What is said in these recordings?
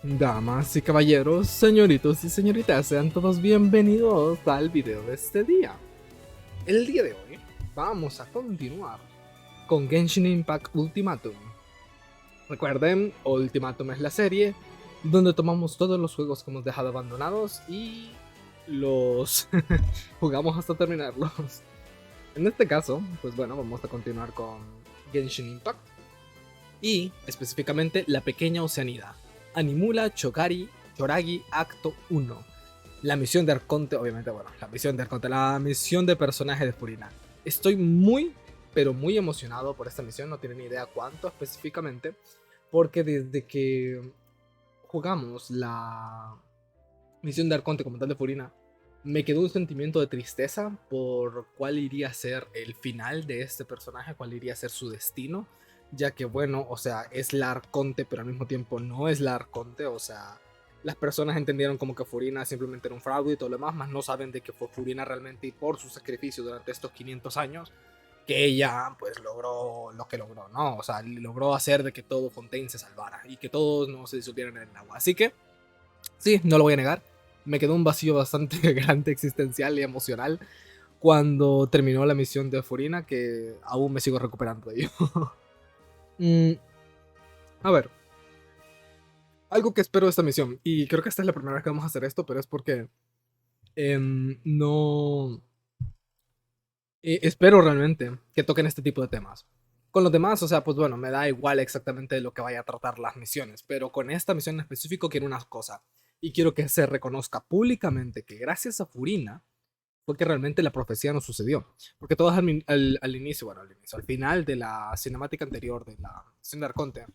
Damas y caballeros, señoritos y señoritas, sean todos bienvenidos al video de este día. El día de hoy vamos a continuar con Genshin Impact Ultimatum. Recuerden, Ultimatum es la serie donde tomamos todos los juegos que hemos dejado abandonados y los jugamos hasta terminarlos. En este caso, pues bueno, vamos a continuar con Genshin Impact y específicamente la pequeña Oceánida. Animula, Choragi, Acto 1. La misión de Arconte, obviamente, bueno, la misión de Arconte, la misión de personaje de Furina. Estoy muy, pero muy emocionado por esta misión, no tienen ni idea cuánto específicamente, porque desde que jugamos la misión de Arconte como tal de Furina, me quedó un sentimiento de tristeza por cuál iría a ser el final de este personaje, cuál iría a ser su destino. Ya que bueno, o sea, es la Arconte, pero al mismo tiempo no es la Arconte, o sea, las personas entendieron como que Furina simplemente era un fraude y todo lo demás, más no saben de que fue Furina realmente y por su sacrificio durante estos 500 años, que ella pues logró lo que logró, ¿no? O sea, logró hacer de que todo Fontaine se salvara y que todos no se disolvieran en el agua. Así que, sí, no lo voy a negar, me quedó un vacío bastante grande existencial y emocional cuando terminó la misión de Furina, que aún me sigo recuperando de ello. A ver, algo que espero de esta misión, y creo que esta es la primera vez que vamos a hacer esto, pero es porque no espero realmente que toquen este tipo de temas. Con los demás, o sea, pues bueno, me da igual exactamente de lo que vaya a tratar las misiones, pero con esta misión en específico quiero una cosa, y quiero que se reconozca públicamente que gracias a Furina fue que realmente la profecía no sucedió. Porque todos al inicio, bueno, al final de la cinemática anterior de la misión de Arconte,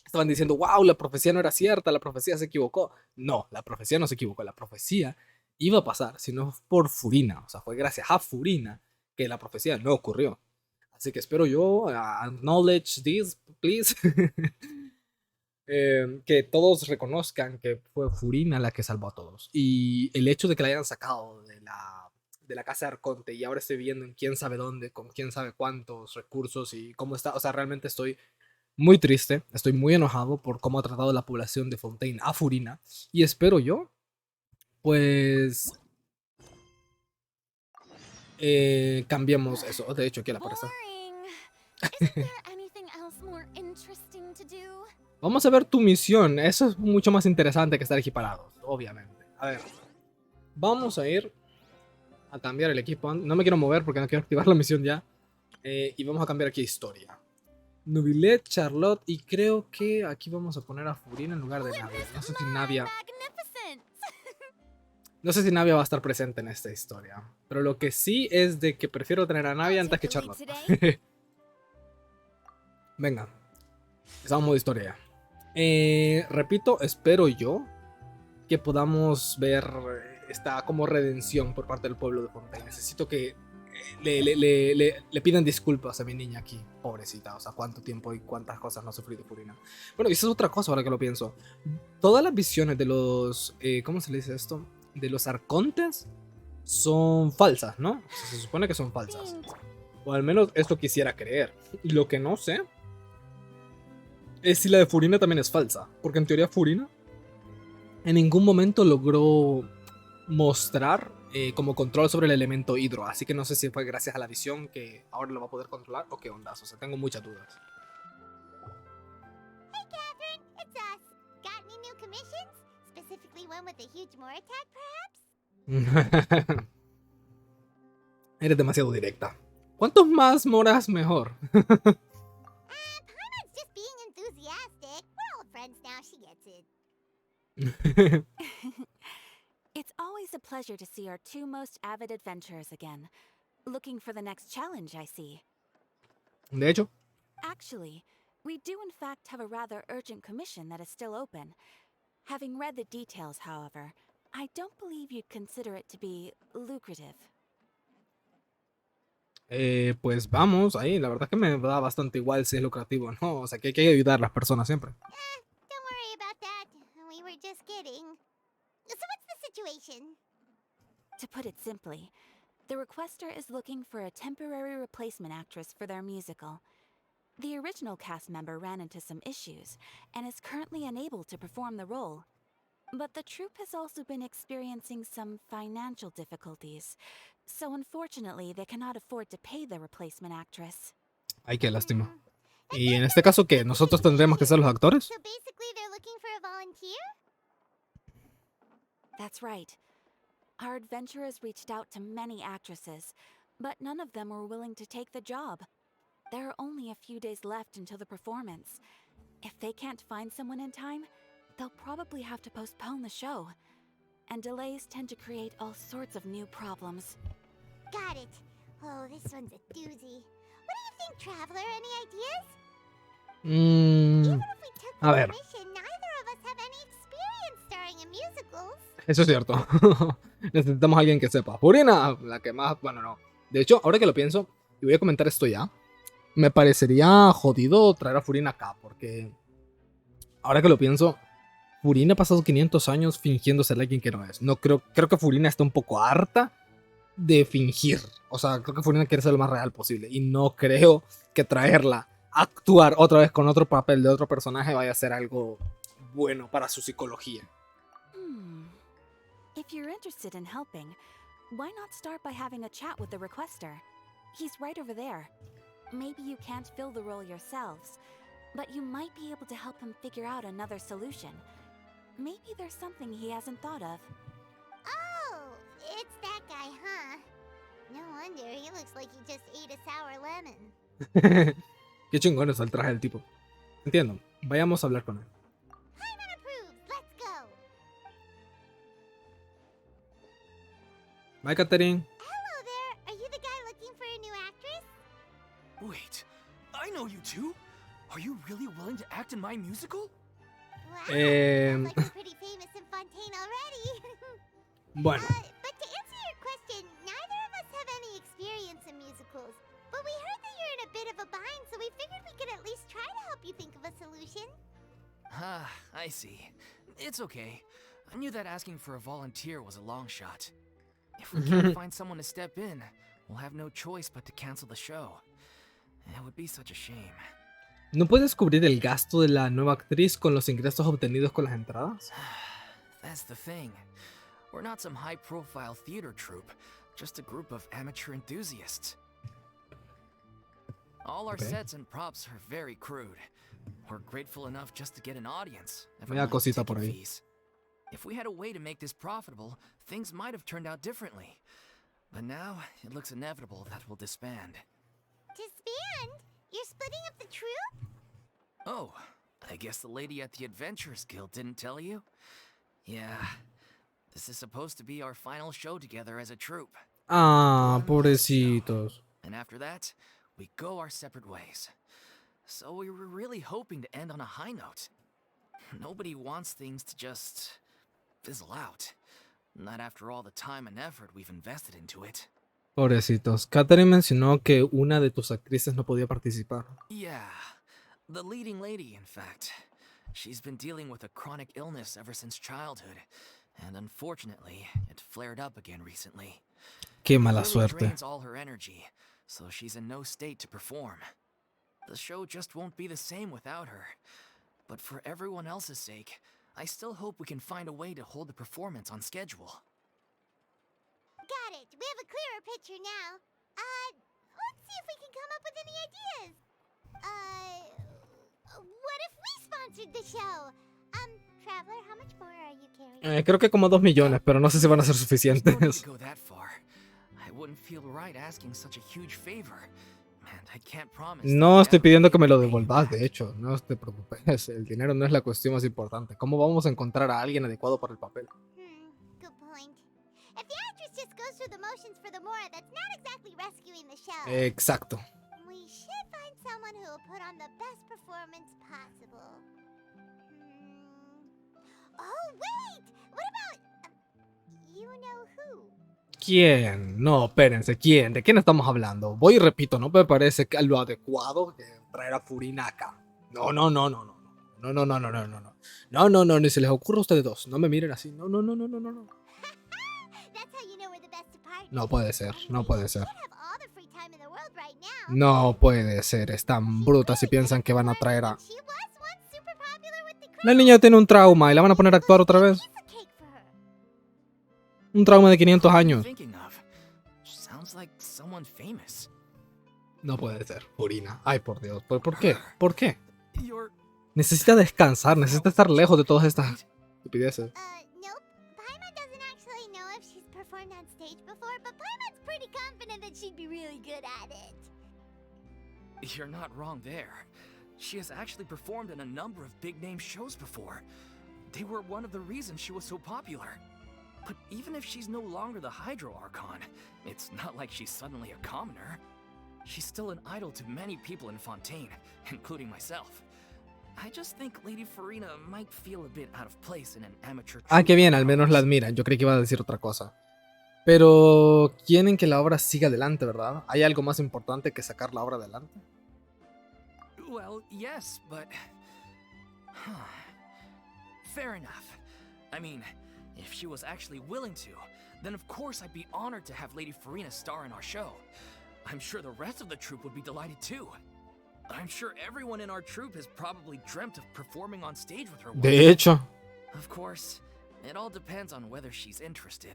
estaban diciendo, wow, la profecía no era cierta, la profecía se equivocó. No, la profecía no se equivocó, la profecía iba a pasar, sino por Furina. O sea, fue gracias a Furina que la profecía no ocurrió. Así que espero yo, acknowledge this, please. Que todos reconozcan que fue Furina la que salvó a todos. Y el hecho de que la hayan sacado de la casa de Arconte y ahora estoy viendo en quién sabe dónde, con quién sabe cuántos recursos y cómo está. O sea, realmente estoy muy triste, estoy muy enojado por cómo ha tratado la población de Fontaine a Furina. Y espero yo, pues, cambiemos eso. De hecho, aquí la aparece. Vamos a ver tu misión. Eso es mucho más interesante que estar aquí parados, obviamente. A ver, vamos a ir a cambiar el equipo. No me quiero mover porque no quiero activar la misión ya. Y vamos a cambiar aquí historia. Nubilet, Charlotte, y creo que aquí vamos a poner a Furina en lugar de Navia. No sé si Navia... No sé si Navia va a estar presente en esta historia. Pero lo que sí es de que prefiero tener a Navia antes que Charlotte. Venga. Empezamos modo historia. Repito, espero yo que podamos ver esta como redención por parte del pueblo de Fontaine. Necesito que le pidan disculpas a mi niña aquí, pobrecita. O sea, cuánto tiempo y cuántas cosas no ha sufrido Furina. Bueno, y eso es otra cosa ahora que lo pienso. Todas las visiones de los... ¿cómo se le dice esto? De los arcontes son falsas, ¿no? O sea, se supone que son falsas. O al menos esto quisiera creer. Y lo que no sé es si la de Furina también es falsa. Porque en teoría Furina en ningún momento logró mostrar como control sobre el elemento hidro. Así que no sé si fue gracias a la visión que ahora lo va a poder controlar o qué ondas. O sea, tengo muchas dudas. Hey Catherine, it's us. Got any new commissions? Specifically one with a huge more attack, perhaps? Eres demasiado directa. ¿Cuántos más moras mejor? Paimon's just being enthusiastic. We're old friends now, she gets it. It's always a pleasure to see our two most avid adventurers again. Looking for the next challenge, I see. De hecho. Actually, we do in fact have a rather urgent commission that is still open. Having read the details, however, I don't believe you'd consider it to be lucrative. Pues vamos, ahí, la verdad es que me da bastante igual si es lucrativo, ¿no? O sea, que hay que ayudar a las personas siempre. Don't worry about that. We were just kidding. So what's the situation? To put it simply, the requester is looking for a temporary replacement actress for their musical. The original cast member ran into some issues and is currently unable to perform the role. But the troupe has also been experiencing some financial difficulties, so unfortunately they cannot afford to pay the replacement actress. Ay, qué lástima. That Y en does este sound caso, like ¿qué? a ¿Nosotros situation tendremos que ser los here. actores? So basically they're looking for a volunteer? That's right. Our adventurers reached out to many actresses, but none of them were willing to take the job. There are only a few days left until the performance. If they can't find someone in time, they'll probably have to postpone the show. And delays tend to create all sorts of new problems. Got it. Oh, this one's a doozy. What do you think, Traveler? Any ideas? Even if we took A the ver, commission, neither of us have any experience starring in musicals. eso es cierto. Necesitamos a alguien que sepa. Furina, la que más... Bueno, no. De hecho, ahora que lo pienso, y voy a comentar esto ya, me parecería jodido traer a Furina acá, porque... Ahora que lo pienso, Furina ha pasado 500 años fingiendo ser alguien que no es. No creo que Furina está un poco harta de fingir. O sea, creo que Furina quiere ser lo más real posible. Y no creo que traerla a actuar otra vez con otro papel de otro personaje vaya a ser algo bueno para su psicología. If you're interested in helping, why not start by having a chat with the requester? He's right over there. Maybe you can't fill the role yourselves, but you might be able to help him figure out another solution. Maybe there's something he hasn't thought of. Oh, it's that guy, huh? No wonder, he looks like he just ate a sour lemon. Qué chingón es el traje del tipo. Entiendo. Vayamos a hablar con él. Hyman approves, let's go. Bye, Catherine. Hello there, are you the guy looking for a new actress? Wait, I know you two. Are you really willing to act in my musical? Wow, sounds like you're pretty famous in Fontaine already. Bueno, But to answer your question, neither of us have any experience in musicals. But we heard that you're in a bit of a bind, so we figured we could at least try to help you think of a solution. Ah, I see. It's okay. I knew that asking for a volunteer was a long shot. If we can't find someone to step in, we'll have no choice but to cancel the show. It would be such a shame. ¿no puedes cubrir el gasto de la nueva actriz con los ingresos obtenidos con las entradas? That's the thing. We're not some high-profile theater troupe, just a group of amateur enthusiasts. All our Okay. sets and props are very crude. We're grateful enough just to get an audience. never Vaya mind cosita ticket por ahí. fees. If we had a way to make this profitable, things might have turned out differently. But now, it looks inevitable that we'll disband. Disband? You're splitting up the troupe? Oh, I guess the lady at the Adventurers Guild didn't tell you? Yeah. This is supposed to be our final show together as a troupe. Ah, pobrecitos. And after that, we go our separate ways. So we were really hoping to end on a high note. Nobody wants things to just fizzle out. Not after all the time and effort we've invested into it. Pobrecitos. Catherine mencionó que una de tus actrices no podía participar. Yeah, the leading lady, in fact. She's been dealing with a chronic illness ever since childhood, and unfortunately, it flared up again recently. Qué mala Really suerte. drains all her energy, so she's in no state to perform. The show just won't be the same without her. But for everyone else's sake, I still hope we can find a way to hold the performance on schedule. Got it. We have a clearer picture now. Let's see if we can come up with any ideas. What if we sponsored the show? Traveler, how much more are you carrying? Creo que como 2 millones, pero no sé si van a ser There's no suficientes. need to go that far. I wouldn't feel right asking such a huge favor. And I can't promise that No estoy I'll pidiendo que be me lo able to pay you devolvas, back. de hecho, no te preocupes. El dinero no es la cuestión más importante. ¿Cómo vamos a encontrar a alguien adecuado para el papel? Good point. If the actress just goes through the motions for the Mora, that's not exactly rescuing the show. Exacto. We should find someone who will put on the best performance possible. Oh, wait! What about... you know who? ¿Quién? No, espérense, ¿quién? ¿De quién estamos hablando? Voy y repito, no me parece que lo adecuado que traer a Furina acá. No, no, no, no, no. No, no, no, no, no, no, no. No, no, no, ni se les ocurra a ustedes dos. No me miren así. No, no, no, no, no, no, no. That's how you know we're the best department. No puede ser, I no mean, puede we ser. should have all the free time in the world right now. No puede ser, están brutas si piensan que van a traer a... La niña tiene un trauma y la van a poner a actuar otra vez. Un trauma de 500 Who are you años. thinking of? Sounds like someone famous. No puede ser, Furina. Ay, por Dios. ¿Por qué? ¿Por qué? You're Necesita descansar, necesita estar lejos de todas estas estupideces. Nope. Paimon doesn't actually know if she's performed on stage before, but Paimon's pretty confident that she'd be really good at it. You're not wrong there. She has actually performed in a number of big-name shows before. They were one of the reasons she was so popular. But even if she's no longer the Hydro Archon, it's not like she's suddenly a commoner. She's still an idol to many people in Fontaine, including myself. I just think Lady Farina might feel a bit out of place in an amateur Ah, qué troupe bien, like al menos la ours. admiran. Yo creí que iba a decir otra cosa. Pero quieren que la obra siga adelante, ¿verdad? ¿Hay algo más importante que sacar la obra adelante? Well, yes, but... Fair enough. I mean, if she was actually willing to, then of course I'd be honored to have Lady Farina star in our show. I'm sure the rest of the troupe would be delighted too. I'm sure everyone in our troupe has probably dreamt of performing on stage with her one De day. hecho, Of course, it all depends on whether she's interested.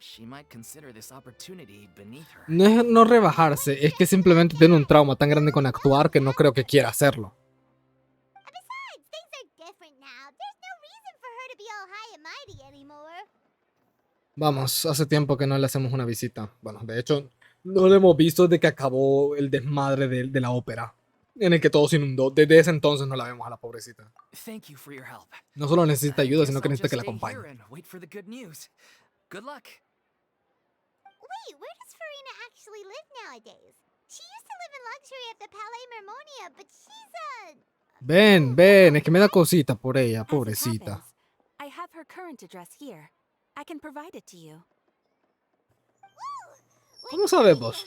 She might consider this opportunity beneath her. no es no rebajarse, es que simplemente tiene un trauma tan grande con actuar que no creo que quiera hacerlo. Besides, things are different now. There's no reason for her to be all high and mighty anymore. Vamos, hace tiempo que no le hacemos una visita. Bueno, de hecho, no lo hemos visto desde que acabó el desmadre de la ópera, en el que todo se inundó. Desde ese entonces no la vemos a la pobrecita. Thank you for your help. No solo necesita I ayuda, guess sino que I'll necesita just que la stay acompañe. here and wait for the good news. Good luck. Wait, where does Farina actually live nowadays? She used to live in luxury at the Palais Mermonia, but she's Ven, ven, es que me da cosita por ella, As it pobrecita. happens, I have her current address here. I can provide it to you. ¿Cómo sabemos?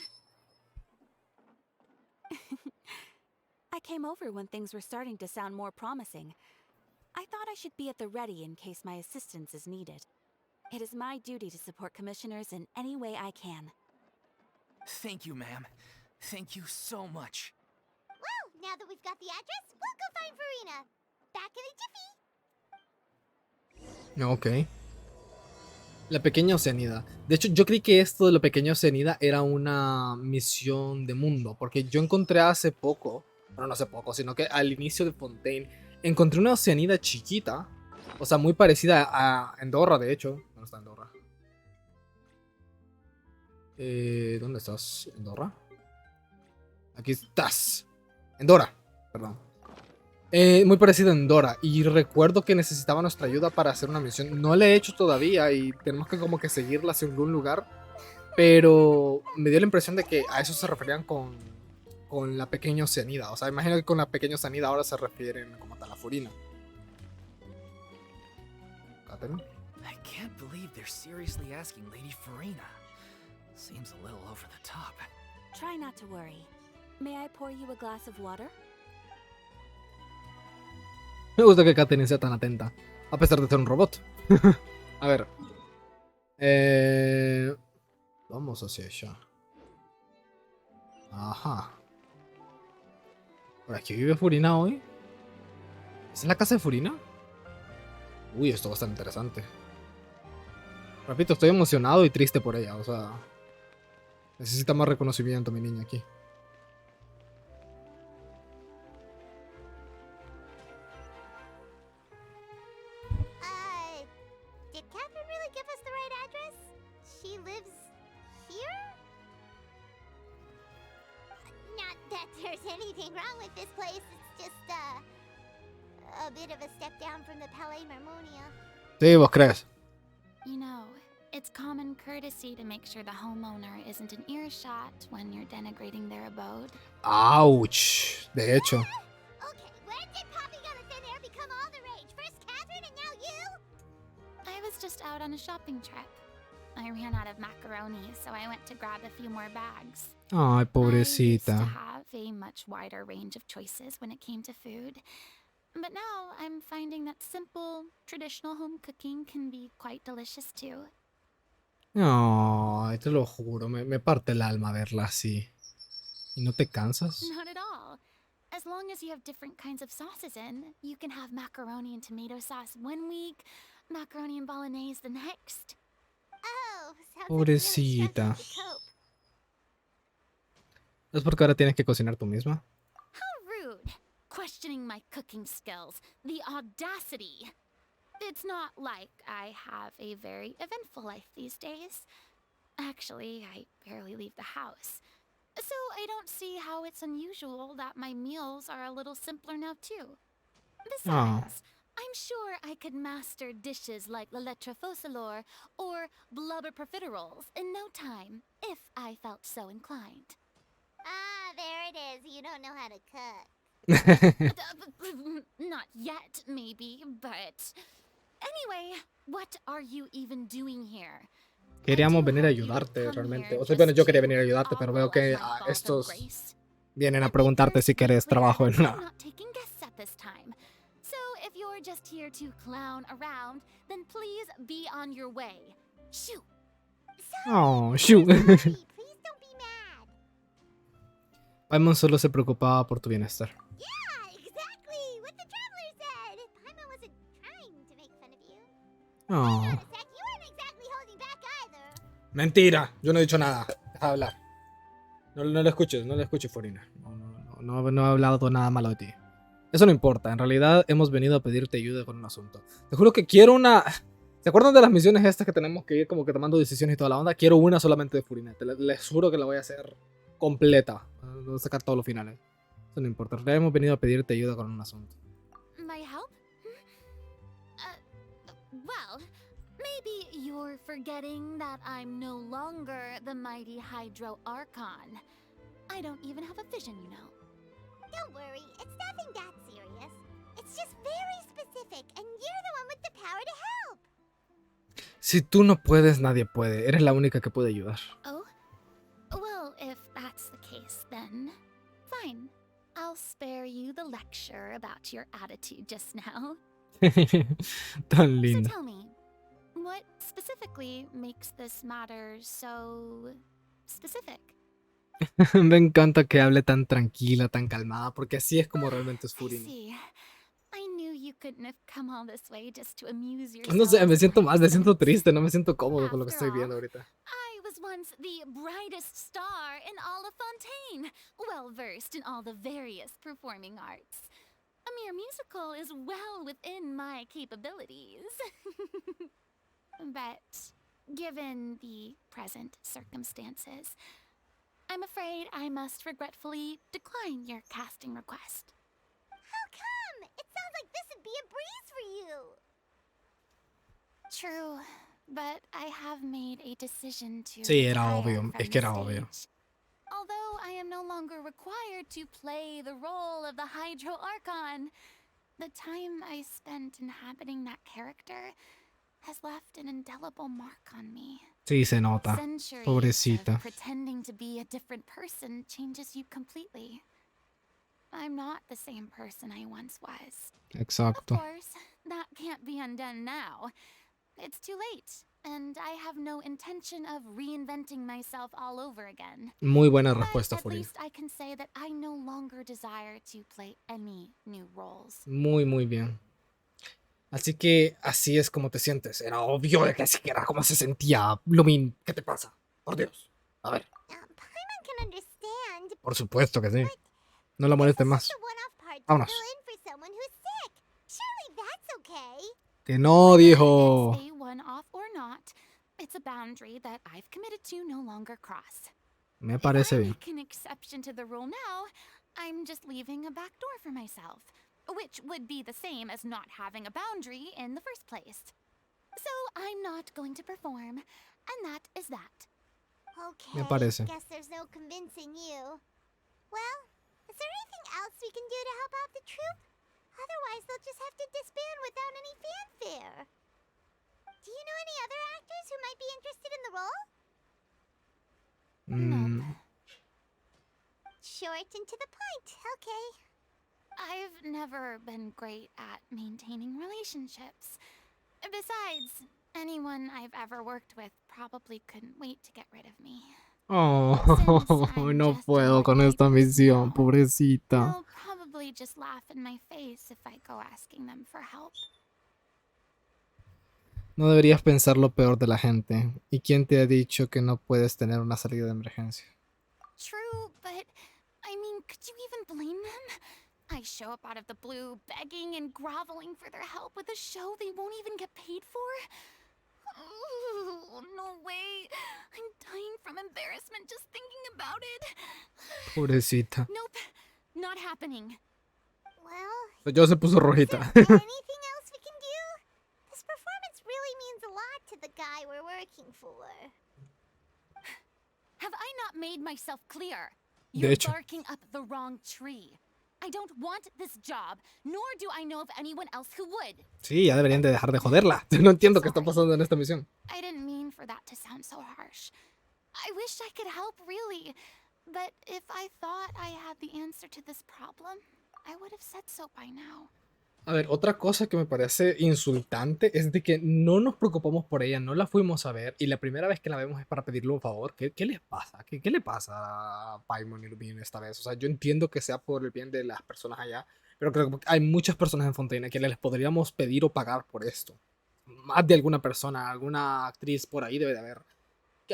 I came over when things were starting to sound more promising. I thought I should be at the ready in case my assistance is needed. It is my duty to support commissioners in any way I can. Thank you, ma'am. Thank you so much. Well, now that we've got the address, we'll go find Farina. Back in a jiffy. Ok. La pequeña Oceánida. De hecho, yo creí que esto de la pequeña Oceánida era una misión de mundo, porque yo encontré hace poco, bueno, no hace poco, sino que al inicio de Fontaine, encontré una Oceánida chiquita, o sea, muy parecida a Andorra, de hecho. ¿Dónde está Andorra? ¿Dónde estás, Andorra? Aquí estás. Andorra, perdón. Muy parecido a Andorra. Y recuerdo que necesitaba nuestra ayuda para hacer una misión. No la he hecho todavía y tenemos que como que seguirla hacia algún lugar. Pero me dio la impresión de que a eso se referían con la pequeña Oceánida. O sea, imagino que con la pequeña Oceánida ahora se refieren como tal a Furina. Catherine. I can't believe they're seriously asking Lady Farina. Seems a little over the top. Try not to worry. May I pour you a glass of water? Me gusta que Catherine sea tan atenta, a pesar de ser un robot. A ver. Vamos hacia allá. Ajá. ¿Por aquí vive Furina hoy? ¿Es en la casa de Furina? Uy, esto va a estar interesante. Repito, estoy emocionado y triste por ella. O sea, necesita más reconocimiento mi niña aquí. Did Catherine really give us the right address? She lives here? Not that there's anything wrong with this place. It's just, a bit of a step down from the Palais Mermonia. Sí, ¿vos crees? You know, it's common courtesy to make sure the homeowner isn't in earshot when you're denigrating their abode. Ouch. De hecho. Okay, when did popping out of thin air become all the rage? First Catherine and now you? I was just out on a shopping trip. I ran out of macaroni, so I went to grab a few more bags. Ay, I used to pobrecita. have a much wider range of choices when it came to food. But now I'm finding that simple, traditional home cooking can be quite delicious too. Ay, te lo juro, me parte el alma verla así. ¿Y no te cansas? Not at all. As long as you have different kinds of sauces in, you can have macaroni and tomato sauce one week, macaroni and bolognese the next. Oh, sounds like you're really Pobrecita. struggling to cope. ¿Es porque ahora tienes que cocinar tú misma? How rude! Questioning my cooking skills. The audacity! It's not like I have a very eventful life these days. Actually, I barely leave the house. So I don't see how it's unusual that my meals are a little simpler now too. Besides, I'm sure I could master dishes like la lettre focilor or blubber profiteroles in no time, if I felt so inclined. Ah, there it is. You don't know how to cook. Not yet, maybe, but... Anyway, what are you even doing here? Queríamos venir a ayudarte realmente. O sea, bueno, yo quería venir a ayudarte, pero veo que estos vienen a preguntarte si quieres trabajo en una... So if you're just here to clown around, then please be on your way. Shoo! Oh, shoot. Please don't be mad. Paimon solo se preocupaba por tu bienestar. Yeah, exactly what the traveler said. Paimon wasn't trying to make fun of you. Oh. Hang on a sec, you weren't exactly holding back either. Mentira, yo no he dicho nada. Deja de hablar. No lo escuches, no lo escuches, Forina. No he hablado nada malo de ti. Eso no importa, en realidad hemos venido a pedirte ayuda con un asunto. Te juro que quiero una... ¿Se acuerdan de las misiones estas que tenemos que ir como que tomando decisiones y toda la onda? Quiero una solamente de Furina. Les juro que la voy a hacer completa. Voy a sacar todos los finales. Eso no importa, en realidad hemos venido a pedirte ayuda con un asunto. My help? Well, maybe you're forgetting that I'm no longer the mighty Hydro Archon. I don't even have a vision, you know. Don't worry, it's nothing that serious. It's just very specific, and you're the one with the power to help. Si tú no puedes, nadie puede. Eres la única que puede ayudar. Oh? Well, if that's the case, then fine. I'll spare you the lecture about your attitude just now. Tan linda. So tell me, what specifically makes this matter so specific? Me encanta que hable tan tranquila, tan calmada, porque así es como realmente es I Furina. see. I knew you couldn't have come all this way just to amuse yourself. No sé, me siento mal, me siento triste, no me siento cómodo con lo que After estoy viendo all, ahorita. I was once the brightest star in all of Fontaine, well versed in all the various performing arts. A mere musical is well within my capabilities. But given the present circumstances, I'm afraid I must regretfully decline your casting request. How come? It sounds like this would be a breeze for you. True, but I have made a decision to Sí, era retire obvio, from es que the era obvio. stage. Although I am no longer required to play the role of the Hydro Archon, the time I spent inhabiting that character has left an indelible mark on me. Sí, se nota. Centuries Pobrecita. of pretending to be a different person changes you completely. I'm not the same person I once was. Of Exacto. course, that can't be undone now. It's too late, and I have no intention of reinventing myself all over again. Muy buena But respuesta, at Furina. least I can say that I no longer desire to play any new roles. Muy, muy bien. Así que así es como te sientes. Era obvio de que así era como se sentía. Lumin, ¿qué te pasa? Por Dios. A ver. Paimon can understand. Por supuesto que sí. No la molestes más. Just a one-off part to Vámonos. fill in for someone who's sick. Surely that's okay. Que no, dijo. Whether it's a one-off or not, it's a boundary that I've committed to no longer cross. Me parece If I bien. make an exception to the rule now, I'm just leaving a back door for myself, which would be the same as not having a boundary in the first place. So I'm not going to perform, and that is that. Okay. Me parece. Guess there's no convincing you. Well, is there anything else we can do to help out the troupe? Otherwise, they'll just have to disband without any fanfare. Do you know any other actors who might be interested in the role? Mm, Short and to the point. Okay. I've never been great at maintaining relationships. Besides, anyone I've ever worked with probably couldn't wait to get rid of me. Oh, Since I'm no just puedo an con ordinary esta misión, girl, pobrecita. they'll probably just laugh in my face if I go asking them for help. No deberías pensar lo peor de la gente. ¿Y quién te ha dicho que no puedes tener una salida de emergencia? True, but I mean, could you even blame them? I show up out of the blue, begging and groveling for their help with a show they won't even get paid for? Ooh, no way. I'm dying from embarrassment just thinking about it. Pobrecita. Nope, not happening. Well, Yo se puso is rojita. there anything else we can do? This performance really means a lot to the guy we're working for. Have I not made myself clear? De You're hecho. barking up the wrong tree. I don't want this job, nor do I know of anyone else who would. Sí, ya deberían de dejar de joderla. No entiendo qué está pasando en esta misión. I didn't mean for that to sound so harsh. I wish I could help, really. But if I thought I had the answer to this problem, I would have said so by now. A ver, otra cosa que me parece insultante es de que no nos preocupamos por ella, no la fuimos a ver y la primera vez que la vemos es para pedirle un favor. ¿Qué les pasa? ¿Qué le pasa a Paimon y Lupin esta vez? O sea, yo entiendo que sea por el bien de las personas allá, pero creo que hay muchas personas en Fontaine que les podríamos pedir o pagar por esto. Más de alguna persona, alguna actriz por ahí debe de haber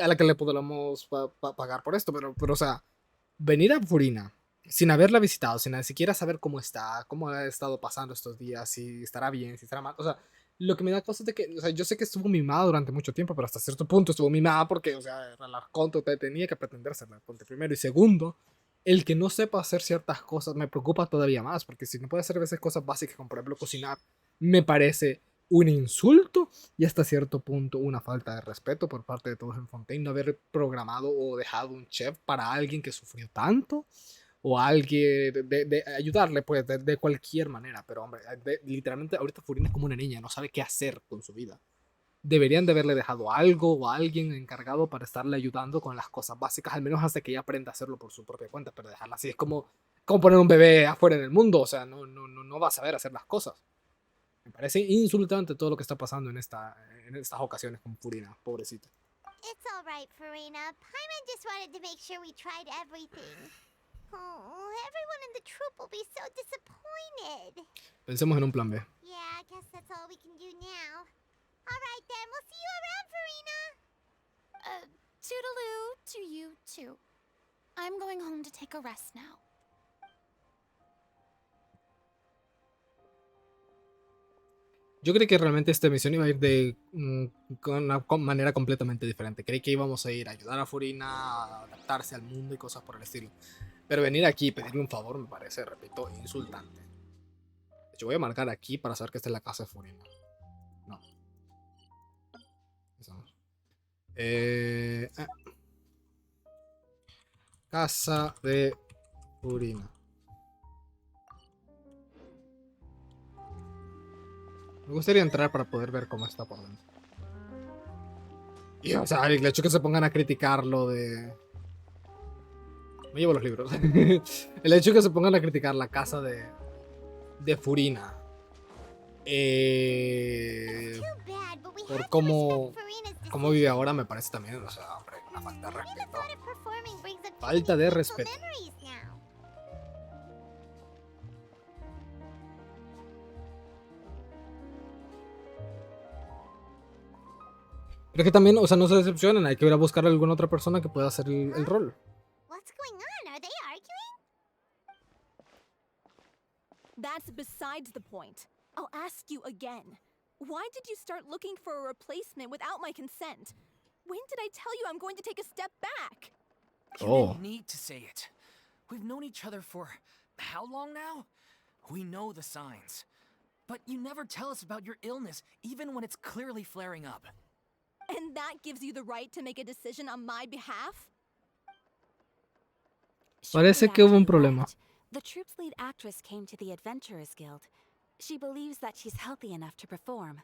a la que le podamos pagar por esto, pero o sea, venir a Furina sin haberla visitado, sin siquiera saber cómo está, cómo ha estado pasando estos días, si estará bien, si estará mal. O sea, lo que me da cosas de que, o sea, yo sé que estuvo mimada durante mucho tiempo, pero hasta cierto punto estuvo mimada porque, o sea, el Arconte tenía que pretender ser el Arconte primero. Y segundo, el que no sepa hacer ciertas cosas me preocupa todavía más, porque si no puede hacer a veces cosas básicas como por ejemplo cocinar, me parece un insulto y hasta cierto punto una falta de respeto por parte de todos en Fontaine no haber programado o dejado un chef para alguien que sufrió tanto o a alguien de ayudarle pues de cualquier manera, pero hombre, literalmente ahorita Furina es como una niña, no sabe qué hacer con su vida. Deberían de haberle dejado algo o a alguien encargado para estarle ayudando con las cosas básicas, al menos hasta que ella aprenda a hacerlo por su propia cuenta, pero dejarla así es como poner un bebé afuera en el mundo, o sea, no va a saber hacer las cosas. Me parece insultante todo lo que está pasando en estas ocasiones con Furina, pobrecita. It's alright, Farina. Paimon just wanted to make sure we tried everything. Oh, everyone in the troop will be so disappointed. Pensemos en un plan B. Yeah, I guess that's all we can do now. Alright then, we'll see you around, Farina. Toodaloo to you too. I'm going home to take a rest now. Yo creí que realmente esta misión iba a ir de con una manera completamente diferente. Creí que íbamos a ir a ayudar a Furina a adaptarse al mundo y cosas por el estilo. Pero venir aquí y pedirle un favor me parece, repito, insultante. De hecho, voy a marcar aquí para saber que esta es la casa de Furina. No. Casa de Furina. Me gustaría entrar para poder ver cómo está por dentro. Y, o sea, el hecho que se pongan a criticar lo de... Me llevo los libros. El hecho que se pongan a criticar la casa de Furina. Por cómo vive ahora me parece también, o sea, hombre, una falta de respeto. Falta de respeto. Pero que también, o sea, no se decepcionen, hay que ir a buscar a alguna otra persona que pueda hacer el rol. What's going on? Are they arguing? That's besides the point. I'll ask you again. Why did you start looking for a replacement without my consent? When did I tell you I'm going to take a step back? You Oh. didn't need to say it. We've known each other for how long now? We know the signs. But you never tell us about your illness, even when it's clearly flaring up. And that gives you the right to make a decision on my behalf? Parece que hubo un problema. The troop's lead actress came to the Adventurers Guild. She believes that she's healthy enough to perform.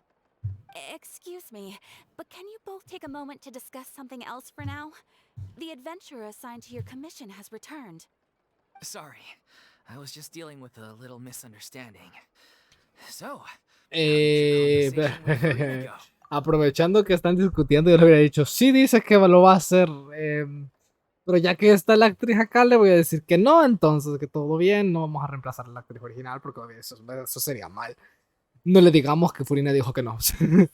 Excuse me, but can you both take a moment to discuss something else for now? The adventurer assigned to your commission has returned. Sorry, I was just dealing with a little misunderstanding. So, Aprovechando que están discutiendo, yo le hubiera dicho, sí dice que lo va a hacer, Pero ya que está la actriz acá, le voy a decir que no, entonces que todo bien, no vamos a reemplazar a la actriz original porque eso sería mal. No le digamos que Furina dijo que no. Sadly,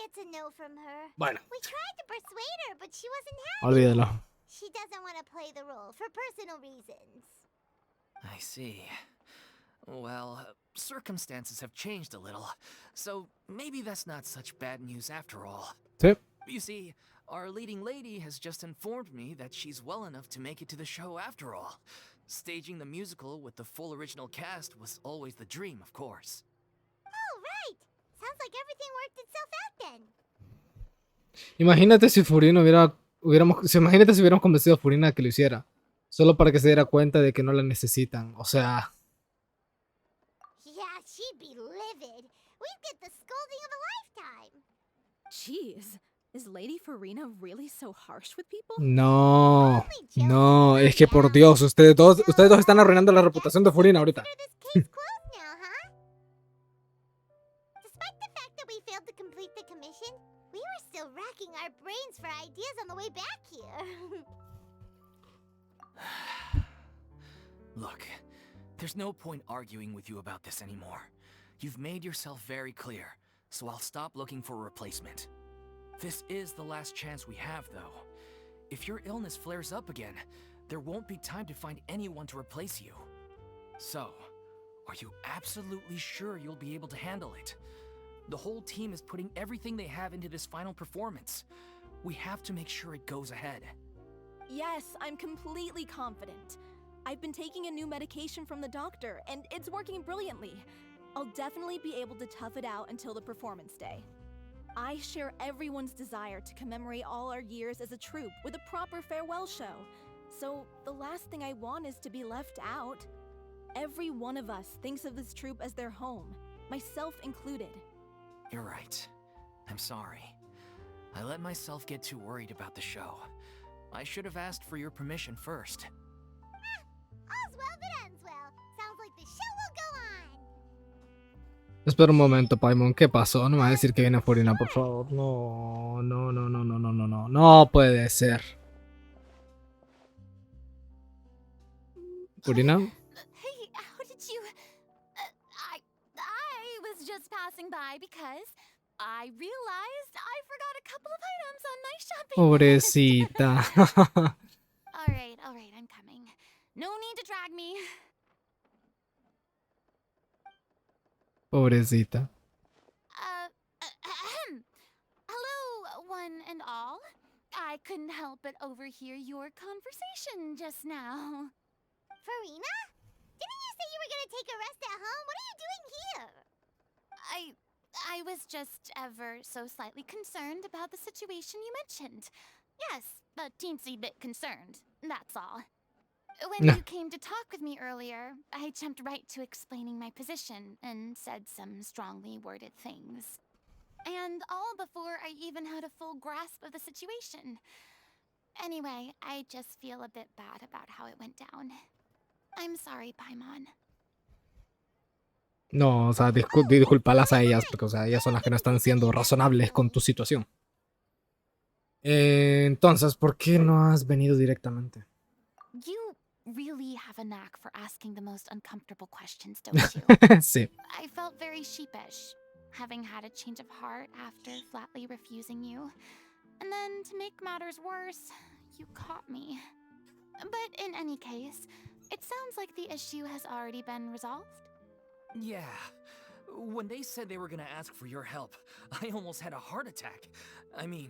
it's a no from her. Bueno, We tried to persuade her, but she wasn't happy. olvídalo. She doesn't want to play the role for personal reasons. I see. Well, circumstances have changed a little, so maybe that's not such bad news after all. Sí. You see, our leading lady has just informed me that she's well enough to make it to the show after all. Staging the musical with the full original cast was always the dream, of course. Oh, right. Sounds like everything worked itself out then. Imagínate si Furina imagínate si hubiéramos convencido a Furina de que lo hiciera. Solo para que se diera cuenta de que no la necesitan. O sea, Yeah, she'd be livid. We'd get the scolding of a lifetime. Jeez, is Lady Farina really so harsh with people? no. No, es que por Dios, ustedes dos están arruinando la reputación de Furina ahorita. Consider this case closed now, huh? Despite the fact that we failed to complete the commission, we were still racking our brains for ideas on the way back here. Look, there's no point arguing with you about this anymore. You've made yourself very clear, so I'll stop looking for a replacement. This is the last chance we have, though. If your illness flares up again, there won't be time to find anyone to replace you. So, are you absolutely sure you'll be able to handle it? The whole team is putting everything they have into this final performance. We have to make sure it goes ahead. Yes, I'm completely confident. I've been taking a new medication from the doctor, and it's working brilliantly. I'll definitely be able to tough it out until the performance day. I share everyone's desire to commemorate all our years as a troupe with a proper farewell show. So the last thing I want is to be left out. Every one of us thinks of this troupe as their home, myself included. You're right. I'm sorry. I let myself get too worried about the show. I should have asked for your permission first. All's well that ends well. Sounds like the show will go on. Espera un momento, Paimon, ¿qué pasó? No me vas a decir que viene Furina, por favor. No, no, no, no, no, no, no, no. No puede ser. Furina. Hey, how did you... I was just passing by because I realized I forgot a couple of items on my shopping list. Pobrecita. All right, I'm coming. No need to drag me. Pobrecita. Hello, one and all. I couldn't help but overhear your conversation just now. Farina? Didn't you say you were gonna take a rest at home? What are you doing here? I was just ever so slightly concerned about the situation you mentioned. Yes, a teensy bit concerned, that's all. When you came to talk with me earlier, I jumped right to explaining my position and said some strongly worded things. And all before I even had a full grasp of the situation. Anyway, I just feel a bit bad about how it went down. I'm sorry, Paimon. No, o sea, disculpalas a ellas, porque, o sea, ellas son las que no están siendo razonables con tu situación. Entonces, ¿por qué no has venido directamente? You really have a knack for asking the most uncomfortable questions, don't you? Sí. I felt very sheepish, having had a change of heart after flatly refusing you. And then, to make matters worse, you caught me. But in any case, it sounds like the issue has already been resolved. Yeah. When they said they were gonna ask for your help, I almost had a heart attack. I mean,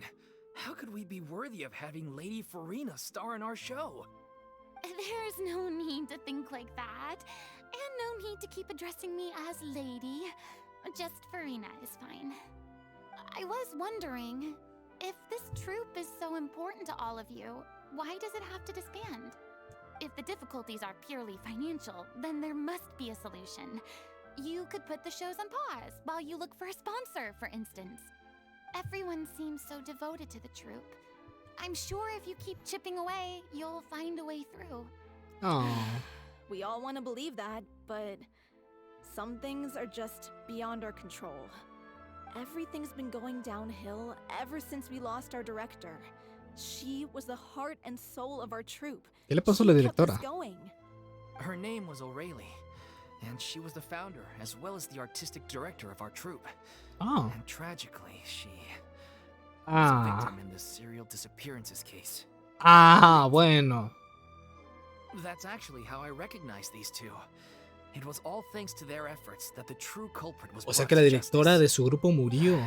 how could we be worthy of having Lady Farina star in our show? There's no need to think like that. And no need to keep addressing me as lady. Just Farina is fine. I was wondering, if this troupe is so important to all of you, why does it have to disband? If the difficulties are purely financial, then there must be a solution. You could put the shows on pause while you look for a sponsor, for instance. Everyone seems so devoted to the troupe. I'm sure if you keep chipping away, you'll find a way through. Oh. We all want to believe that, but some things are just beyond our control. Everything's been going downhill ever since we lost our director. She was the heart and soul of our troupe. ¿Qué le pasó a She la kept us directora? going. Her name was O'Reilly, and she was the founder as well as the artistic director of our troupe. Ah. And tragically, she was a victim in the serial disappearances case. Ah, bueno. That's actually how I recognized these two. It was all thanks to their efforts that the true culprit was O sea brought que la to directora de justice. su grupo murió.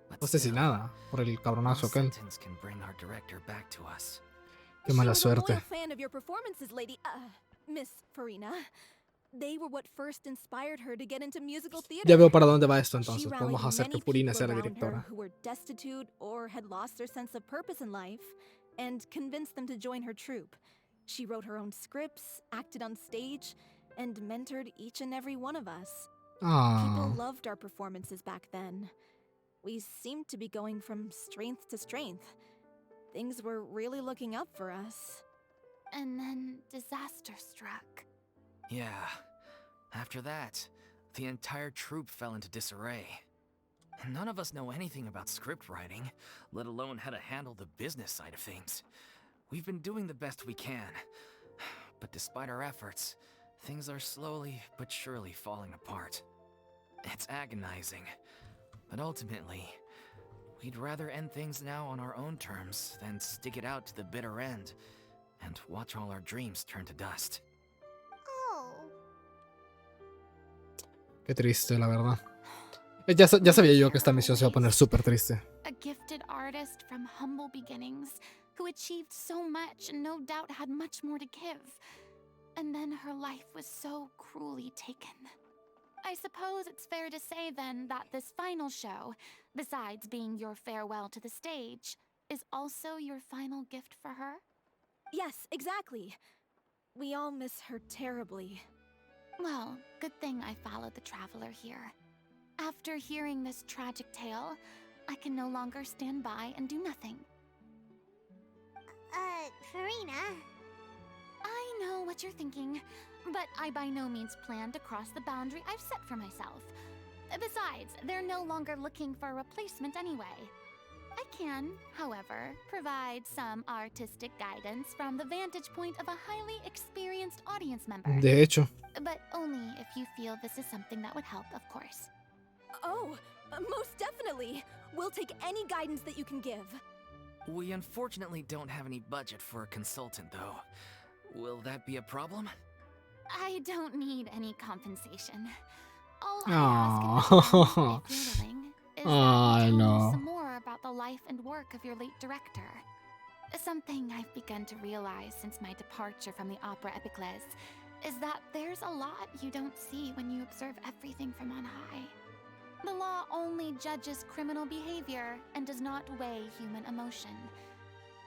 But Fue still, asesinada por el no cabronazo aquel. sentence can bring our director back to us. Qué mala She was a suerte. loyal fan of your performances, Miss Farina. They were what first inspired her to get into musical theater. Ya veo para dónde va esto She entonces. rallied Podemos hacer que many Furina people sea la around her directora. who were destitute or had lost their sense of purpose in life, and convinced them to join her troupe. She wrote her own scripts, acted on stage, and mentored each and every one of us. People Ah. loved our performances back then. We seemed to be going from strength to strength. Things were really looking up for us. And then disaster struck. Yeah. After that, the entire troupe fell into disarray. None of us know anything about script writing, let alone how to handle the business side of things. We've been doing the best we can. But despite our efforts, things are slowly but surely falling apart. It's agonizing. But ultimately, we'd rather end things now on our own terms than stick it out to the bitter end and watch all our dreams turn to dust. Oh. Qué triste, la verdad. Ya sabía yo que esta misión se iba a poner súper triste. A gifted artist from humble beginnings who achieved so much and no doubt had much more to give. And then her life was so cruelly taken. I suppose it's fair to say then that this final show, besides being your farewell to the stage, is also your final gift for her? Yes, exactly. We all miss her terribly. Well, good thing I followed the traveler here. After hearing this tragic tale, I can no longer stand by and do nothing. Farina. I know what you're thinking, but I by no means plan to cross the boundary I've set for myself. Besides, they're no longer looking for a replacement anyway. I can, however, provide some artistic guidance from the vantage point of a highly experienced audience member. De hecho. But only if you feel this is something that would help, of course. Oh, most definitely. We'll take any guidance that you can give. We unfortunately don't have any budget for a consultant, though. Will that be a problem? I don't need any compensation. All I Aww. ask, if you're willing, is I that you tell know. me some more about the life and work of your late director. Something I've begun to realize since my departure from the Opera Epiclese is that there's a lot you don't see when you observe everything from on high. The law only judges criminal behavior and does not weigh human emotion.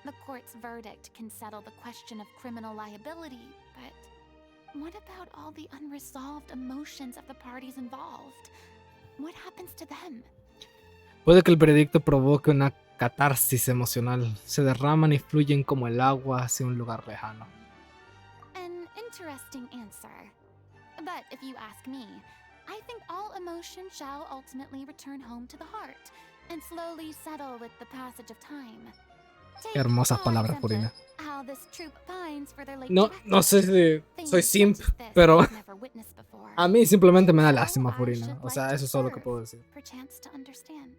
The court's verdict can settle the question of criminal liability, but what about all the unresolved emotions of the parties involved? What happens to them? Puede que el veredicto provoque una catarsis emocional. Se derraman y fluyen como el agua hacia un lugar lejano. An interesting answer. But if you ask me, I think all emotion shall ultimately return home to the heart and slowly settle with the passage of time. Qué hermosas palabras, Furina. How this troupe pines for their late No sé si director. soy simp, Things such as this pero I've never witnessed before. a mí simplemente me da So lástima, I Furina. should O sea, like eso to es todo lo que serve, puedo decir. perchance to understand.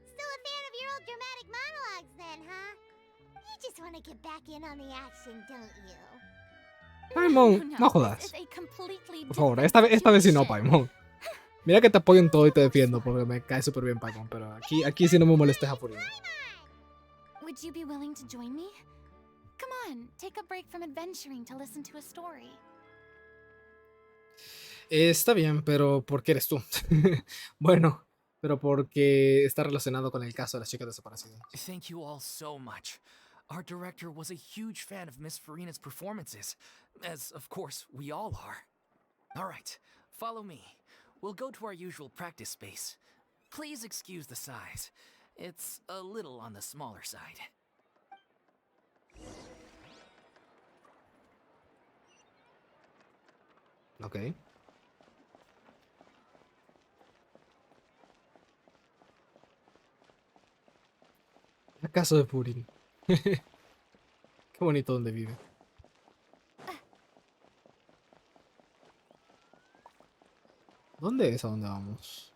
Still a fan of your old dramatic monologues then, huh? You just want to get back in on the action, don't you? Paimon, no this jodas. is a completely Por favor, different esta vez sí no, situation. Paimon. Mira que te apoyo en todo y te defiendo porque me cae súper bien Paimon, pero aquí sí no me molestes a Furina. Would you be willing to join me? Come on, take a break from adventuring to listen to a story. Está bien, pero ¿por qué eres tú? Bueno, pero porque está relacionado con el caso de las chicas desaparecidas. Thank you all so much. Our director was a huge fan of Miss Farina's performances, as of course we all are. All right, follow me. We'll go to our usual practice space. Please excuse the size. It's a little on the smaller side. Ok. caso de Purin. Qué bonito donde vive. ¿Dónde es a dónde vamos?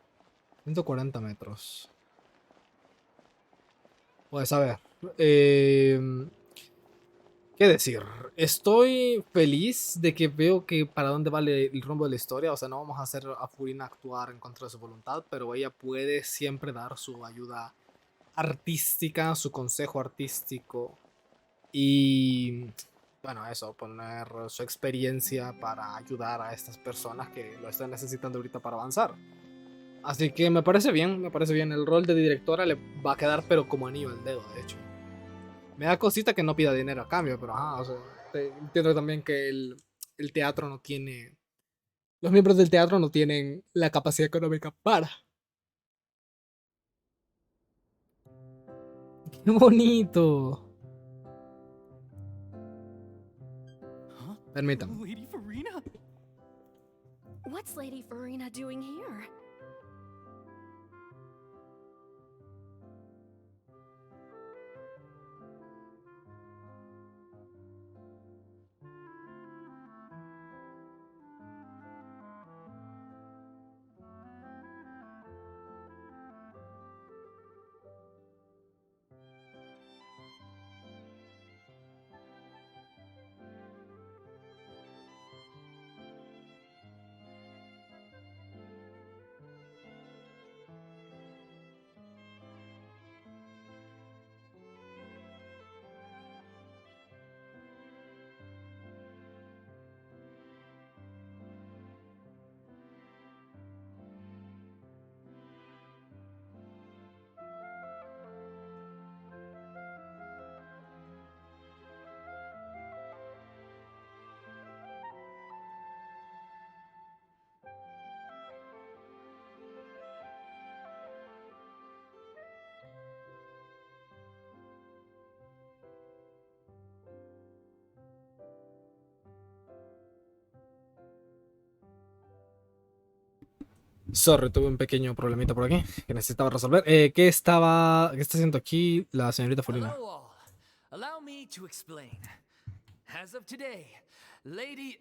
140 metros. Pues a ver. ¿Qué decir? Estoy feliz de que veo que para dónde va el rumbo de la historia. O sea, no vamos a hacer a Furina actuar en contra de su voluntad, pero ella puede siempre dar su ayuda artística, su consejo artístico y, bueno, eso, poner su experiencia para ayudar a estas personas que lo están necesitando ahorita para avanzar. Así que me parece bien, me parece bien. El rol de directora le va a quedar pero como anillo al dedo, de hecho. Me da cosita que no pida dinero a cambio, pero ajá, o sea, entiendo también que el teatro no tiene... Los miembros del teatro no tienen la capacidad económica para. ¡Qué bonito! Huh? Permítame. Lady Farina? What's Lady Farina doing here? Sorry, tuve un pequeño problemita por aquí que necesitaba resolver. ¿Qué está haciendo aquí la señorita Furina? Hello all. Allow me to explain. As of today, Lady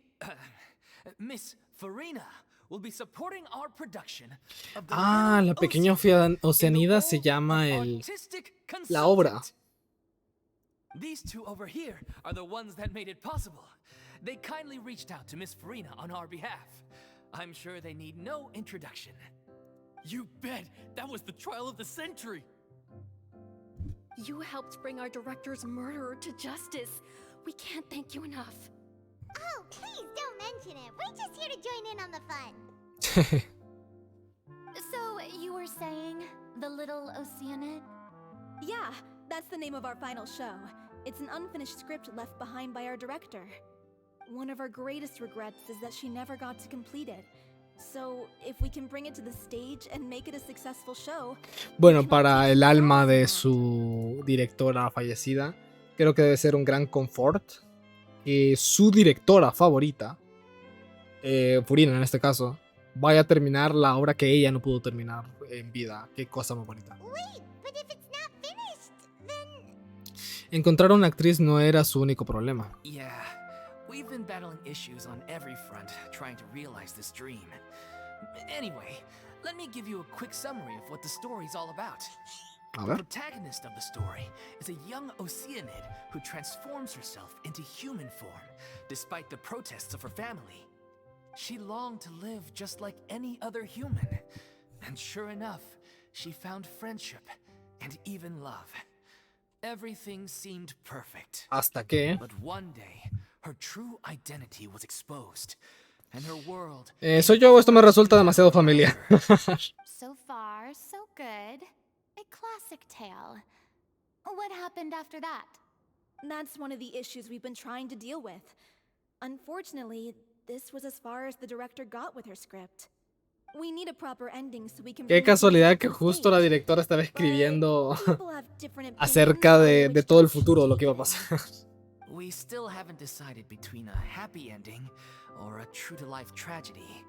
Miss Farina will be supporting our production of the Ah, la Little pequeña Oceánida se llama artistic la obra. consultant. These two over here are the ones that made it possible. They kindly reached out to Miss Farina on our behalf. I'm sure they need no introduction. You bet! That was the trial of the century! You helped bring our director's murderer to justice. We can't thank you enough. Oh, please don't mention it. We're just here to join in on the fun. So, you were saying the Little Oceanid? Yeah, that's the name of our final show. It's an unfinished script left behind by our director. One of our greatest regrets is that she never got to complete it. So, if we can bring it to the stage and make it a successful show. Bueno, para el alma de su directora fallecida, creo que debe ser un gran confort que su directora favorita, Furina en este caso, vaya a terminar la obra que ella no pudo terminar en vida. Qué cosa más bonita. Wait, but if it's not finished, then... Encontrar una actriz no era su único problema. Yeah, we've been battling issues on every front trying to realize this dream. Anyway, let me give you a quick summary of what the story's all about. A The ver. protagonist of the story is a young Oceanid who transforms herself into human form, despite the protests of her family. She longed to live just like any other human, and sure enough, she found friendship and even love. Everything seemed perfect. Hasta que... But one day, her true identity was exposed, and her world... soy yo, esto me resulta demasiado familiar. So far, so good. A classic tale. What happened after that? That's one of the issues we've been trying to deal with. Unfortunately, this was as far as the director got with her script. We need a proper ending so we can Qué bring it to the casualidad que stage. justo la directora estaba But escribiendo people have different acerca opinions on de which todo el direction futuro, to lo que iba a take it in. pasar. We still haven't decided between a happy ending or a true-to-life tragedy.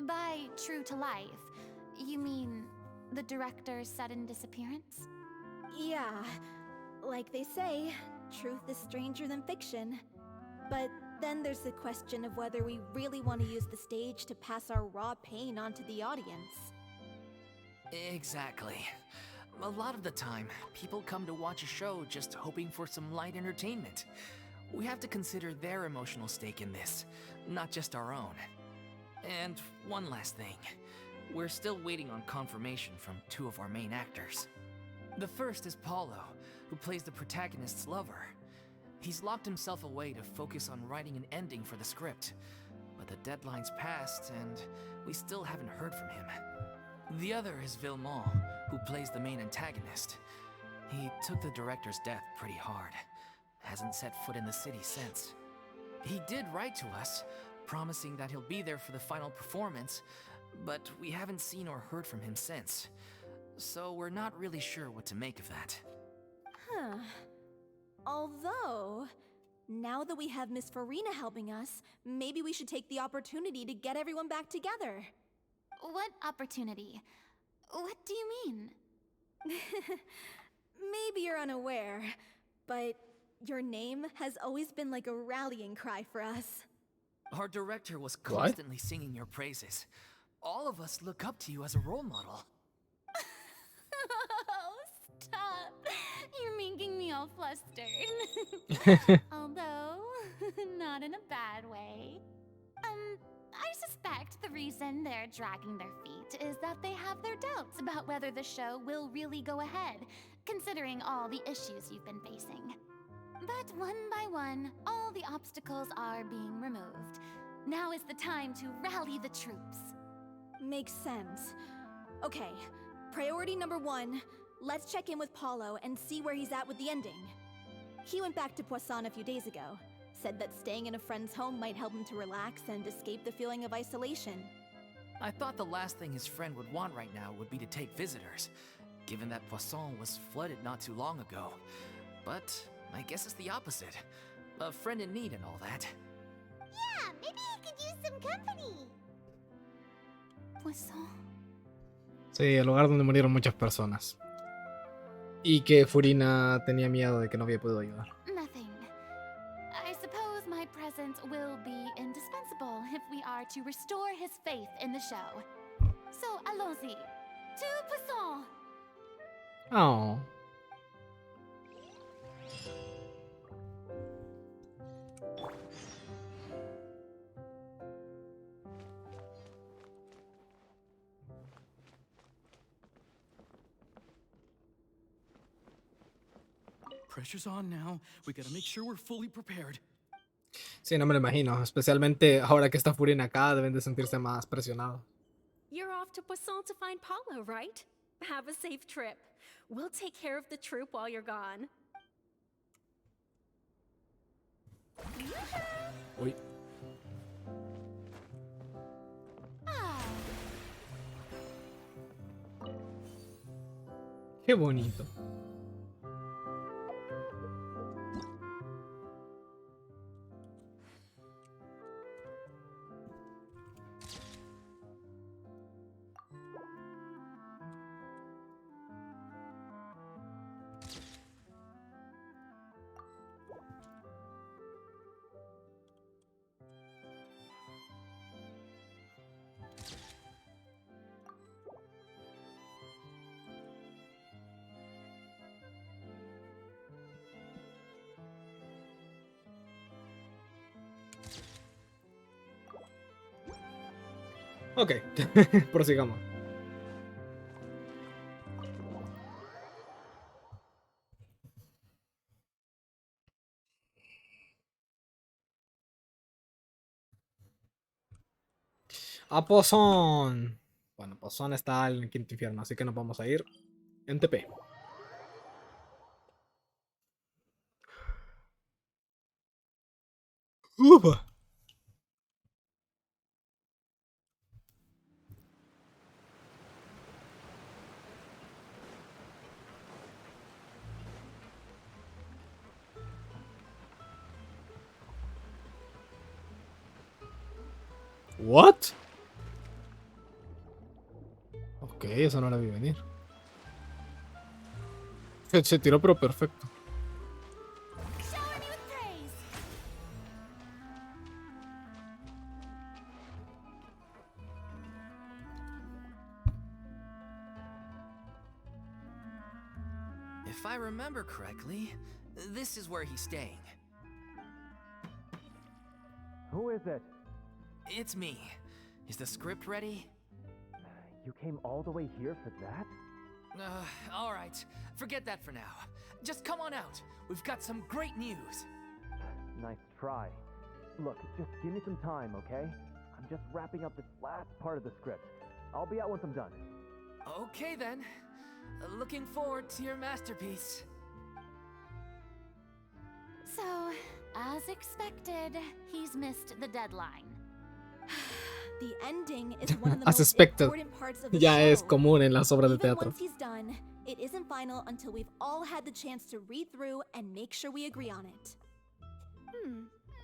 By true to life, you mean The director's sudden disappearance? Yeah, like they say, truth is stranger than fiction. But then there's the question of whether we really want to use the stage to pass our raw pain onto the audience. Exactly. A lot of the time, people come to watch a show just hoping for some light entertainment. We have to consider their emotional stake in this, not just our own. And one last thing. We're still waiting on confirmation from 2 of our main actors. The first is Paulo, who plays the protagonist's lover. He's locked himself away to focus on writing an ending for the script, but the deadline's passed and we still haven't heard from him. The other is Villemont, who plays the main antagonist. He took the director's death pretty hard. Hasn't set foot in the city since. He did write to us, promising that he'll be there for the final performance, but we haven't seen or heard from him since. So we're not really sure what to make of that. Huh. Although, now that we have Miss Farina helping us, maybe we should take the opportunity to get everyone back together. What opportunity? What do you mean? Maybe you're unaware, but your name has always been like a rallying cry for us. Our director was constantly singing your praises. All of us look up to you as a role model. Oh, stop! You're making me all flustered. Although, not in a bad way. I suspect the reason they're dragging their feet is that they have their doubts about whether the show will really go ahead, considering all the issues you've been facing. But one by one, all the obstacles are being removed. Now is the time to rally the troops. Makes sense. Okay, priority number 1, let's check in with Paulo and see where he's at with the ending. He went back to Poisson a few days ago. Said that staying in a friend's home might help him to relax and escape the feeling of isolation. I thought the last thing his friend would want right now would be to take visitors, given that Poisson was flooded not too long ago. But I guess it's the opposite. A friend in need and all that. Yeah, maybe he could use some company. Poisson. Sí, el lugar donde murieron muchas personas. Y que Furina tenía miedo de que no había podido ayudar. Nothing. I suppose my presence will be indispensable if we are to restore his faith in the show. So, allons-y. To Poisson! Oh. Pressure's on now. We gotta make sure we're fully prepared. Sí, no me lo imagino. Especialmente ahora que está Furina acá, deben de sentirse más presionados. You're off to Poisson to find Paulo, right? Have a safe trip. We'll take care of the troop while you're gone. Uy. Qué bonito. Ok, prosigamos. A Poisson. Bueno, Poisson está en el quinto infierno, así que nos vamos a ir en TP. Ufa. What? Ok. Ok, eso no la vi venir. Se tiró pero perfecto. Shower me with praise. If I remember correctly, this is where he's staying. Who is it? It's me. Is the script ready? You came all the way here for that? Alright. Forget that for now. Just come on out. We've got some great news. Nice try. Look, just give me some time, okay? I'm just wrapping up this last part of the script. I'll be out once I'm done. Okay then. Looking forward to your masterpiece. So, as expected, he's missed the deadline. The ending is one of the As most expected. important parts of the Ya show. es común en las obras de Even teatro. once he's done, it isn't final until we've all had the chance to read through and make sure we agree on it.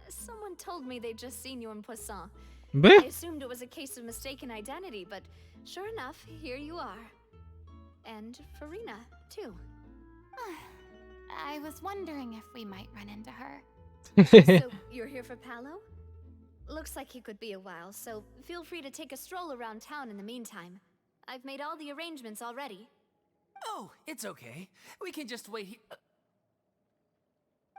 Someone told me they'd just seen you in Poisson. I ¿Ve? assumed it was a case of mistaken identity, but sure enough, here you are. And Farina, too. I was wondering if we might run into her. So, you're here for Paolo? Looks like he could be a while, so feel free to take a stroll around town in the meantime. I've made all the arrangements already. Oh, it's okay. We can just wait here.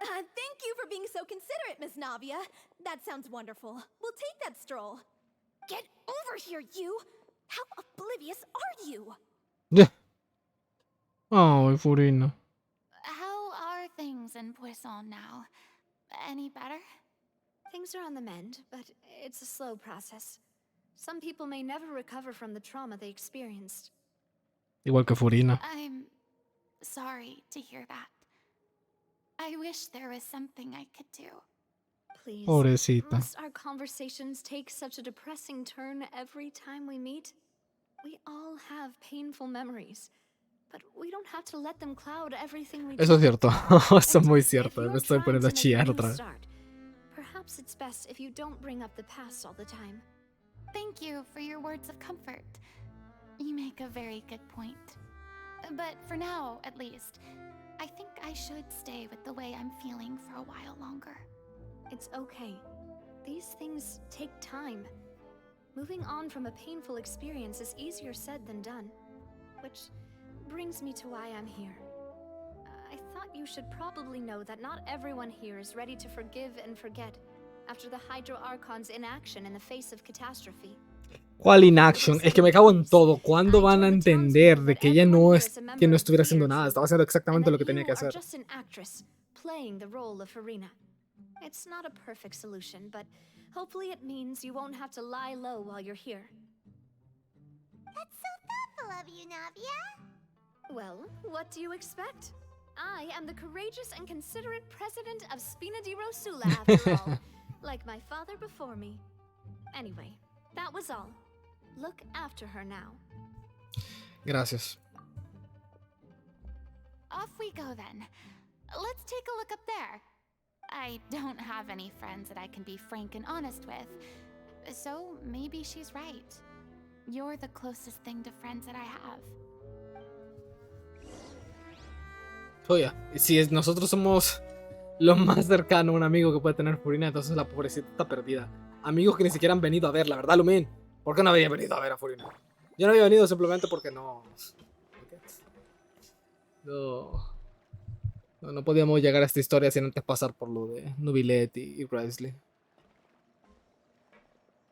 Thank you for being so considerate, Miss Navia. That sounds wonderful. We'll take that stroll. Get over here, you! How oblivious are you? Ay, Furina. How are things in Poisson now? Any better? Things are on the mend, but it's a slow process. Some people may never recover from the trauma they experienced. Igual que Furina. I'm sorry to hear that. I wish there was something I could do. Please, Pobrecita. must our conversations take such a depressing turn every time we meet? We all have painful memories, but we don't have to let them cloud everything we do. Eso es cierto. Eso es muy If cierto. you're Me estoy trying poniendo a to make chillar new otra vez. start, perhaps it's best if you don't bring up the past all the time. Thank you for your words of comfort. You make a very good point. But for now, at least, I think I should stay with the way I'm feeling for a while longer. It's okay. These things take time. Moving on from a painful experience is easier said than done. Which brings me to why I'm here. I thought you should probably know that not everyone here is ready to forgive and forget after the Hydro Archon's inaction in the face of catastrophe. ¿Cuál inaction? Es que me cago en todo. ¿Cuándo van a entender de que ella no es que no estuviera haciendo nada? Estaba haciendo exactamente lo que tenía que hacer. Just an actress playing the role of Farina. It's not a perfect solution, but hopefully it means you won't have to lie low while you're here. That's so thoughtful of you, Navia. Well, what do you expect? I am the courageous and considerate president of Spina di Rosula, after all. Like my father before me. Anyway, that was all. Look after her now. Gracias. Off we go then. Let's take a look up there. I don't have any friends that I can be frank and honest with. So maybe she's right. You're the closest thing to friends that I have. Oye, si nosotros somos lo más cercano a un amigo que puede tener Furina, entonces la pobrecita está perdida. Amigos que ni siquiera han venido a verla, ¿verdad, Lumin? ¿Por qué no había venido a ver a Furina? Yo no había venido simplemente porque no podíamos llegar a esta historia sin antes pasar por lo de Nubilet y Presley.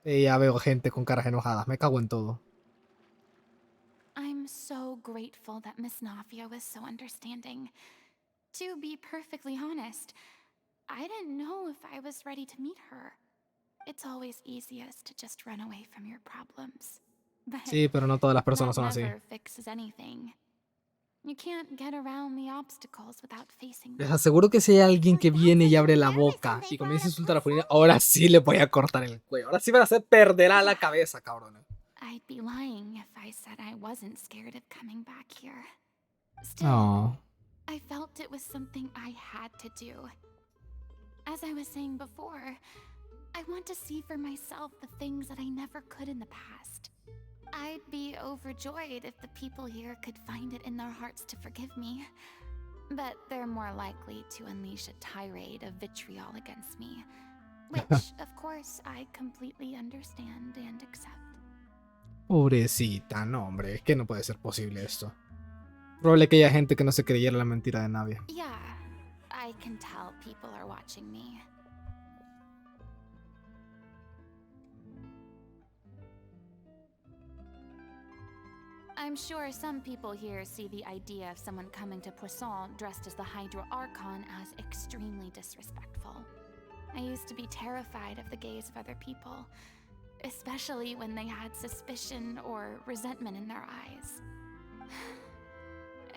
Y ya veo gente con caras enojadas, me cago en todo. I'm so grateful that Miss Navia was so understanding. To be perfectly honest, I didn't know if I was ready to meet her. It's always easiest to just run away from your problems. But Sí, pero no todas las personas son that así. never fixes anything. You can't get around the obstacles without facing Les them. aseguro que si hay alguien que viene y abre la boca y comienza a insultar a Furina, ahora sí le voy a cortar el cuello. Ahora sí van a hacer perderá la cabeza, cabrón. I'd be lying if I said I wasn't scared of coming back here. Still, No. I felt it was something I had to do. As I was saying before, I want to see for myself the things that I never could in the past. I'd be overjoyed if the people here could find it in their hearts to forgive me. But they're more likely to unleash a tirade of vitriol against me. Which, of course, I completely understand and accept. Pobrecita, no, hombre, es que no puede ser posible esto. Probable que haya gente que no se creyera la mentira de nadie. Yeah, I can tell people are watching me. I'm sure some people here see the idea of someone coming to Poisson dressed as the Hydro Archon as extremely disrespectful. I used to be terrified of the gaze of other people, especially when they had suspicion or resentment in their eyes.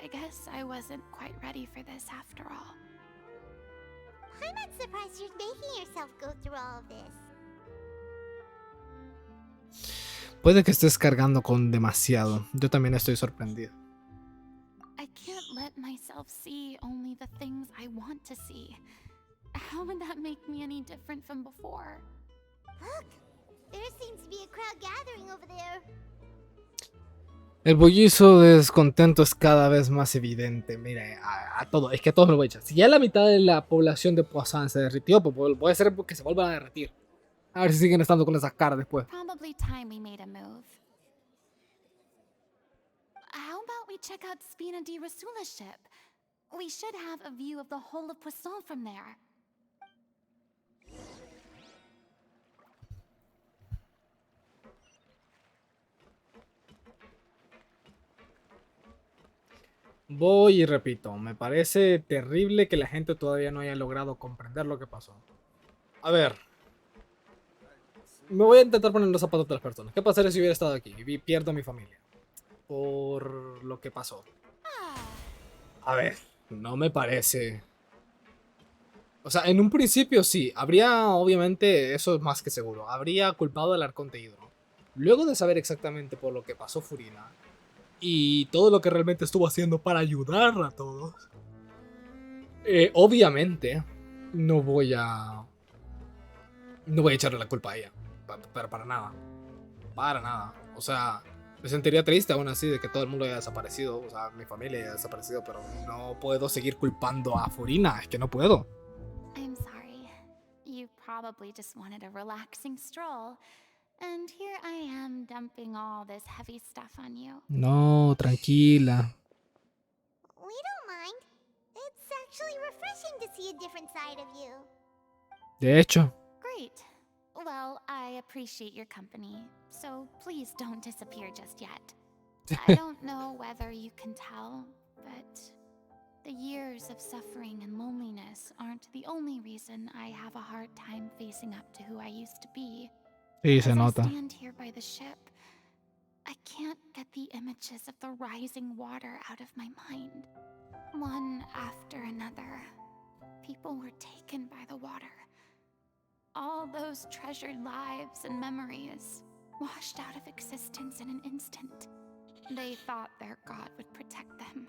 I guess I wasn't quite ready for this after all. I'm not surprised you're making yourself go through all of this. Puede que estés cargando con demasiado. Yo también estoy sorprendido. I can't let myself see only the things I want to see. How would that make me any different from before? Look, there seems to be a crowd gathering over there. El bullicio de descontento es cada vez más evidente. Mire, a todo, es que a todos lo voy a echar. Si ya la mitad de la población de Poisson se derritió, pues puede ser que se vuelvan a derretir. A ver si siguen estando con esas caras después. Probably time we made a move. How about we check out Spina di Rasula's ship? We should have a view of the whole of Poisson from there. Voy y repito, me parece terrible que la gente todavía no haya logrado comprender lo que pasó. A ver, me voy a intentar poner en los zapatos de las personas. ¿Qué pasaría si hubiera estado aquí y pierdo a mi familia? Por lo que pasó. A ver, no me parece. O sea, en un principio sí, habría, obviamente, eso es más que seguro, habría culpado al Arconte Hidro. Luego de saber exactamente por lo que pasó Furina, y todo lo que realmente estuvo haciendo para ayudar a todos, obviamente no voy a echarle la culpa a ella, pero para nada, o sea, me sentiría triste aún así de que todo el mundo haya desaparecido, o sea, mi familia haya desaparecido, pero no puedo seguir culpando a Furina, es que no puedo. I'm sorry. You probably just wanted a relaxing stroll. And here I am dumping all this heavy stuff on you. No, tranquila. We don't mind. It's actually refreshing to see a different side of you. De hecho. Great. Well, I appreciate your company, so please don't disappear just yet. I don't know whether you can tell, but the years of suffering and loneliness aren't the only reason I have a hard time facing up to who I used to be. Sí, se nota. As I stand here by the ship, I can't get the images of the rising water out of my mind. One after another, people were taken by the water. All those treasured lives and memories washed out of existence in an instant. They thought their God would protect them.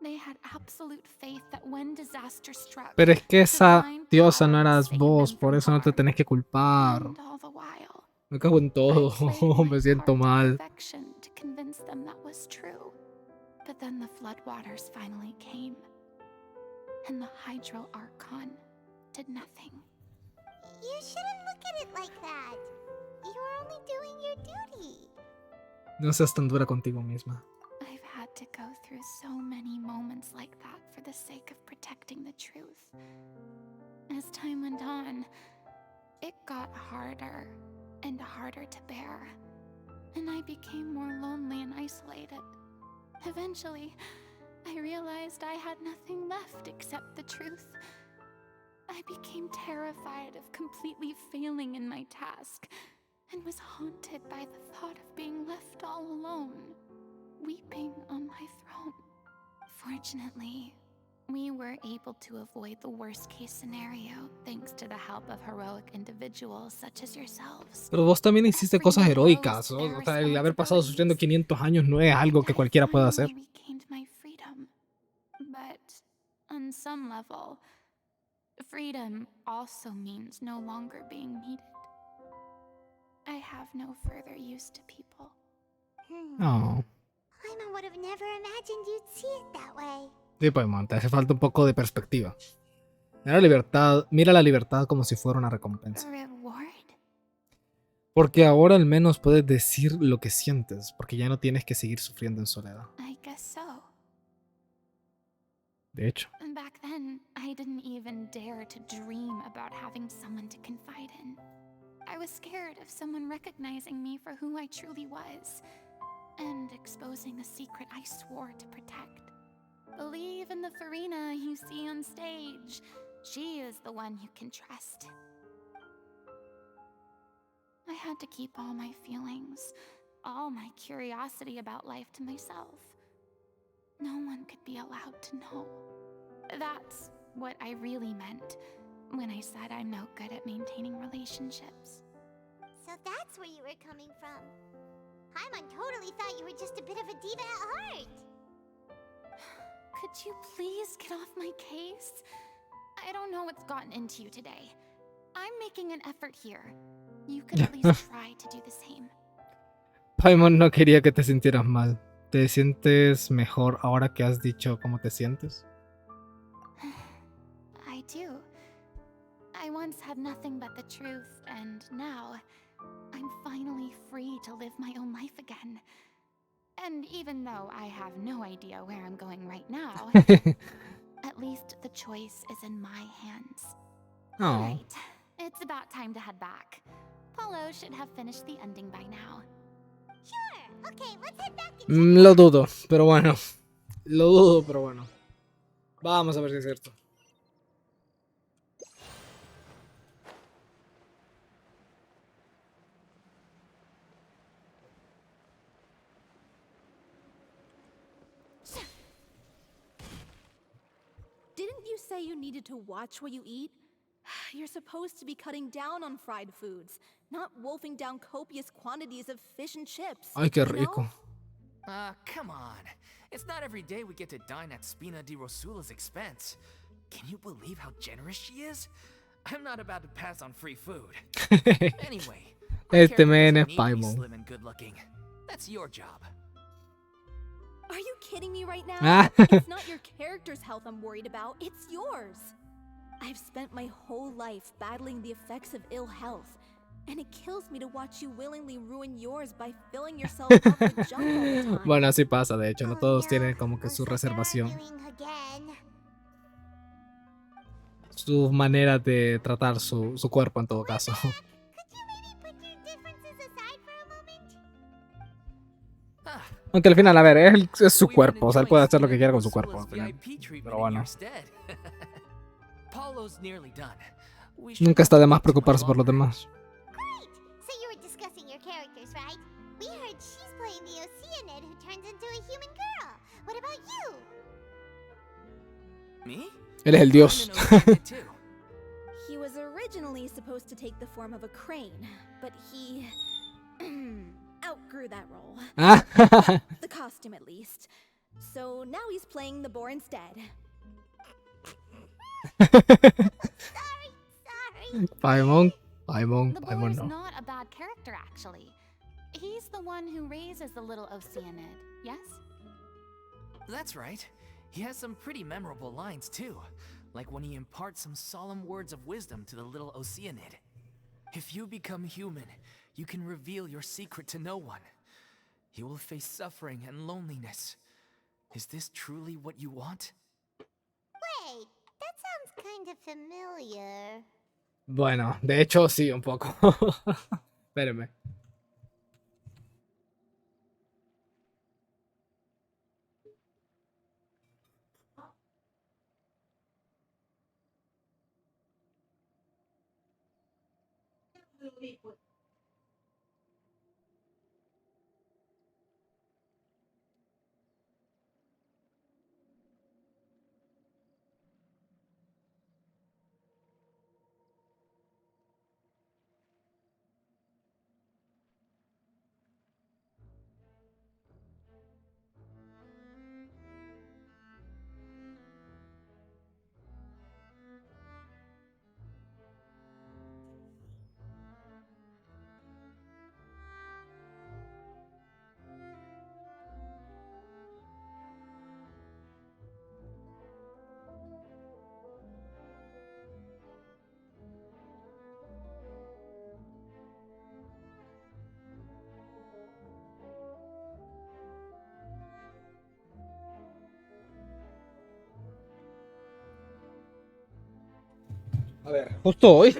They had absolute faith that when disaster struck, Pero es que esa divine diosa power no would eras save vos, them por from eso no te harm. tenés que culpar. And all the while, Me cago en todo, I played my me siento part to mal. perfection to convince them that was true. But then the floodwaters finally came, and the Hydro Archon did nothing. You shouldn't look at it like that. You were only doing your duty. No seas tan dura contigo misma. I've had to go through so many moments like that for the sake of protecting the truth. As time went on, it got harder and harder to bear, and I became more lonely and isolated. Eventually, I realized I had nothing left except the truth. I became terrified of completely failing in my task, and was haunted by the thought of being left all alone, weeping on my throne. Fortunately, we were able to avoid the worst-case scenario thanks to the help of heroic individuals such as yourselves. Pero vos también hiciste cosas heroicas, ¿no? O sea, el haber pasado sufriendo 500 años no es algo que cualquiera pueda hacer. I regained my freedom, but on some level, freedom also means no longer being needed. I have no further use to people. Oh. Paimon would have never imagined you'd see it that way. Sí, Paimon, te hace falta un poco de perspectiva. Mira la libertad como si fuera una recompensa. Reward? Porque ahora al menos puedes decir lo que sientes, porque ya no tienes que seguir sufriendo en soledad. I guess so. De hecho. Back then, I didn't even dare to dream about having someone to confide in. I was scared of someone recognizing me for who I truly was, and exposing a secret I swore to protect. Believe in the Farina you see on stage. She is the one you can trust. I had to keep all my feelings, all my curiosity about life to myself. No one could be allowed to know. That's what I really meant when I said I'm no good at maintaining relationships. So that's where you were coming from. Paimon totally thought you were just a bit of a diva at heart. Could you please get off my case? I don't know what's gotten into you today. I'm making an effort here. You could at least try to do the same. Paimon no quería que te sintieras mal. ¿Te sientes mejor ahora que has dicho cómo te sientes? I do. I once had nothing but the truth, and now I'm finally free to live my own life again. And even though I have no idea where I'm going right now, at least the choice is in my hands. Oh. Right. It's about time to head back. Paulo should have finished the ending by now. Sure. Okay, let's head back and check Lo dudo, pero bueno. Lo dudo, pero bueno. Vamos a ver si es cierto. Didn't you say you needed to watch what you eat? You're supposed to be cutting down on fried foods, not wolfing down copious quantities of fish and chips. Ay, qué you know? rico. Come on. It's not every day we get to dine at Spina di Rosula's expense. Can you believe how generous she is? I'm not about to pass on free food. Anyway, my Este character man doesn't es need to be Paimon. slim and good looking. That's your job. Are you kidding me right now? Ah. It's not your character's health I'm worried about, it's yours. I've spent my whole life battling the effects of ill health, and it kills me to watch you willingly ruin yours by filling yourself up with junk all the time. Bueno, así pasa, de hecho, no Oh, todos no. tienen como que Looks su like they're reservación, arguing again. su manera de tratar su cuerpo en todo caso. Could you maybe put your differences aside for a moment? Ah, Aunque al final, a ver, es su we've been cuerpo, o sea, él puede enjoying hacer lo que Spina quiera di con su cuerpo. Rosula's Al final. VIP treatment Pero in bueno, your stead. Paulo's nearly done. We should nunca not está de más wait too much preocuparse por los longer. demás. Great! So you were discussing your characters, right? We heard she's playing the Oceánida who turns into a human girl. What about you? Me? Él es el dios. I'm an Oceánida too. He was originally supposed to take the form of a crane, but he outgrew that role. Ah, The costume, at least. So now he's playing the boar instead. Sorry. Paimon, The boy Paimon is no. not a bad character, actually. He's the one who raises the little Oceanid, yes? That's right. He has some pretty memorable lines too, like when he imparts some solemn words of wisdom to the little Oceanid. If you become human, you can reveal your secret to no one. You will face suffering and loneliness. Is this truly what you want? Wait, that sounds kind of familiar. Bueno, de hecho sí, un poco. Espérenme. A ver, justo hoy,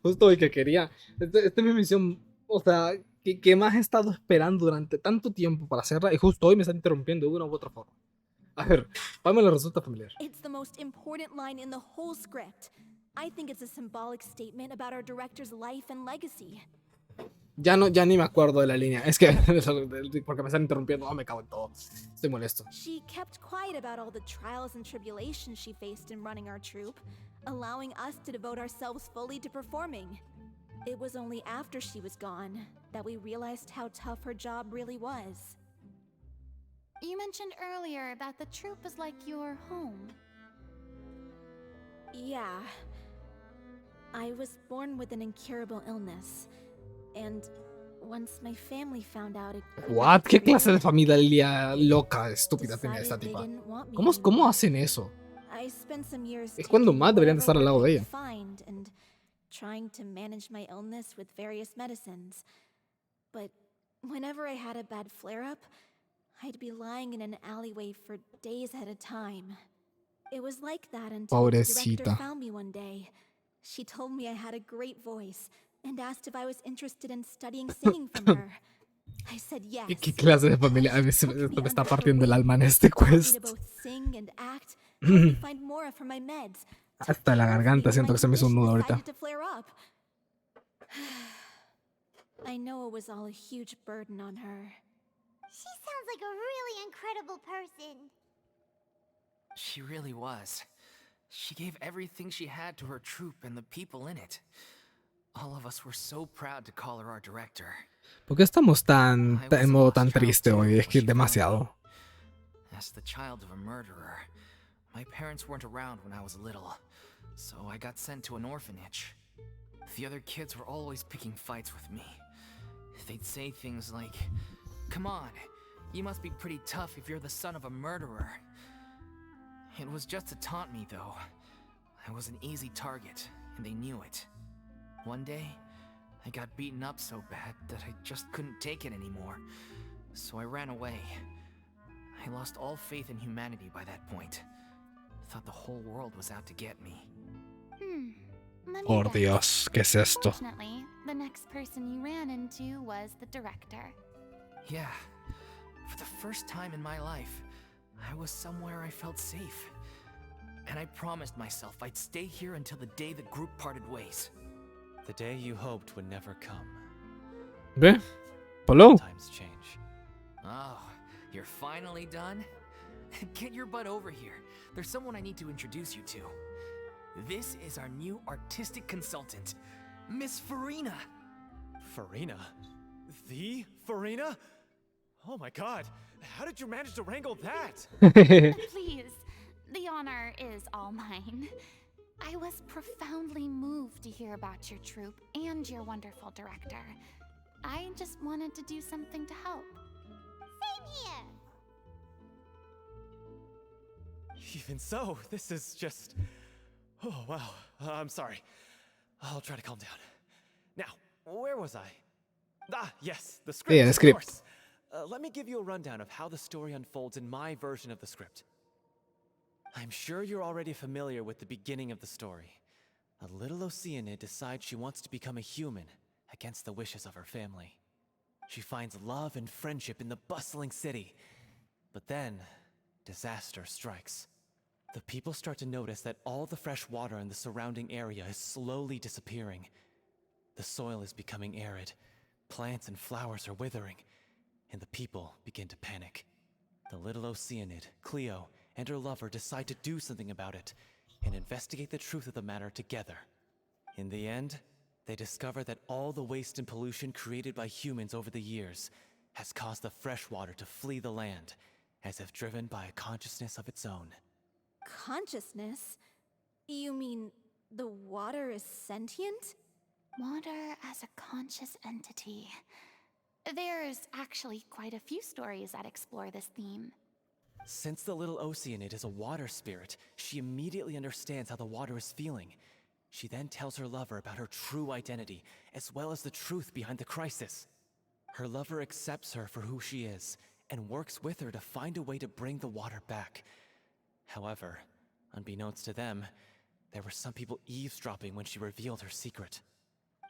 justo hoy que quería, esta es mi misión, o sea, que más he estado esperando durante tanto tiempo para hacerla y justo hoy me está interrumpiendo de una u otra forma. A ver, me lo resulta familiar. It's the most important line in the whole script. I think it's a symbolic statement about our director's life and legacy. Ya ni me acuerdo de la línea, es que porque me están interrumpiendo, me cago en todo, estoy molesto. She kept quiet about all the trials and tribulations she faced in running our troupe, allowing us to devote ourselves fully to performing. It was only after she was gone that we realized how tough her job really was. You mentioned earlier that the troupe is like your home. Yeah. I was born with an incurable illness, and once my family found out it could What? not ¿Qué be clase de reversed, familia loca, estúpida tiene esta decided they tipa? didn't want me ¿Cómo anymore. hacen eso? I spent some years Es cuando taking más deberían de whatever estar al work lado de I ella. could find and trying to manage my illness with various medicines. But whenever I had a bad flare-up, I'd be lying in an alleyway for days at a time. It was like that until the director Pobrecita. found me one day. She told me I had a great voice and asked if I was interested in studying singing from her. I said yes. ¿Qué clase de familia? A mí She took me esto me está under her partiendo el wing, alma en este taught me quest. to both sing and act, helped me find more for my meds. took Hasta la care of me garganta when siento my que se me hizo un condition nudo ahorita. decided to flare up. I know it was all a huge burden on her. She sounds like a really incredible person. She really was. She gave everything she had to her troupe and the people in it. All of us were so proud to call her our director. ¿Por qué estamos I was en a modo lost tan child triste too, hoy? Es when que she found me. demasiado. As the child of a murderer, my parents weren't around when I was little, so I got sent to an orphanage. The other kids were always picking fights with me. They'd say things like, "Come on, you must be pretty tough if you're the son of a murderer." It was just to taunt me, though. I was an easy target, and they knew it. One day, I got beaten up so bad that I just couldn't take it anymore, so I ran away. I lost all faith in humanity by that point. Thought the whole world was out to get me. Let me Por guess. Dios, ¿qué es esto? Fortunately, the next person you ran into was the director. Yeah, for the first time in my life, I was somewhere I felt safe. And I promised myself I'd stay here until the day the group parted ways. The day you hoped would never come. ¿Ve? ¿Polo? Times change. Oh, you're finally done? Get your butt over here. There's someone I need to introduce you to. This is our new artistic consultant, Miss Farina. Farina? The Farina? Oh my god, how did you manage to wrangle that? Please, the honor is all mine. I was profoundly moved to hear about your troupe and your wonderful director. I just wanted to do something to help. Same here. Even so, this is just... Oh, wow. I'm sorry. I'll try to calm down. Now, where was I? Ah, yes, the script, Yeah, the of script. course. Let me give you a rundown of how the story unfolds in my version of the script. I'm sure you're already familiar with the beginning of the story. A little Oceánida decides she wants to become a human against the wishes of her family. She finds love and friendship in the bustling city. But then, disaster strikes. The people start to notice that all the fresh water in the surrounding area is slowly disappearing. The soil is becoming arid, plants and flowers are withering, and the people begin to panic. The little Oceánida, Cleo, and her lover decide to do something about it and investigate the truth of the matter together. In the end, they discover that all the waste and pollution created by humans over the years has caused the fresh water to flee the land, as if driven by a consciousness of its own. Consciousness? You mean the water is sentient? Water as a conscious entity. There's actually quite a few stories that explore this theme. Since the little Oceánida is a water spirit, she immediately understands how the water is feeling. She then tells her lover about her true identity, as well as the truth behind the crisis. Her lover accepts her for who she is, and works with her to find a way to bring the water back. However, unbeknownst to them, There were some people eavesdropping when she revealed her secret.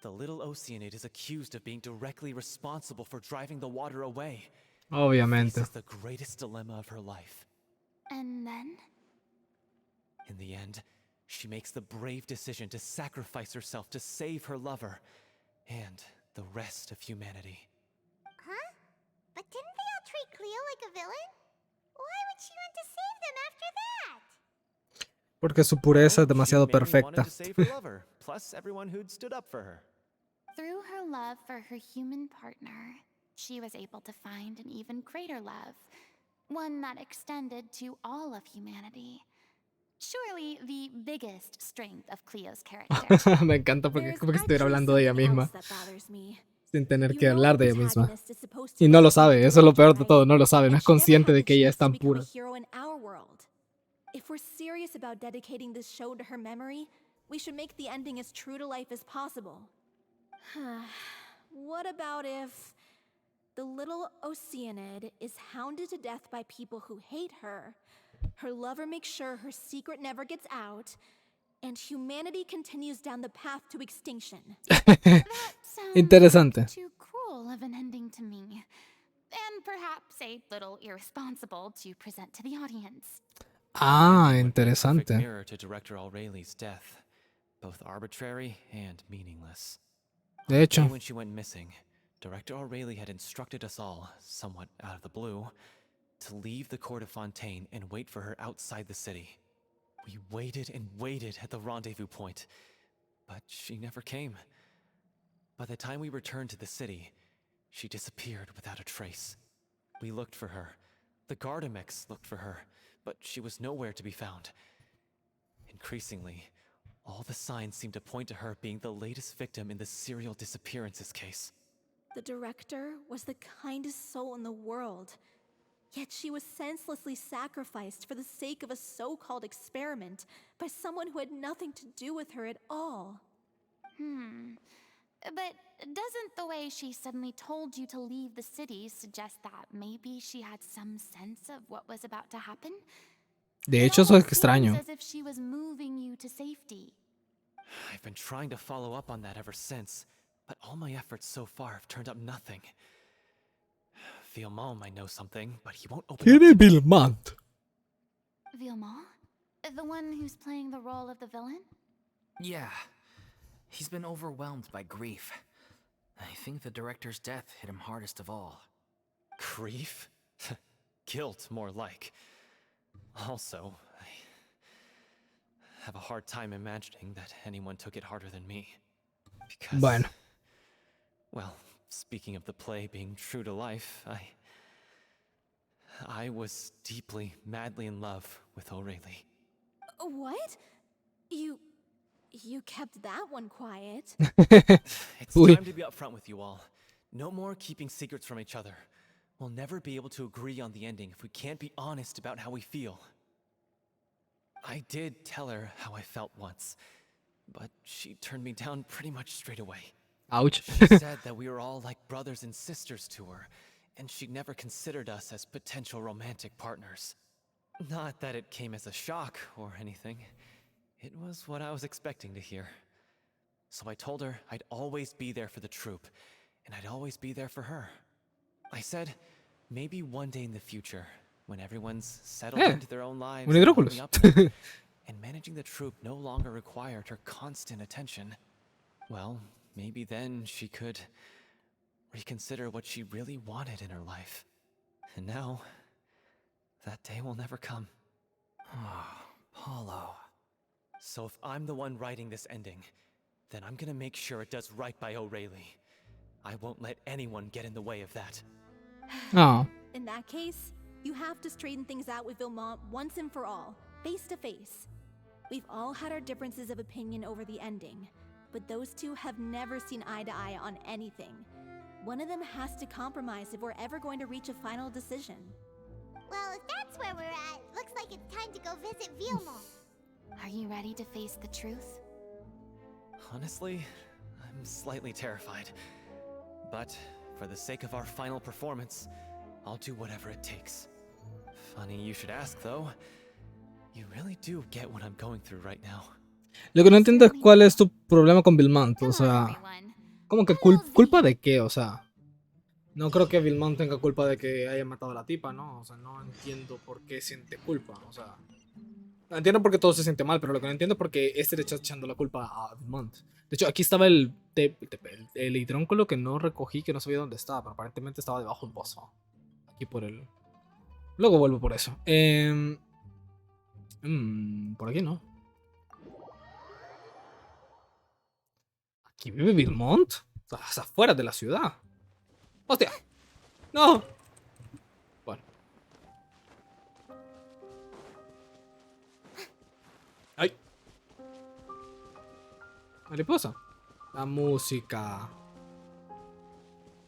The little Oceánida is accused of being directly responsible for driving the water away. Obviamente. This is the greatest dilemma of her life. And then? In the end, she makes the brave decision to sacrifice herself to save her lover and the rest of humanity. Huh? But didn't they all treat Cleo like a villain? Why would she want to save them after that? Porque su pureza es Well, demasiado she mainly perfecta. wanted to save her lover, plus everyone who'd stood up for her. Through her love for her human partner, she was able to find an even greater love, one that extended to all of humanity. Surely the biggest strength of Cleo's character. Me encanta porque es There's como que estuviera actually hablando de ella something misma, else that bothers me. sin tener You que know hablar the de ella misma. protagonist is supposed to Y no lo love the sabe, eso es lo peor de director, todo, no lo sabe, no and es she never consciente had de the que ella es chance to tan become a pura. hero in our world. If we're serious about dedicating this show to her memory, we should make the ending as true to life as possible. What about if the little Oceánida is hounded to death by people who hate her, her lover makes sure her secret never gets out, and humanity continues down the path to extinction? That sounds Interesante. too cruel of an ending to me. And perhaps a little irresponsible to present to the audience. Ah, Ending would be a perfect interesante. mirror to Director Aureli's death, both arbitrary and meaningless. De On the hecho. day when she went missing, Director Aureli had instructed us all, somewhat out of the blue, to leave the court of Fontaine and wait for her outside the city. We waited and waited at the rendezvous point, but she never came. By the time we returned to the city, she disappeared without a trace. We looked for her. The Gardamex looked for her, but she was nowhere to be found. Increasingly, all the signs seemed to point to her being the latest victim in the serial disappearances case. The director was the kindest soul in the world, yet she was senselessly sacrificed for the sake of a so-called experiment by someone who had nothing to do with her at all. But doesn't the way she suddenly told you to leave the city suggest that maybe she had some sense of what was about to happen? De It hecho, eso es almost seems extraño. as if she was moving you to safety. I've been trying to follow up on that ever since, but all my efforts so far have turned up nothing. Villemont might know something, but he won't open up ¿Quién es to me. Villemont? Villemont? The one who's playing the role of the villain? Yeah. He's been overwhelmed by grief. I think the director's death hit him hardest of all. Grief? Guilt, more like. Also, I have a hard time imagining that anyone took it harder than me. Because, Bueno. well, speaking of the play being true to life, I was deeply, madly in love with Aureli. What? You kept that one quiet. It's Uy. time to be upfront with you all. No more keeping secrets from each other. We'll never be able to agree on the ending if we can't be honest about how we feel. I did tell her how I felt once, but she turned me down pretty much straight away. Ouch. She said that we were all like brothers and sisters to her, and she'd never considered us as potential romantic partners. Not that it came as a shock or anything. It was what I was expecting to hear. So I told her I'd always be there for the troupe, and I'd always be there for her. I said, maybe one day in the future, when everyone's settled into their own lives un and hidróculos. growing up more, and managing the troupe no longer required her constant attention, well, maybe then she could reconsider what she really wanted in her life. And now, that day will never come. Paulo. So if I'm the one writing this ending, then I'm gonna make sure it does right by Aureli. I won't let anyone get in the way of that. Oh. In that case, you have to straighten things out with Villemont once and for all, face to face. We've all had our differences of opinion over the ending, but those two have never seen eye to eye on anything. One of them has to compromise if we're ever going to reach a final decision. Well, if that's where we're at, looks like it's time to go visit Villemont. Are you ready to face the truth? Honestly, I'm slightly terrified. But for the sake of our final performance, I'll do whatever it takes. Funny you should ask, though. You really do get what I'm going through right now. Lo que no entiendo es cuál es tu problema con Vilmont. O Come on, sea, everyone. ¿cómo que culpa de qué? O sea, no creo que Vilmont tenga culpa de que haya matado a la tipa, ¿no? O sea, no entiendo por qué siente culpa. O sea, entiendo por qué todo se siente mal, pero lo que no entiendo es por qué este le está echando la culpa a Vilmont. De hecho, aquí estaba el hidrónculo que no recogí, que no sabía dónde estaba, pero aparentemente estaba debajo del pozo. Aquí por el... Luego vuelvo por eso. Por aquí no. ¿Aquí vive Vilmont? O sea, afuera de la ciudad. ¡Hostia! ¡No! Bueno. ¡Ay! Mariposa. La música.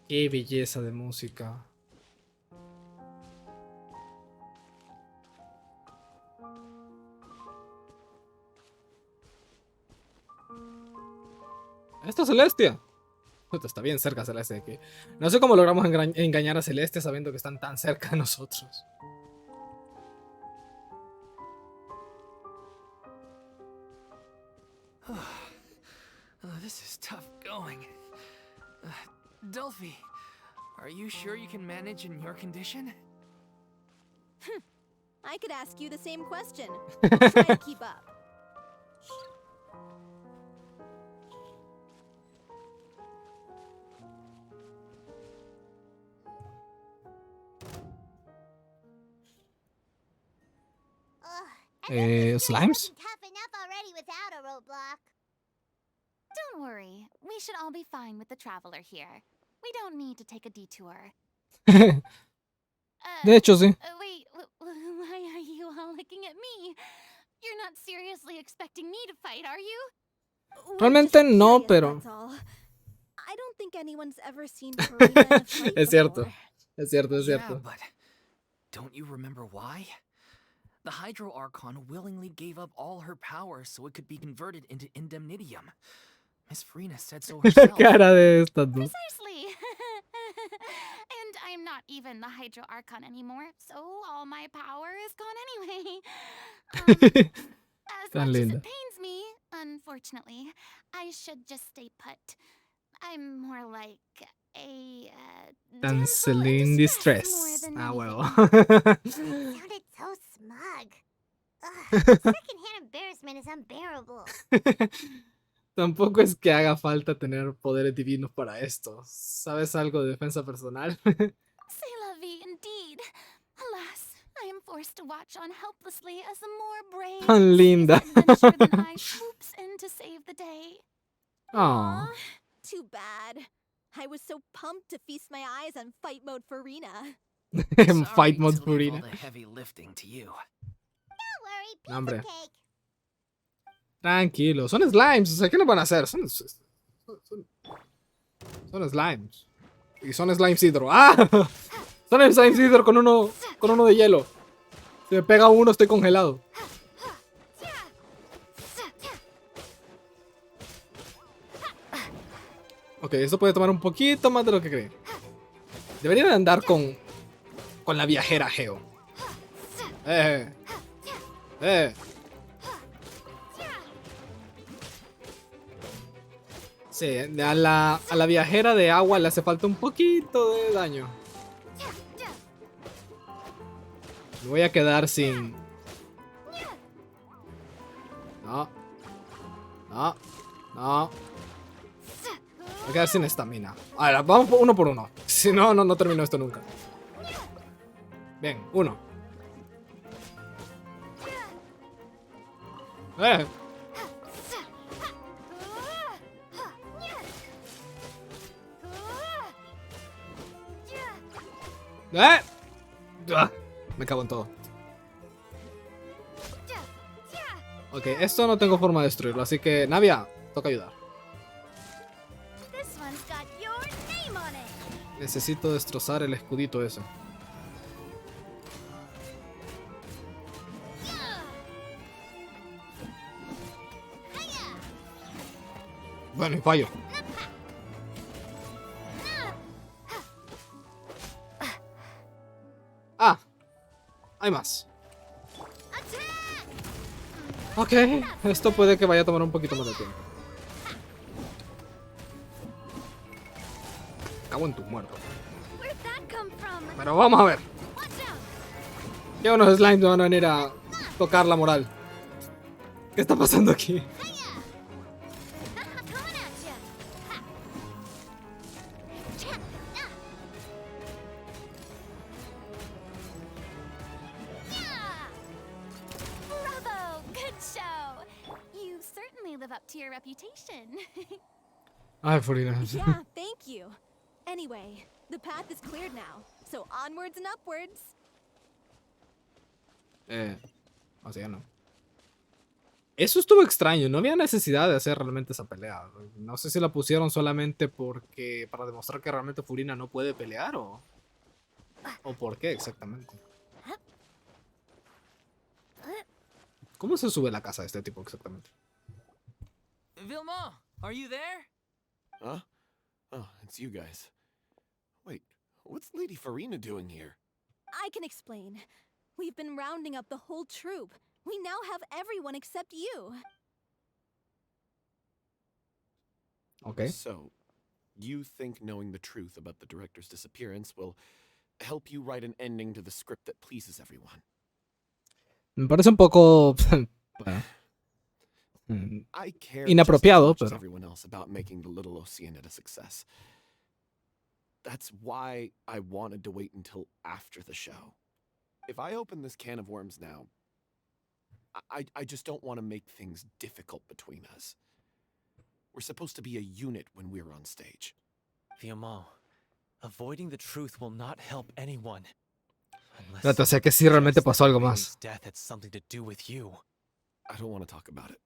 Qué belleza de música. Esta Celestia. Está bien cerca Celeste. Que... No sé cómo logramos engañar a Celeste sabiendo que están tan cerca de nosotros. This is tough going. Delphi, are you sure you can manage in your condition? I could ask you the same question. I'll try to keep up. ¿Slimes? Tough enough already without a roadblock. Don't worry. We should all be fine with the traveler here. We don't need to take a detour. De hecho, sí. Wait, why are you all looking at me? You're not seriously expecting me to fight, are you? We're Realmente just no, curious, pero... that's all. I don't think anyone's ever seen Karina in a fight Es cierto. before. Es cierto, es Yeah, cierto. but don't you remember why? The Hydro Archon willingly gave up all her power so it could be converted into indemnitium. Miss Frina said so herself. Cara de estas dos. Precisely. And I'm not even the Hydro Archon anymore, so all my power is gone anyway. As Tan much as linda. it pains me, unfortunately, I should just stay put. I'm more like a damsel Damsel in distress more distress. than Ah, huevo. anything. Sounded so smug. Ugh, secondhand embarrassment is unbearable. Tampoco es que haga falta tener poderes divinos para esto. ¿Sabes algo de defensa personal? C'est la vie indeed. Alas, I am forced to watch on helplessly as a more brave Tan and linda. serious adventurer than I swoops in to save the day. Oh. Aw, too bad. I was so pumped to feast my eyes on fight mode for Rina. En Sorry fight mode to leave Purina. all the heavy lifting to you. Don't worry, pizza Hombre. cake. Tranquilo, son slimes, o sea, ¿qué nos van a hacer? Son slimes. Y son slimes hidro. ¡Ah! Son slimes hidro con uno de hielo. Si me pega uno, estoy congelado. Ok, esto puede tomar un poquito más de lo que cree. Debería de andar con la viajera Geo. Eh. Sí, a la viajera de agua le hace falta un poquito de daño. Me voy a quedar sin... No. No. No. Me voy a quedar sin estamina. A ver, vamos uno por uno. Si no, no termino esto nunca. Bien, uno. Me cago en todo. Ok, esto no tengo forma de destruirlo, así que Navia, toca ayudar. This one's got your name on it. Necesito destrozar el escudito ese. Bueno, y fallo. Ah, hay más. Ok, esto puede que vaya a tomar un poquito más de tiempo. Cago en tu muerto. Where'd that come from? Pero vamos a ver. Watch out! ¿Qué unos slimes van a venir a tocar la moral? ¿Qué está pasando aquí? Hiya! Coming at ya! Ha! Cha! Ah! Yeah! Bravo! Good show! You certainly live up to your reputation. Ay, Furina. Yeah, thank you. Anyway, the path is cleared now, so onwards and upwards. O sea, no. Eso estuvo extraño, no había necesidad de hacer realmente esa pelea. No sé si la pusieron solamente porque para demostrar que realmente Furina no puede pelear o por qué exactamente. ¿Cómo se sube la casa de este tipo exactamente? Vilma, are you there? Huh? Oh, it's you guys. Wait, what's Lady Farina doing here? I can explain. We've been rounding up the whole troop. We now have everyone except you. Ok. So, you think knowing the truth about the director's disappearance will help you write an ending to the script that pleases everyone? Me parece un poco bueno, I care inapropiado, just as much as pero everyone else about making the little Oceánida a success. That's why I wanted to wait until after the show. If I open this can of worms now, I just don't want to make things difficult between us. We're supposed to be a unit when we're on stage. Fiamma, avoiding the truth will not help anyone. o sea que sí realmente pasó algo más. Death had something to do with you. I don't want to talk about it.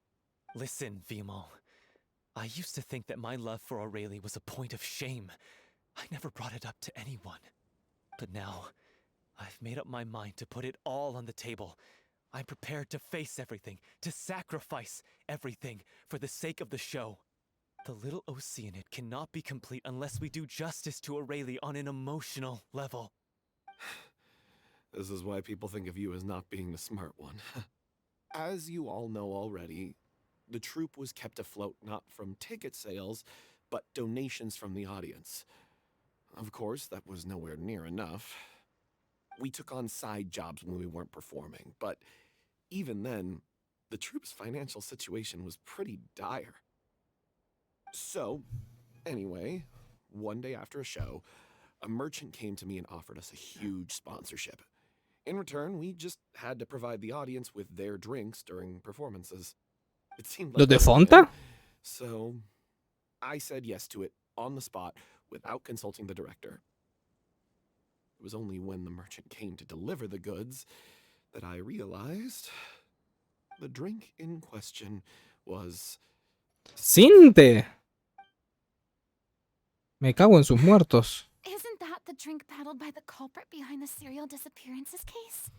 Listen, Fiamma. I used to think that my love for Aurelie was a point of shame. I never brought it up to anyone. But now, I've made up my mind to put it all on the table. I'm prepared to face everything, to sacrifice everything for the sake of the show. The little Oceánid cannot be complete unless we do justice to Aurelie on an emotional level. This is why people think of you as not being the smart one. As you all know already, the troupe was kept afloat not from ticket sales, but donations from the audience. Of course, that was nowhere near enough. We took on side jobs when we weren't performing, but even then, the troupe's financial situation was pretty dire. So, anyway, one day after a show, a merchant came to me and offered us a huge sponsorship. In return, we just had to provide the audience with their drinks during performances. It seemed like ¿Los de a win-win, Fonta? so I said yes to it on the spot without consulting the director. It was only when the merchant came to deliver the goods that I realized the drink in question was... ¡Cinte! Me cago en sus muertos. Isn't that the drink peddled by the culprit behind the serial disappearances case?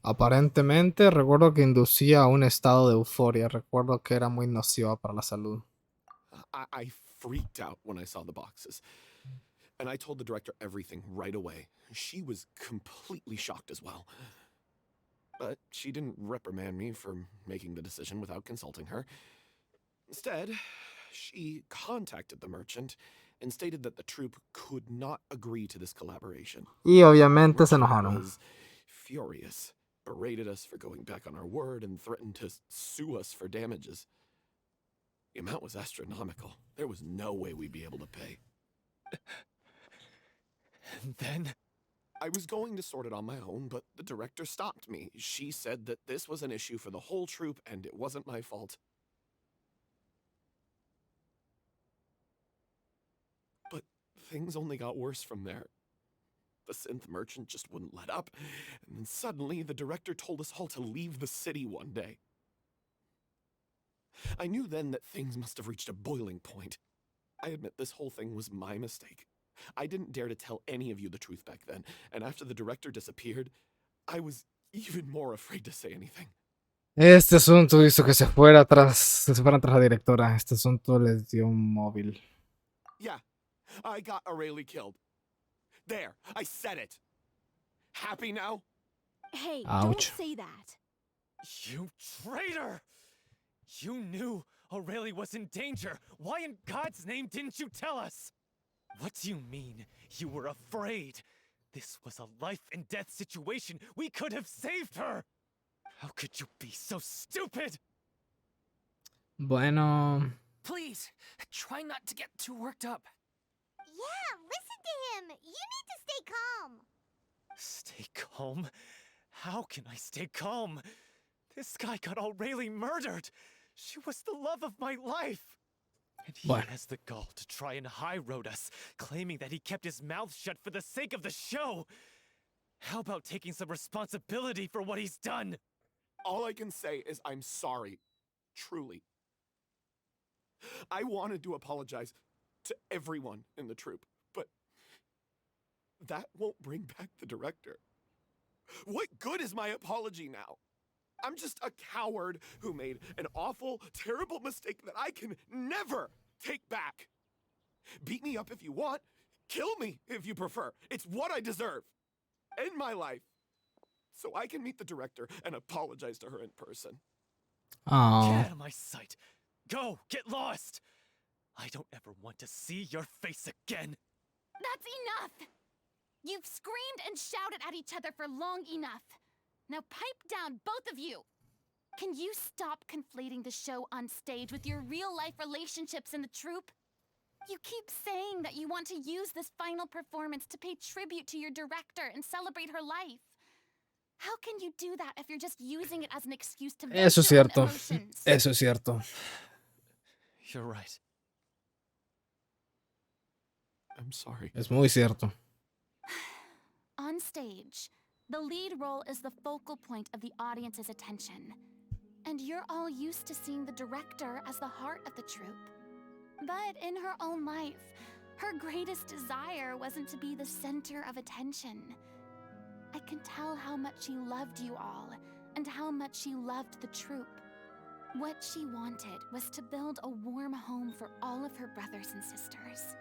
Aparentemente, recuerdo que inducía a un estado de euforia. Recuerdo que era muy nociva para la salud. I freaked out when I saw the boxes. And I told the director everything right away. She was completely shocked as well. But she didn't reprimand me for making the decision without consulting her. Instead, she contacted the merchant and stated that the troupe could not agree to this collaboration. Y obviamente se The merchant enojaron. was furious, berated us for going back on our word, and threatened to sue us for damages. The amount was astronomical. There was no way we'd be able to pay. And then... I was going to sort it on my own, but the director stopped me. She said that this was an issue for the whole troupe, and it wasn't my fault. But things only got worse from there. The synth merchant just wouldn't let up, and then suddenly the director told us all to leave the city one day. I knew then that things must have reached a boiling point. I admit this whole thing was my mistake. I didn't dare to tell any of you the truth back then, and after the director disappeared, I was even more afraid to say anything. Este asunto hizo que se fueran tras la directora. Este asunto les dio un móvil. Yeah, I got Aurelie killed. There, I said it. Happy now? Hey, Ouch. don't say that. You traitor! You knew Aurelie was in danger. Why in God's name didn't you tell us? What do you mean, you were afraid? This was a life and death situation. We could have saved her. How could you be so stupid? Bueno, Please, try not to get too worked up. Yeah, listen to him. You need to stay calm. Stay calm? How can I stay calm? This guy got Aurelie murdered. She was the love of my life. And he Bueno. has the gall to try and high-road us, claiming that he kept his mouth shut for the sake of the show. How about taking some responsibility for what he's done? All I can say is I'm sorry. Truly. I wanted to apologize to everyone in the troupe, but that won't bring back the director. What good is my apology now? I'm just a coward who made an awful, terrible mistake that I can never take back. Beat me up if you want. Kill me if you prefer. It's what I deserve. End my life. So I can meet the director and apologize to her in person. Get oh, out of my sight. Go, get lost. I don't ever want to see your face again. That's enough! You've screamed and shouted at each other for long enough. Now pipe down, both of you! Can you stop conflating the show on stage with your real-life relationships in the troupe? You keep saying that you want to use this final performance to pay tribute to your director and celebrate her life. How can you do that if you're just using it as an excuse to vent eso es your own cierto. emotions? Eso es cierto. You're right. I'm sorry. Es muy cierto. On stage, the lead role is the focal point of the audience's attention. And you're all used to seeing the director as the heart of the troupe. But in her own life, her greatest desire wasn't to be the center of attention. I can tell how much she loved you all, and how much she loved the troupe. What she wanted was to build a warm home for all of her brothers and sisters.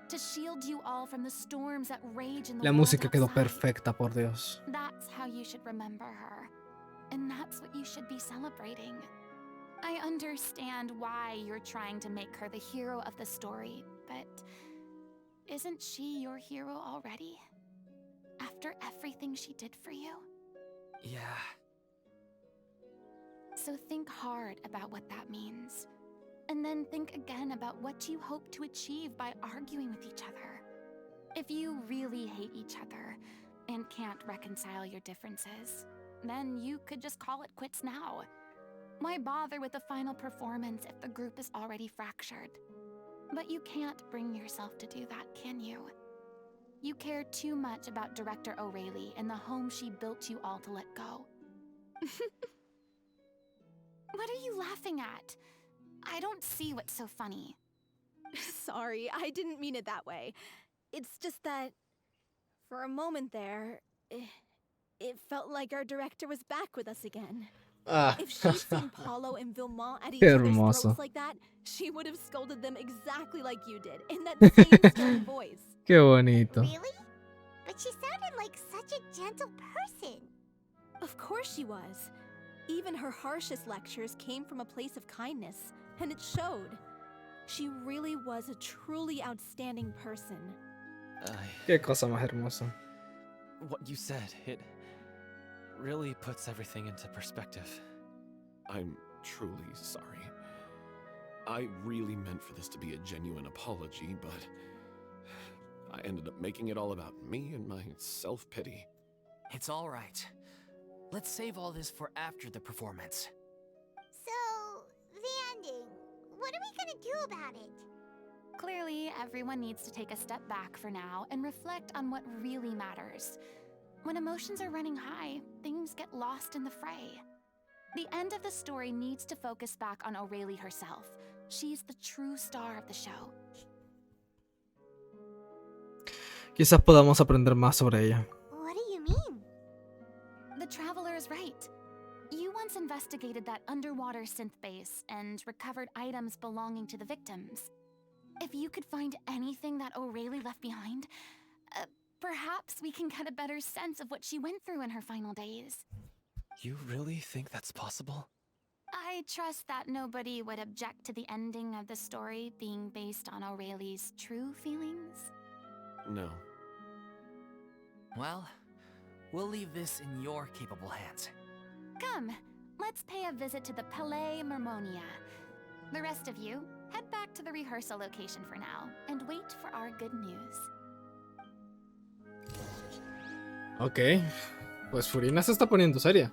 To shield you all from the storms that rage in the La world música quedó outside. perfecta, por Dios. That's how you should remember her. And that's what you should be celebrating. I understand why you're trying to make her the hero of the story, but isn't she your hero already? After everything she did for you? Yeah. So think hard about what that means. And then think again about what you hope to achieve by arguing with each other. If you really hate each other and can't reconcile your differences, then you could just call it quits now. Why bother with the final performance if the group is already fractured? But you can't bring yourself to do that, can you? You care too much about Director Aurelie and the home she built you all to let go. What are you laughing at? I don't see what's so funny. Sorry, I didn't mean it that way. It's just that, for a moment there, it felt like our director was back with us again. Ah, If she'd seen Paulo and Vilmont at each Qué other's hermoso. throats like that, she would have scolded them exactly like you did, in that same stern voice. Qué bonito. Really? But she sounded like such a gentle person. Of course she was. Even her harshest lectures came from a place of kindness, and it showed. She really was a truly outstanding person. Qué cosa más hermosa. What you said, it really puts everything into perspective. I'm truly sorry. I really meant for this to be a genuine apology, but I ended up making it all about me and my self-pity. It's all right. Let's save all this for after the performance. So, the ending. What are we gonna do about it? Clearly, everyone needs to take a step back for now and reflect on what really matters. When emotions are running high, things get lost in the fray. The end of the story needs to focus back on Aurelie herself. She's the true star of the show. Quizás podamos aprender más sobre ella. What do you mean? The Traveler is right. You once investigated that underwater synth base and recovered items belonging to the victims. If you could find anything that Aurelie left behind, perhaps we can get a better sense of what she went through in her final days. You really think that's possible? I trust that nobody would object to the ending of the story being based on Aureli's true feelings. No. Well, we'll leave this in your capable hands. Come, let's pay a visit to the Palais Mermonia. The rest of you, head back to the rehearsal location for now, and wait for our good news. Ok, pues Furina se está poniendo seria.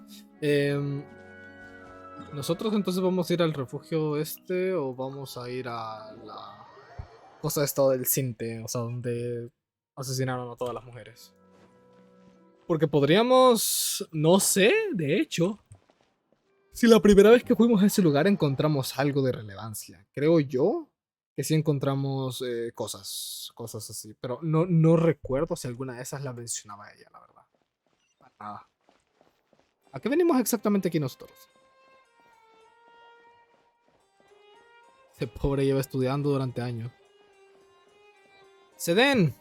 Nosotros entonces vamos a ir al refugio este o vamos a ir a la cosa esta del Cinte, o sea, donde asesinaron a todas las mujeres. Porque podríamos, no sé, de hecho, si la primera vez que fuimos a ese lugar encontramos algo de relevancia. Creo yo que sí encontramos cosas así, pero no recuerdo si alguna de esas la mencionaba ella, la verdad. Para nada. ¿A qué venimos exactamente aquí nosotros? Ese pobre lleva estudiando durante años. ¡Seden!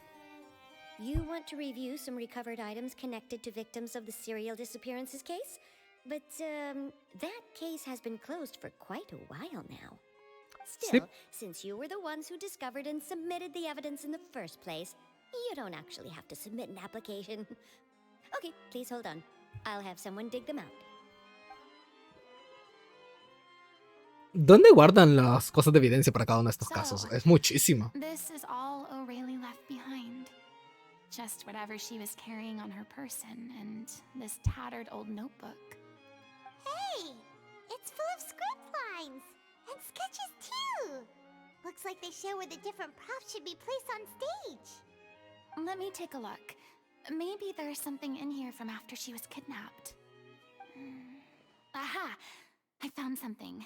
You want to review some recovered items connected to victims of the serial disappearances case? But, that case has been closed for quite a while now. Still, since you were the ones who discovered and submitted the evidence in the first place, you don't actually have to submit an application. Okay, please hold on. I'll have someone dig them out. ¿Dónde guardan las cosas de evidencia para cada uno de estos casos? Es muchísimo. This is all Aurelie left behind. Just whatever she was carrying on her person, and this tattered old notebook. Hey! It's full of script lines! And sketches too! Looks like they show where the different props should be placed on stage. Let me take a look. Maybe there's something in here from after she was kidnapped. Aha! I found something.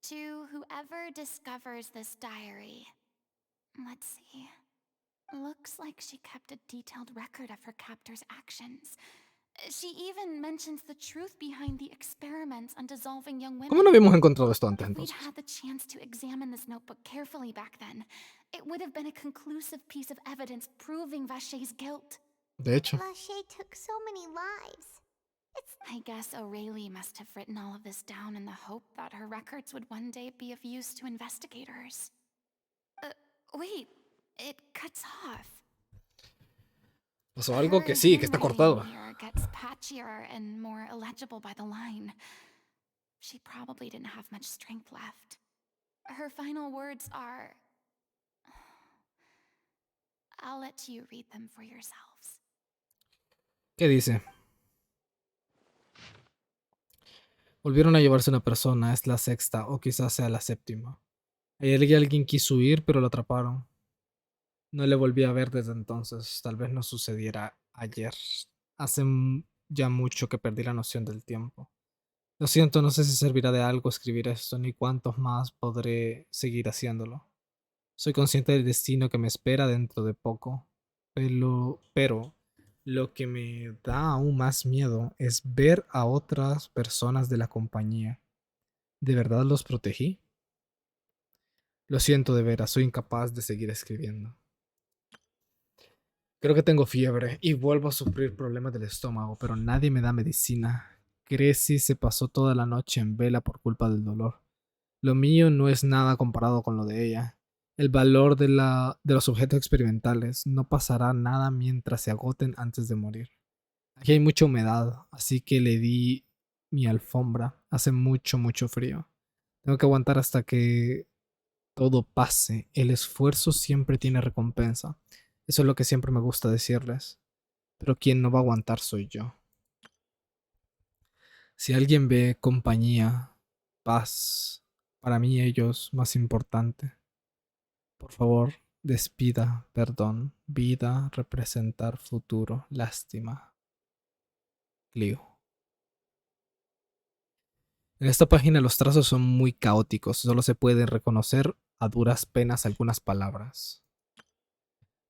To whoever discovers this diary. Let's see. Looks like she kept a detailed record of her captor's actions. She even mentions the truth behind the experiments on dissolving young women. ¿Cómo no habíamos encontrado esto antes If we'd entonces? had the chance to examine this notebook carefully back then, it would have been a conclusive piece of evidence proving Vacher's guilt. De hecho. Vacher took so many lives. I guess Aurelie must have written all of this down in the hope that her records would one day be of use to investigators. Wait, it cuts off. Pasó algo que sí, que está cortado. Here gets patchier and more illegible by the line. She probably didn't have much strength left. Her final words are... I'll let you read them for yourselves. ¿Qué dice? Volvieron a llevarse una persona, es la sexta o quizás sea la séptima. Ayer alguien quiso huir, pero lo atraparon. No le volví a ver desde entonces, tal vez no sucediera ayer. Hace ya mucho que perdí la noción del tiempo. Lo siento, no sé si servirá de algo escribir esto, ni cuántos más podré seguir haciéndolo. Soy consciente del destino que me espera dentro de poco, pero lo que me da aún más miedo es ver a otras personas de la compañía. ¿De verdad los protegí? Lo siento de veras, soy incapaz de seguir escribiendo. Creo que tengo fiebre y vuelvo a sufrir problemas del estómago, pero nadie me da medicina. Cressy se pasó toda la noche en vela por culpa del dolor. Lo mío no es nada comparado con lo de ella. El valor de los objetos experimentales no pasará nada mientras se agoten antes de morir. Aquí hay mucha humedad, así que le di mi alfombra. Hace mucho frío. Tengo que aguantar hasta que todo pase. El esfuerzo siempre tiene recompensa. Eso es lo que siempre me gusta decirles. Pero quien no va a aguantar soy yo. Si alguien ve compañía, paz, para mí ellos más importante. Por favor, despida, perdón, vida, representar futuro, lástima. Clio. En esta página los trazos son muy caóticos, solo se pueden reconocer a duras penas algunas palabras.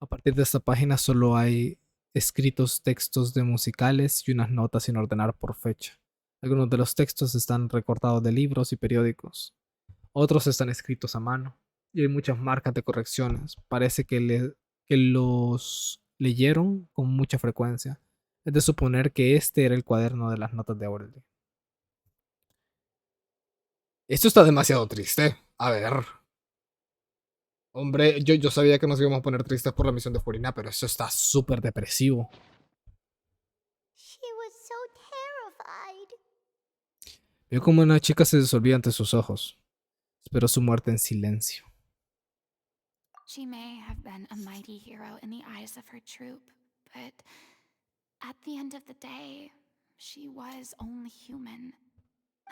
A partir de esta página solo hay escritos textos de musicales y unas notas sin ordenar por fecha. Algunos de los textos están recortados de libros y periódicos. Otros están escritos a mano. Y hay muchas marcas de correcciones. Parece que los leyeron con mucha frecuencia. Es de suponer que este era el cuaderno de las notas de Aurelie. Esto está demasiado triste. A ver. Hombre, yo sabía que nos íbamos a poner tristes por la misión de Furina, pero eso está súper depresivo. She was so terrified. Vio como una chica se disolvía ante sus ojos. Esperó su muerte en silencio. She may have been a mighty hero in the eyes of her troop, but at the end of the day, she was only human.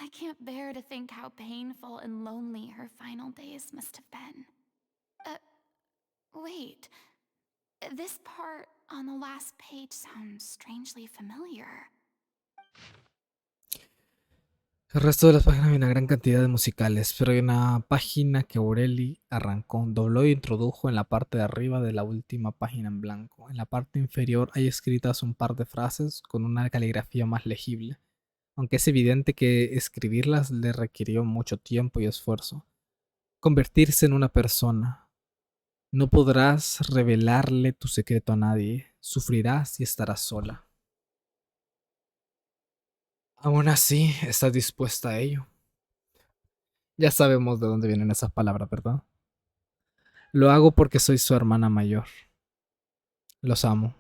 I can't bear to think how painful and lonely her final days must have been. Wait. This part on the last page sounds strangely familiar. El resto de las páginas hay una gran cantidad de musicales, pero hay una página que Aureli arrancó, dobló e introdujo en la parte de arriba de la última página en blanco. En la parte inferior hay escritas un par de frases con una caligrafía más legible, aunque es evidente que escribirlas le requirió mucho tiempo y esfuerzo. Convertirse en una persona. No podrás revelarle tu secreto a nadie, sufrirás y estarás sola. Aún así, estás dispuesta a ello. Ya sabemos de dónde vienen esas palabras, ¿verdad? Lo hago porque soy su hermana mayor. Los amo.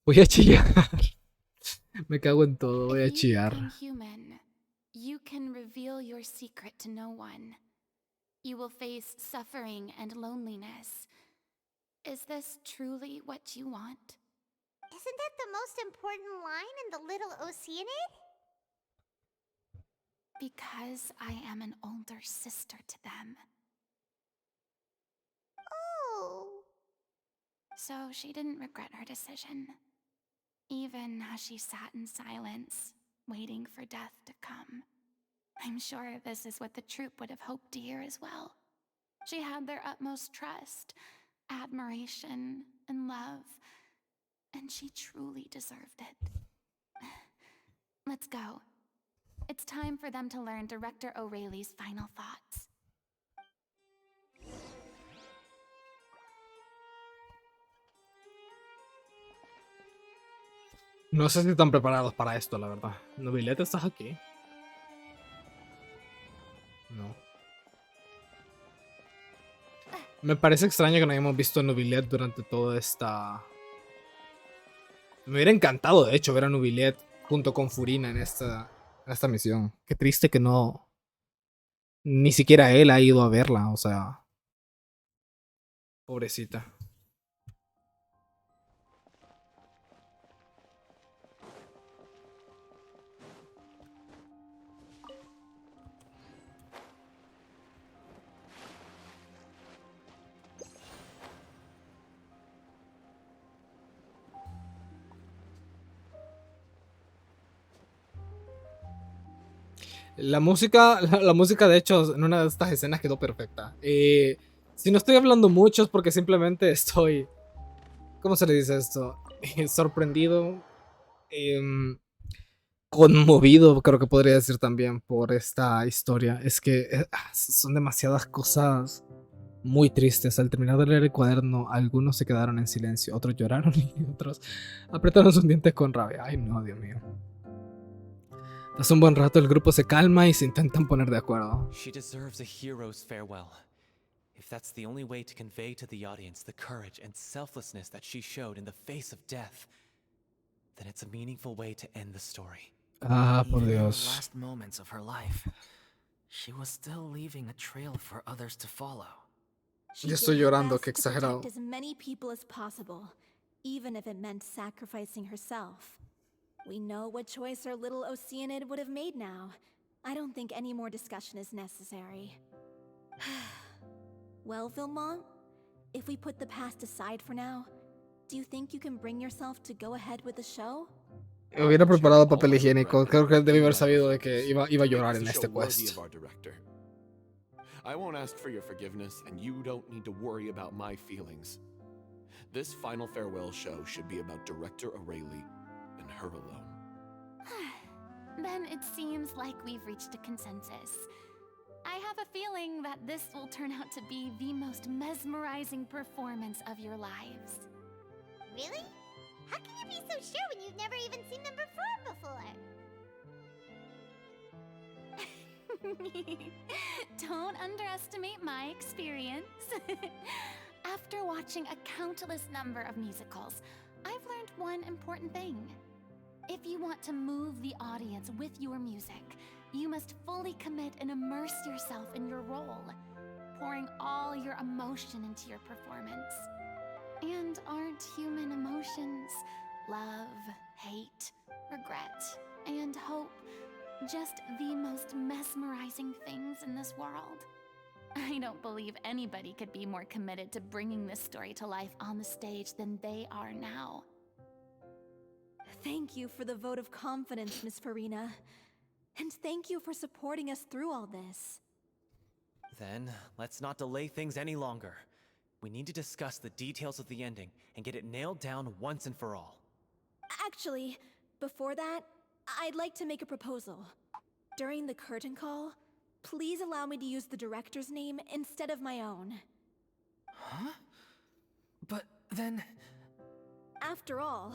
Voy a chillar. Me cago en todo, voy a chillar. Human, you can reveal your secret to no one. You will face suffering and loneliness. Is this truly what you want? Isn't that the most important line in the Little Oceanid? Because I am an older sister to them. Oh. So she didn't regret her decision. Even as she sat in silence, waiting for death to come. I'm sure this is what the troop would have hoped to hear as well. She had their utmost trust, admiration, and love. And she truly deserved it. Let's go. It's time for them to learn Director O'Reilly's final thoughts. No sé si están preparados para esto, la verdad. Nobilette, ¿estás aquí? No. Me parece extraño que no hayamos visto a Nobilette durante toda esta... Me hubiera encantado, de hecho, ver a Nobilette junto con Furina en esta misión. Qué triste que no... Ni siquiera él ha ido a verla, o sea... Pobrecita. La música de hecho en una de estas escenas quedó perfecta. Si no estoy hablando mucho es porque simplemente estoy, ¿cómo se le dice esto? Sorprendido, conmovido, creo que podría decir también por esta historia. Es que son demasiadas cosas muy tristes. Al terminar de leer el cuaderno, algunos se quedaron en silencio, otros lloraron y otros apretaron sus dientes con rabia. Ay no, Dios mío. Tras un buen rato el grupo se calma y se intentan poner de acuerdo. She deserves a hero's farewell. If that's the only way to convey to the audience the courage and selflessness that she showed in the face of death, then it's a meaningful way to end the story. Ah, por Even in the Dios. last moments of her life, she was still leaving a trail for others to follow. Yo estoy llorando, qué To protect exagerado. as many people as possible, even if it meant sacrificing herself. We know what choice our little Oceanid would have made now. I don't think any more discussion is necessary. Well, Vilmont, if we put the past aside for now, do you think you can bring yourself to go ahead with the show? Hubiera preparado papel higiénico. Creo que debí haber sabido de que iba a llorar en este quest. I won't ask for your forgiveness, and you don't need to worry about my feelings. This final farewell show should be about Director O'Reilly and her alone. Then it seems like we've reached a consensus. I have a feeling that this will turn out to be the most mesmerizing performance of your lives. Really? How can you be so sure when you've never even seen them perform before? Don't underestimate my experience. After watching a countless number of musicals, I've learned one important thing. If you want to move the audience with your music, you must fully commit and immerse yourself in your role, pouring all your emotion into your performance. And aren't human emotions love, hate, regret, and hope just the most mesmerizing things in this world? I don't believe anybody could be more committed to bringing this story to life on the stage than they are now. Thank you for the vote of confidence, Miss Farina. And thank you for supporting us through all this. Then, let's not delay things any longer. We need to discuss the details of the ending and get it nailed down once and for all. Actually, before that, I'd like to make a proposal. During the curtain call, please allow me to use the director's name instead of my own. Huh? But then... After all,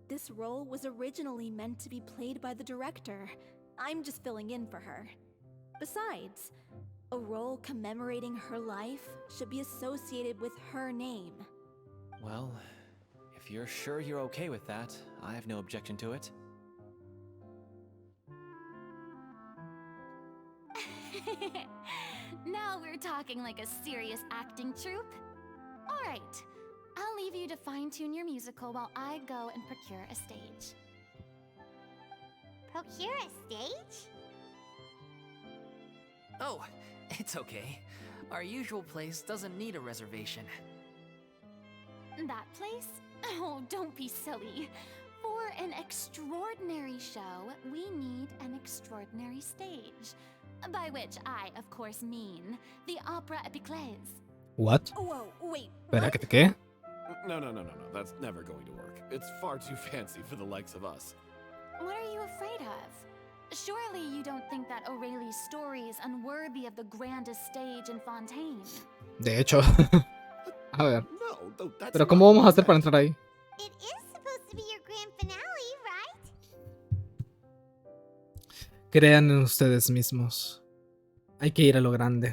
this role was originally meant to be played by the director. I'm just filling in for her. Besides, a role commemorating her life should be associated with her name. Well, if you're sure you're okay with that, I have no objection to it. Now we're talking like a serious acting troupe. All right, I'll leave you to fine-tune your musical while I go and procure a stage. Procure a stage? Oh, it's okay. Our usual place doesn't need a reservation. That place? Oh, don't be silly. For an extraordinary show, we need an extraordinary stage. By which I, of course, mean the Opera Epiclese. What? Whoa, wait. Espera, ¿qué? No. That's never going to work. It's far too fancy for the likes of us. What are you afraid of? Surely you don't think that Aurelie's story is unworthy of the grandest stage in Fontaine. De hecho. A ver. No, that's Pero ¿cómo vamos a hacer para entrar ahí? It is supposed to be your grand finale, right? Crean en ustedes mismos. Hay que ir a lo grande.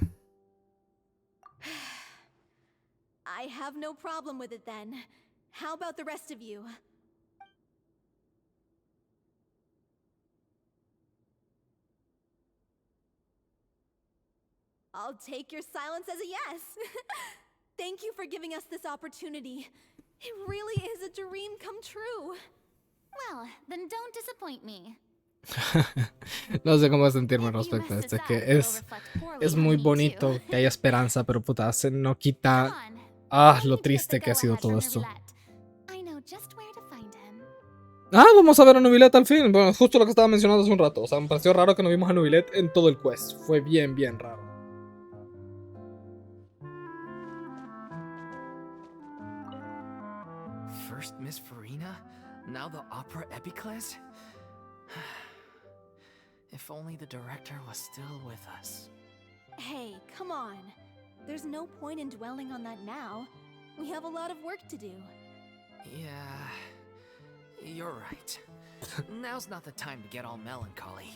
I have no problem with it then. How about the rest of you? I'll take your silence as a yes. Thank you for giving us this opportunity. It really is a dream come true. Well, then don't disappoint me. No sé cómo sentirme respecto a esto. Es que es muy bonito que haya esperanza, pero puta, se no quita lo triste que ha sido todo esto. Vamos a ver a Nubilet al fin. Bueno, justo lo que estaba mencionando hace un rato. O sea, me pareció raro que no vimos a Nubilet en todo el quest. Fue bien raro. First Miss Farina, now the Opera Epiclese? If only the director was still with us. Hey, come on. There's no point in dwelling on that now. We have a lot of work to do. Yeah, you're right. Now's not the time to get all melancholy.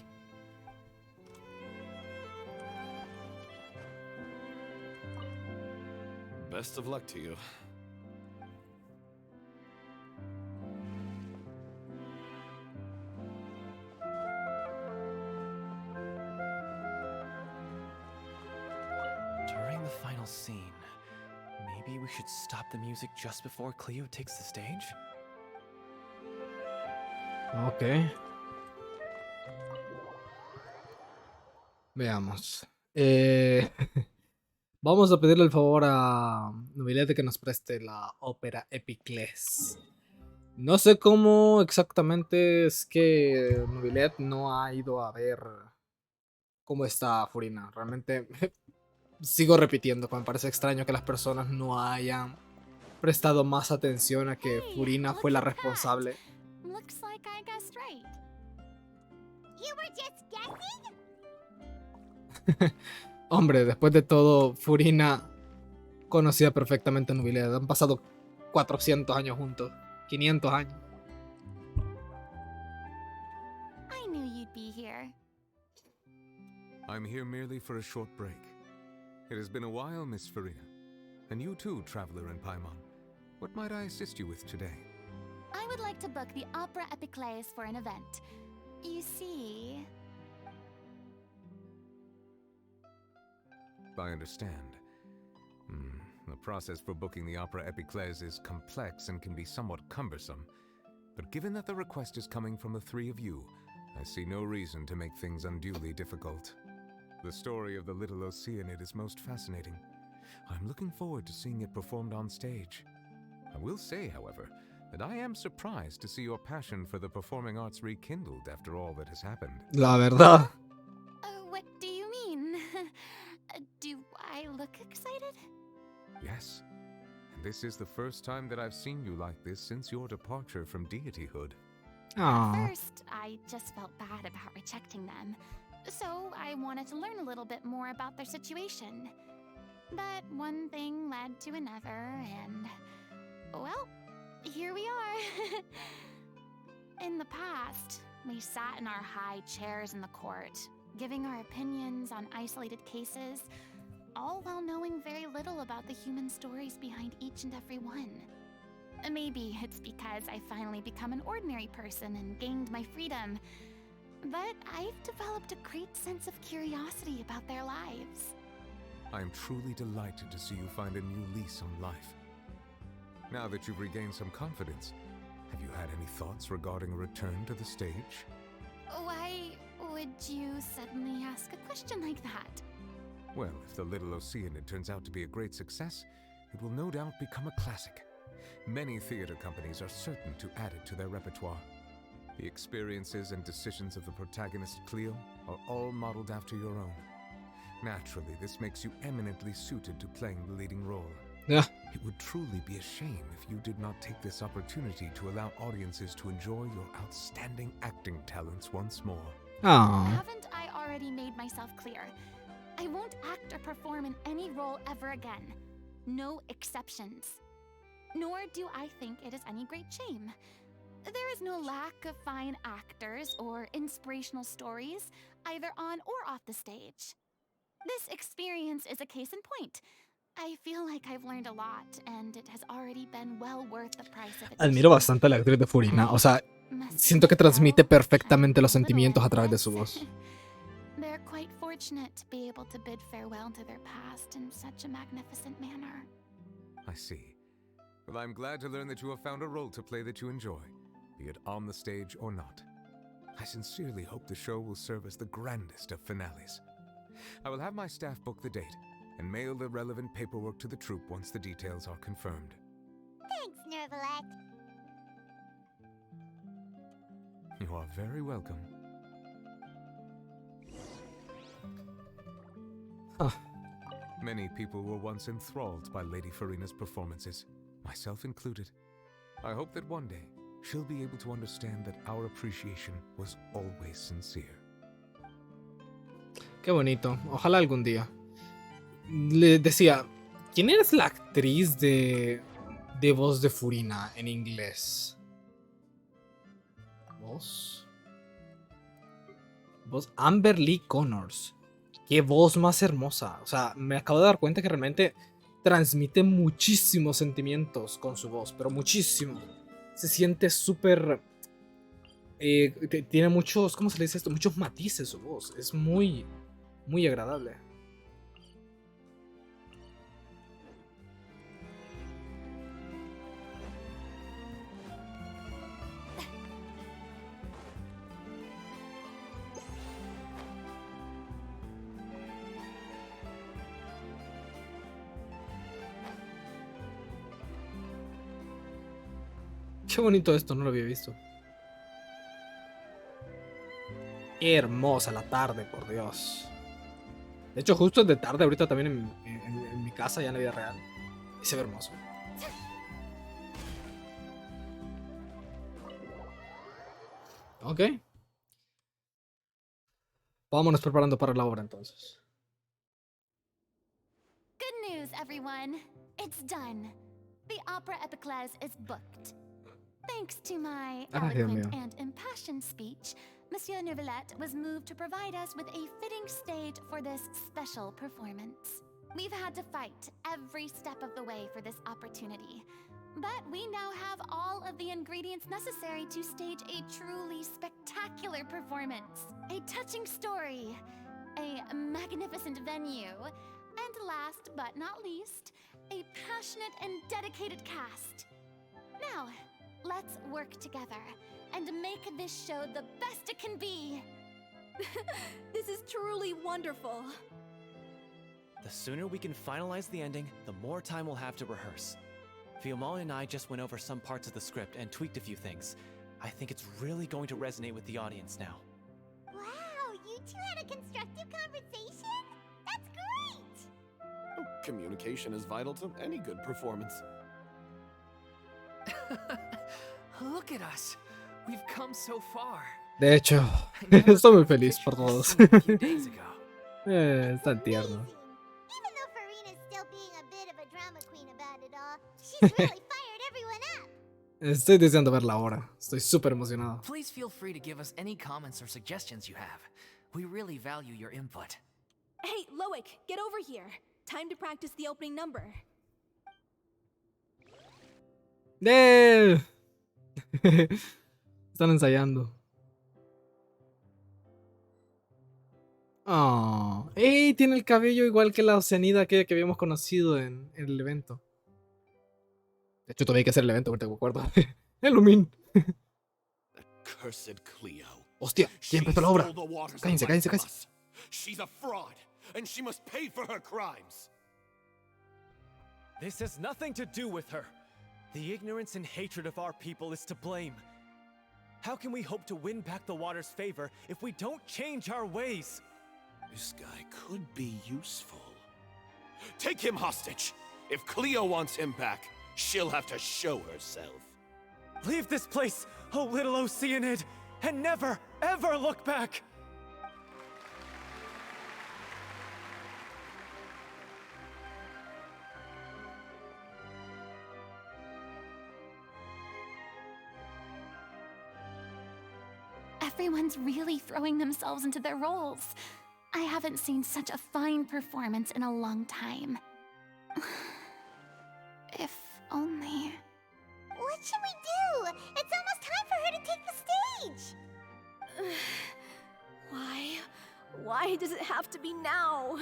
Best of luck to you. During the final scene, maybe we should stop the music just before Cleo takes the stage? Ok. Veamos. Vamos a pedirle el favor a Nubilet de que nos preste la ópera Epiclese. No sé cómo exactamente es que Nubilet no ha ido a ver cómo está Furina. Realmente sigo repitiendo que me parece extraño que las personas no hayan prestado más atención a que Furina fue la responsable. Looks like I guessed right. You were just guessing? Hombre, después de todo, Furina conocía perfectamente a Nubilet. Han pasado 400 años juntos. 500 años. I knew you'd be here. I'm here merely for a short break. It has been a while, Miss Farina. And you too, traveler in Paimon. What might I assist you with today? I would like to book the Opera Epiclese for an event. You see... I understand. The process for booking the Opera Epiclese is complex and can be somewhat cumbersome. But given that the request is coming from the three of you, I see no reason to make things unduly difficult. The story of the little Oceánida is most fascinating. I'm looking forward to seeing it performed on stage. I will say, however, that I am surprised to see your passion for the performing arts rekindled after all that has happened. La verdad. What do you mean? Do I look excited? Yes. And this is the first time that I've seen you like this since your departure from deityhood. Aww. First, I just felt bad about rejecting them. So I wanted to learn a little bit more about their situation. But one thing led to another, and... well, here we are. In the past, we sat in our high chairs in the court, giving our opinions on isolated cases, all while knowing very little about the human stories behind each and every one. Maybe it's because I finally become an ordinary person and gained my freedom, but I've developed a great sense of curiosity about their lives. I am truly delighted to see you find a new lease on life. Now that you've regained some confidence, have you had any thoughts regarding a return to the stage? Why would you suddenly ask a question like that? Well, if the little Oceánida turns out to be a great success, it will no doubt become a classic. Many theater companies are certain to add it to their repertoire. The experiences and decisions of the protagonist Cleo are all modeled after your own. Naturally, this makes you eminently suited to playing the leading role. Yeah. It would truly be a shame if you did not take this opportunity to allow audiences to enjoy your outstanding acting talents once more. Aww. Haven't I already made myself clear? I won't act or perform in any role ever again. No exceptions. Nor do I think it is any great shame. There is no lack of fine actors or inspirational stories, either on or off the stage. This experience is a case in point. I feel like I've learned a lot, and it has already been well worth the price of admission. Admiro bastante a la actriz de Furina. O sea, siento que transmite perfectamente los sentimientos a través de su voz. They're quite fortunate to be able to bid farewell to their past in such a magnificent manner. I see. Well, I'm glad to learn that you have found a role to play that you enjoy, be it on the stage or not. I sincerely hope the show will serve as the grandest of finales. I will have my staff book the date and mail the relevant paperwork to the troupe once the details are confirmed. Thanks, Nervalect. You are very welcome. Huh. Many people were once enthralled by Lady Farina's performances, myself included. I hope that one day she'll be able to understand that our appreciation was always sincere. Qué bonito. Ojalá algún día. Le decía, ¿quién eres la actriz de voz de Furina en inglés? ¿Voz? Voz Amber Lee Connors. Qué voz más hermosa. O sea, me acabo de dar cuenta que realmente transmite muchísimos sentimientos con su voz, pero muchísimo. Se siente súper... tiene muchos, ¿cómo se le dice esto? Muchos matices su voz. Es muy, muy agradable. Qué bonito esto, no lo había visto. Qué hermosa la tarde, por Dios. De hecho, justo es de tarde ahorita también en mi casa, ya en la vida real. Y se ve hermoso. Ok. Vámonos preparando para la obra entonces. Good news, everyone. It's done. The Opera Epiclese is booked. Thanks to my Ay, Dios eloquent mío. and impassioned speech, Monsieur Neuvillette was moved to provide us with a fitting stage for this special performance. We've had to fight every step of the way for this opportunity, but we now have all of the ingredients necessary to stage a truly spectacular performance. A touching story, a magnificent venue, and last but not least, a passionate and dedicated cast. Now, let's work together and make this show the best it can be. This is truly wonderful. The sooner we can finalize the ending, the more time we'll have to rehearse. Fiamma and I just went over some parts of the script and tweaked a few things. I think it's really going to resonate with the audience now. Wow, you two had a constructive conversation? That's great! Communication is vital to any good performance. Look at us. We've come so far. De hecho, estoy muy feliz por todos. Es tan tierno. Even though Farina's still being a bit of a drama queen about it all, she's really fired everyone up. Estoy deseando verla ahora. Estoy súper emocionado. Please feel free to give us any comments or suggestions you have. We really value your input. Hey, Loic, get over here. Time to practice the opening number. Están ensayando. Oh. ¡Ey! Tiene el cabello igual que la Oceánida que habíamos conocido en el evento. De hecho, todavía hay que hacer el evento, ahorita me acuerdo. El Lumin. Cursed Cleo. Hostia, ya empezó la obra. Cállense, cállense, cállense. She's a fraud, and she must pay for her crimes. This has nothing to do with her. The ignorance and hatred of our people is to blame. How can we hope to win back the water's favor if we don't change our ways? This guy could be useful. Take him hostage. If Cleo wants him back, she'll have to show herself. Leave this place, oh little Oceanid, and never, ever look back! Everyone's really throwing themselves into their roles. I haven't seen such a fine performance in a long time. If only... What should we do? It's almost time for her to take the stage! Why does it have to be now?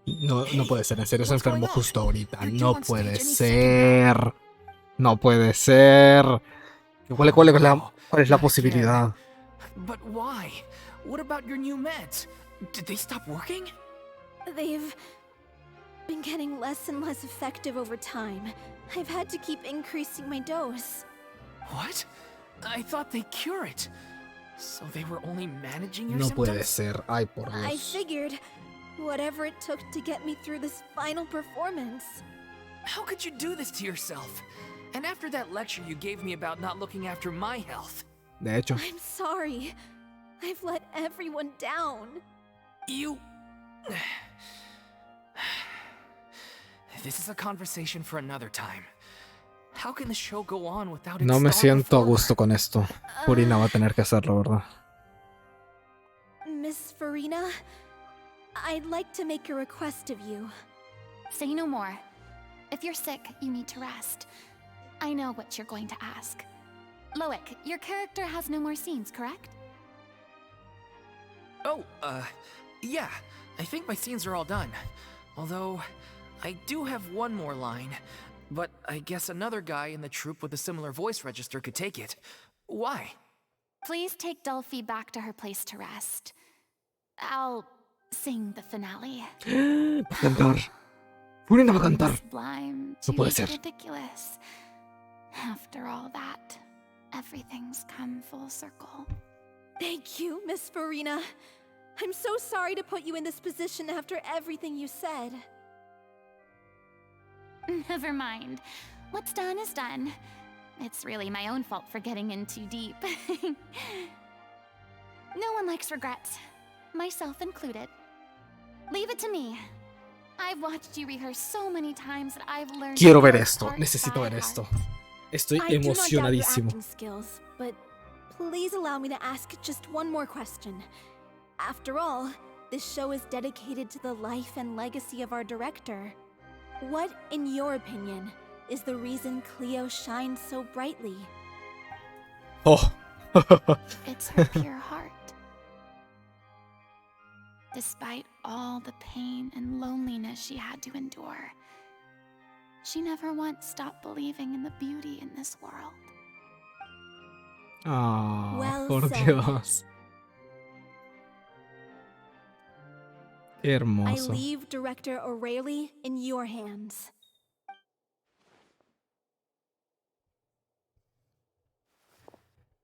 No, no puede ser, en serio se enfermó justo ahorita. No puede ser. No puede ser. ¿Cuál es la posibilidad? But why? What about your new meds? Did they stop working? They've been getting less and less effective over time. I've had to keep increasing my dose. What? I thought they cure it. So they were only managing your No symptoms? puede ser. Ay, por Dios. I figured whatever it took to get me through this final performance. How could you do this to yourself? And after that lecture you gave me about not looking after my health. De hecho. I'm sorry. I've let everyone down. You... This is a conversation for another time. How can the show go on without its No me star siento a performer? gusto con esto. Purina va a tener que hacerlo, ¿verdad? Miss Farina, I'd like to make a request of you. Say no more. If you're sick, you need to rest. I know what you're going to ask. Loic, your character has no more scenes, correct? Oh, yeah. I think my scenes are all done. Although, I do have one more line. But I guess another guy in the troupe with a similar voice register could take it. Why? Please take Delphi back to her place to rest. I'll sing the finale. Va a cantar. Purina va a cantar. Sublime No to puede ser. ridiculous. After all that, everything's come full circle. Thank you, Miss Farina. I'm so sorry to put you in this position after everything you said. Never mind. What's done is done. It's really my own fault for getting in too deep. No one likes regrets, myself included. Leave it to me. I've watched you rehearse so many times that I've learned. Quiero ver your esto. part Necesito by ver esto. heart. Estoy I do not doubt your emocionadísimo. acting skills, but please allow me to ask just one more question. After all, this show is dedicated to the life and legacy of our director. What, in your opinion, is the reason Cleo shines so brightly? Oh. It's her pure heart. Despite all the pain and loneliness she had to endure, she never once stopped believing in the beauty in this world. Ah, Well por said. Dios. Qué I hermoso. leave Director O'Reilly in your hands.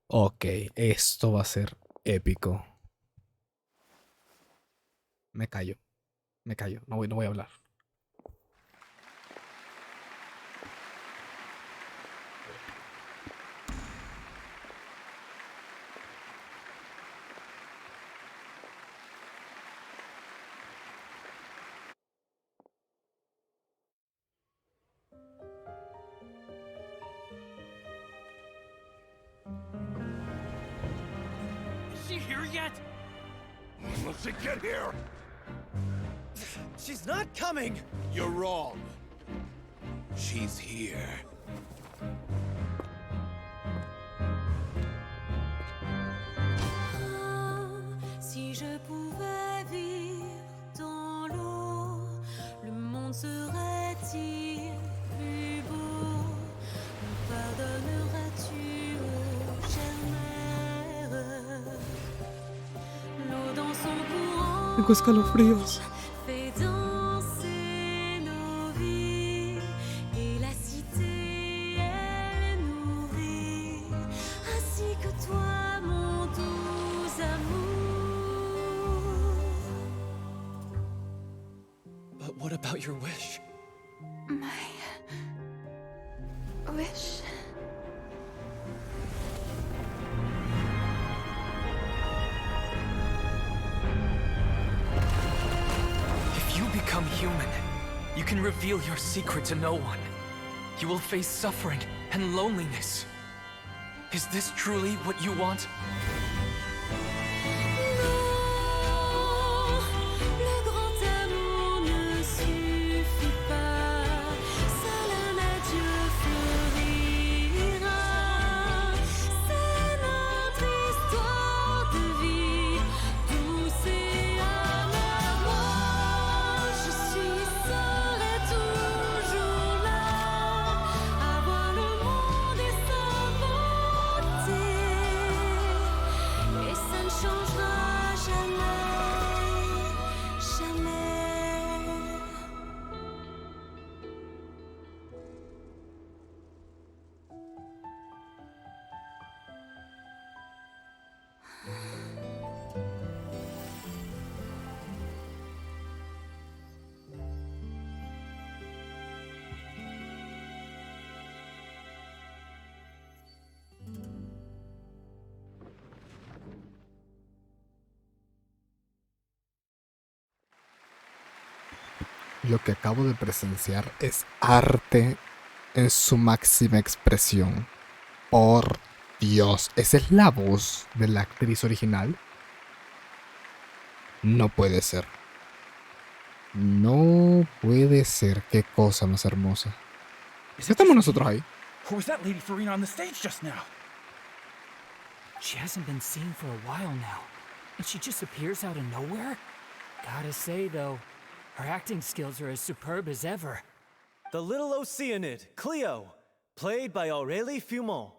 Ok, esto va a ser épico. Me callo. No voy a hablar. Is she here yet? Let's get here! She's not coming! You're wrong. She's here. Si je pouvais vivre dans l'eau, le monde serait-il plus beau? Me pardonneras-tu, ô chère mère? L'eau dans son courant Tengo escalofríos. fait danser nos vies, et la cité elle nourrit, ainsi que toi, mon doux amour. But what about your wish? My wish. If you become human, you can reveal your secret to no one. You will face suffering and loneliness. Is this truly what you want? Le grand amour ne suffit pas, seul un adieu fleurira. C'est notre histoire de vie, douce et amère. Moi, je serai toujours là, à voir le monde et sa beauté, et ça ne changera jamais, jamais. Lo que acabo de presenciar es arte en su máxima expresión. Por Dios, ¿esa es la voz de la actriz original? No puede ser. No puede ser. Qué cosa más hermosa. ¿Qué estamos nosotros ahí? Or was that Lady Farina on the stage just now? She hasn't been seen for a while now, and she just appears out of nowhere? Gotta say, though, her acting skills are as superb as ever. The little Oceánid, Cleo, played by Aurélie Fumont.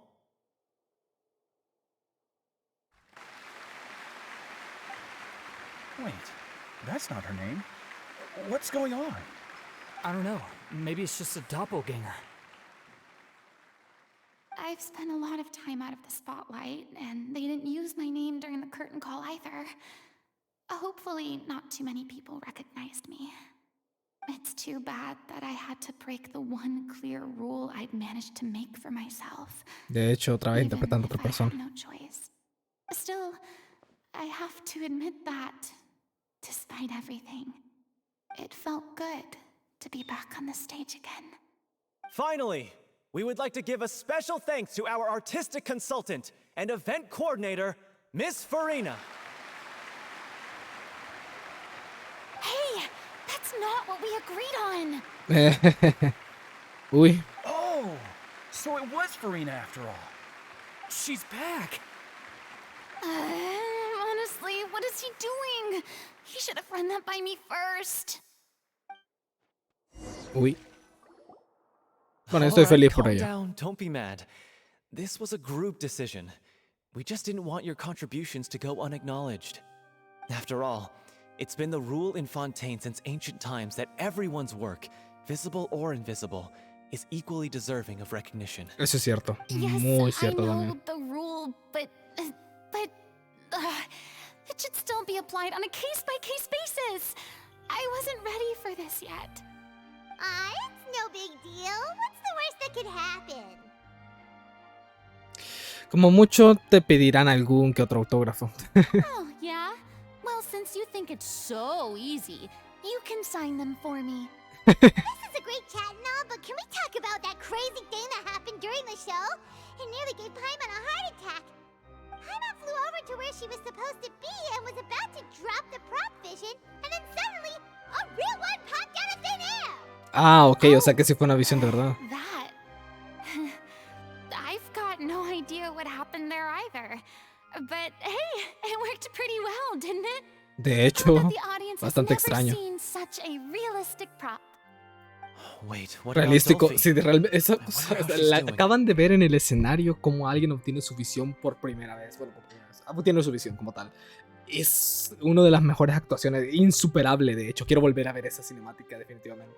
Wait, that's not her name. What's going on? I don't know. Maybe it's just a doppelganger. I've spent a lot of time out of the spotlight, and they didn't use my name during the curtain call either. Hopefully, not too many people recognized me. It's too bad that I had to break the one clear rule I'd managed to make for myself. De hecho, otra vez Even interpretando a if otra I had persona. no choice. Still, I have to admit that, despite everything, it felt good to be back on the stage again. Finally! we would like to give a special thanks to our artistic consultant and event coordinator, Miss Farina. Hey, that's not what we agreed on. Uy, Oh, so it was Farina after all. She's back. Honestly, what is he doing? He should have run that by me first. uy. Bueno, estoy feliz por Calm ella. down, don't be mad. This was a group decision. We just didn't want your contributions to go unacknowledged. After all, it's been the rule in Fontaine since ancient times that everyone's work, visible or invisible, is equally deserving of recognition. Eso es cierto. Yes, Muy I cierto know también. the rule, but it should still be applied on a case-by-case basis. I wasn't ready for this yet. It's no big deal. What's the worst that could happen? Como mucho te pedirán algún que otro autógrafo. Oh, yeah? Well, since you think it's so easy, you can sign them for me. This is a great chat and all, but can we talk about that crazy thing that happened during the show? It nearly gave Paimon a heart attack. Paimon flew over to where she was supposed to be and was about to drop the prop vision, and then suddenly, a real one popped out of thin air! Ah, ok, o sea que sí fue una visión de verdad. That... I've got no idea what happened there either. But hey, it worked pretty well, didn't it? De hecho, I bet the audience has bastante never extraño. seen such a realistic prop. Wait, what about Realístico. Sophie? Sí, realmente. Eso, I wonder how she's doing. acaban de ver en el escenario cómo alguien obtiene su visión por primera vez. Bueno, por primera vez. Obtiene su visión como tal. Es una de las mejores actuaciones. Insuperable, de hecho. Quiero volver a ver esa cinemática, definitivamente.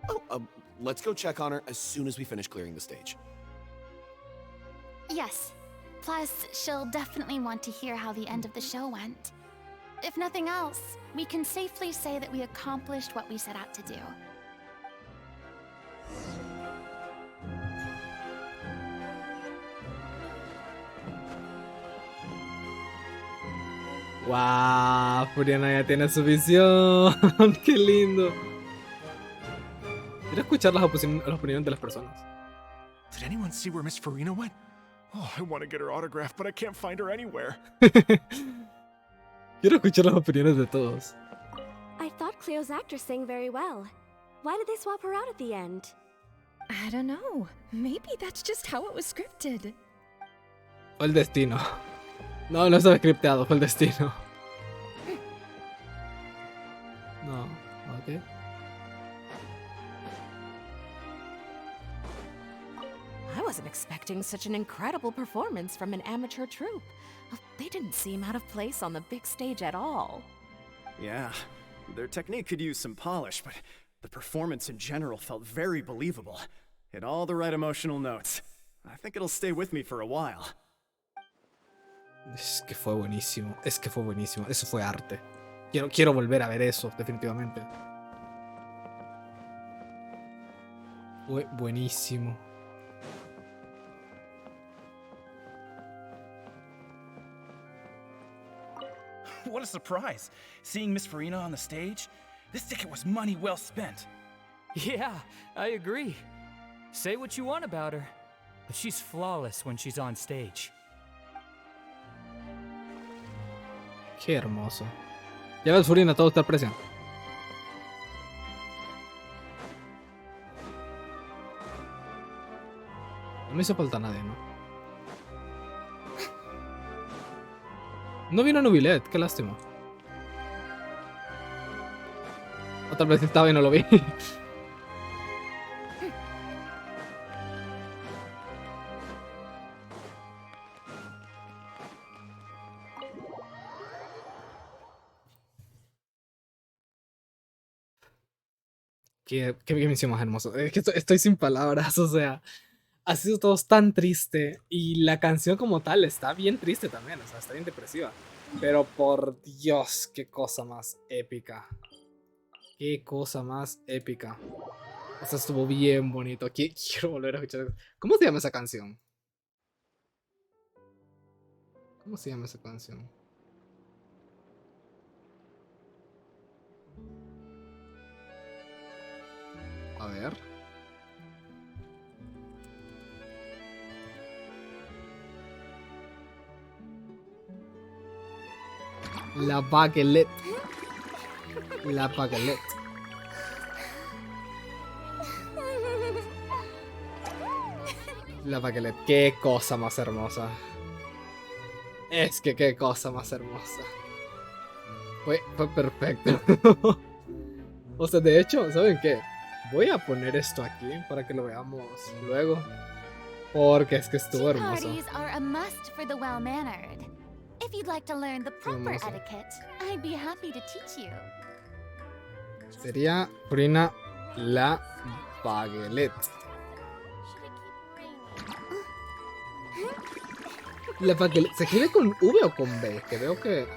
Oh, let's go check on her as soon as we finish clearing the stage. Yes. Plus, she'll definitely want to hear how the end of the show went. If nothing else, we can safely say that we accomplished what we set out to do. ¡Wow! Furiana ya tiene su visión. ¡Qué lindo! Quiero escuchar las opiniones de las personas. Did anyone see where Miss Farina went? Oh, I want to get her autograph, but I can't find her anywhere. Quiero escuchar las opiniones de todos. I thought Cleo's actor sang very well. Why did they swap her out at the end? I don't know. Maybe that's just how it was scripted. Fue el destino. No, no estaba scripteado, fue el destino. No, ok. I wasn't expecting such an incredible performance from an amateur troupe. They didn't seem out of place on the big stage at all. Yeah, their technique could use some polish, but the performance in general felt very believable. Hit all the right emotional notes. I think it'll stay with me for a while. Es que fue buenísimo, es que fue buenísimo. Eso fue arte. Quiero volver a ver eso, definitivamente. Fue buenísimo. What a surprise! Seeing Miss Farina on the stage? This ticket was money well spent. Yeah, I agree. Say what you want about her, but she's flawless when she's on stage. Qué hermoso. Ya ves, Furina, todo está presente. No me hizo falta nadie, ¿no? No vino Nubilet, qué lástima. O tal vez estaba y no lo vi. Qué mención más hermoso. Es que estoy sin palabras, o sea, ha sido todo tan triste y la canción como tal está bien triste también, o sea, está bien depresiva. Pero por Dios, qué cosa más épica. Qué cosa más épica. O sea, estuvo bien bonito. Quiero volver a escuchar. ¿Cómo se llama esa canción? ¿Cómo se llama esa canción? A ver. La baguette. La baguette. La baguette. Qué cosa más hermosa. Es que qué cosa más hermosa. Fue perfecto. O sea, de hecho, ¿saben qué? Voy a poner esto aquí para que lo veamos luego. Porque es que estuvo Tea hermoso. parties are a must for the well-mannered. If you'd like to learn the proper Hermoso. etiquette, I'd be happy to teach you. Sería Frina la baguette. La baguette. ¿Se escribe con V o con B? Que veo que...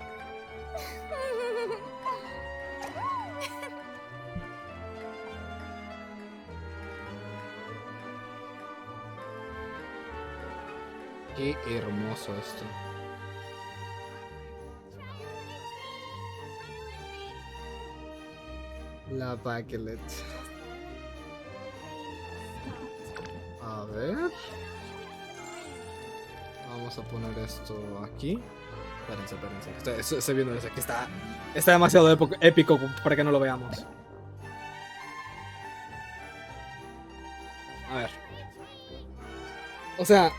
Qué hermoso esto. La baguette. A ver. Vamos a poner esto aquí. Espérense. Estoy viendo desde aquí. Está demasiado épico para que no lo veamos. A ver. O sea,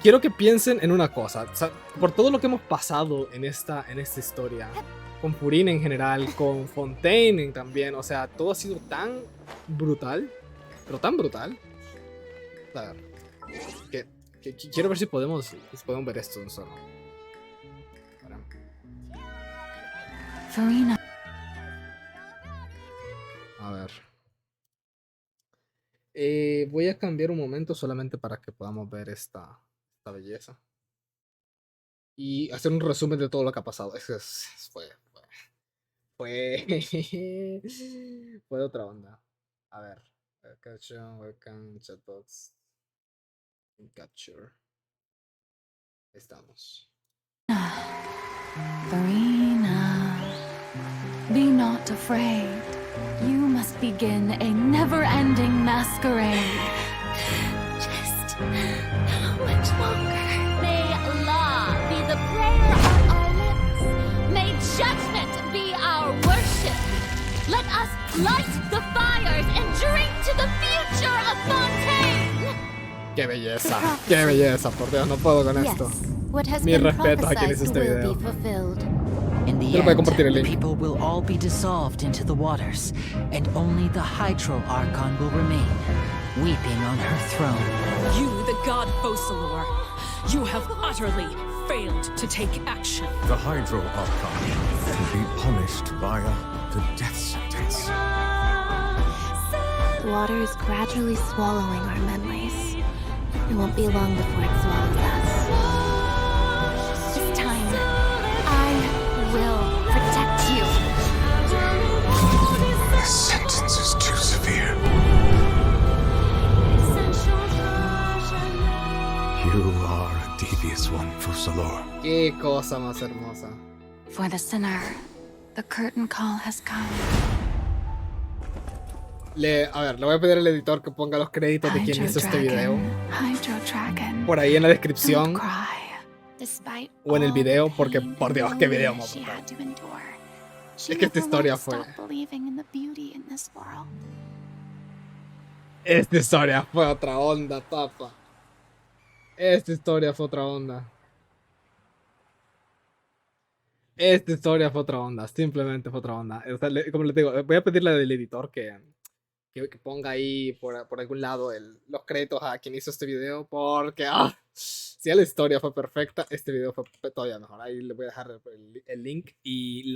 quiero que piensen en una cosa. O sea, por todo lo que hemos pasado en esta historia, con Furina en general, con Fontaine también, o sea, todo ha sido tan brutal, pero tan brutal. A ver, que quiero ver si podemos ver esto de un solo. Farina. A ver. Voy a cambiar un momento solamente para que podamos ver esta belleza. Y hacer un resumen de todo lo que ha pasado. Fue de otra onda. A ver. Webcam, chatbox. Capture. Estamos. Farina, be not afraid. You must begin a never-ending masquerade. Just how much longer? May law be the prayer on our lips. May judgment be our worship. Let us light the fires and drink to the future of Fontaine. ¡Qué belleza! ¡Qué belleza! Por Dios, no puedo con esto. Mi respeto a quien hizo este video. In the Yo lo voy a compartir el end, link. people will all be dissolved into the waters, and only the Hydro Archon will remain, weeping on her throne. You, the god Focalor, you have utterly failed to take action. The Hydro Archon can be punished via the death sentence. The water is gradually swallowing our memories. It won't be long before it swallows us. This time, I will protect you. This sentence is too severe. You are a devious one, Focalor. ¡Qué cosa más hermosa! For the sinner, the curtain call has come. A ver, le voy a pedir al editor que ponga los créditos de quien hizo este video. Hydro Dragon. Por ahí en la descripción. Don't cry. Despite O en el all the video, porque pain por Dios, and qué video loneliness más she had to endure, she Es que esta never historia once fue. stopped believing in the beauty in this world. Esta historia fue otra onda, papa. Esta historia fue otra onda. Esta historia fue otra onda. Simplemente fue otra onda. O sea, como les digo, voy a pedirle al editor que ponga ahí por algún lado los créditos a quien hizo este video. Porque si la historia fue perfecta, este video fue todavía mejor. Ahí le voy a dejar el link. Y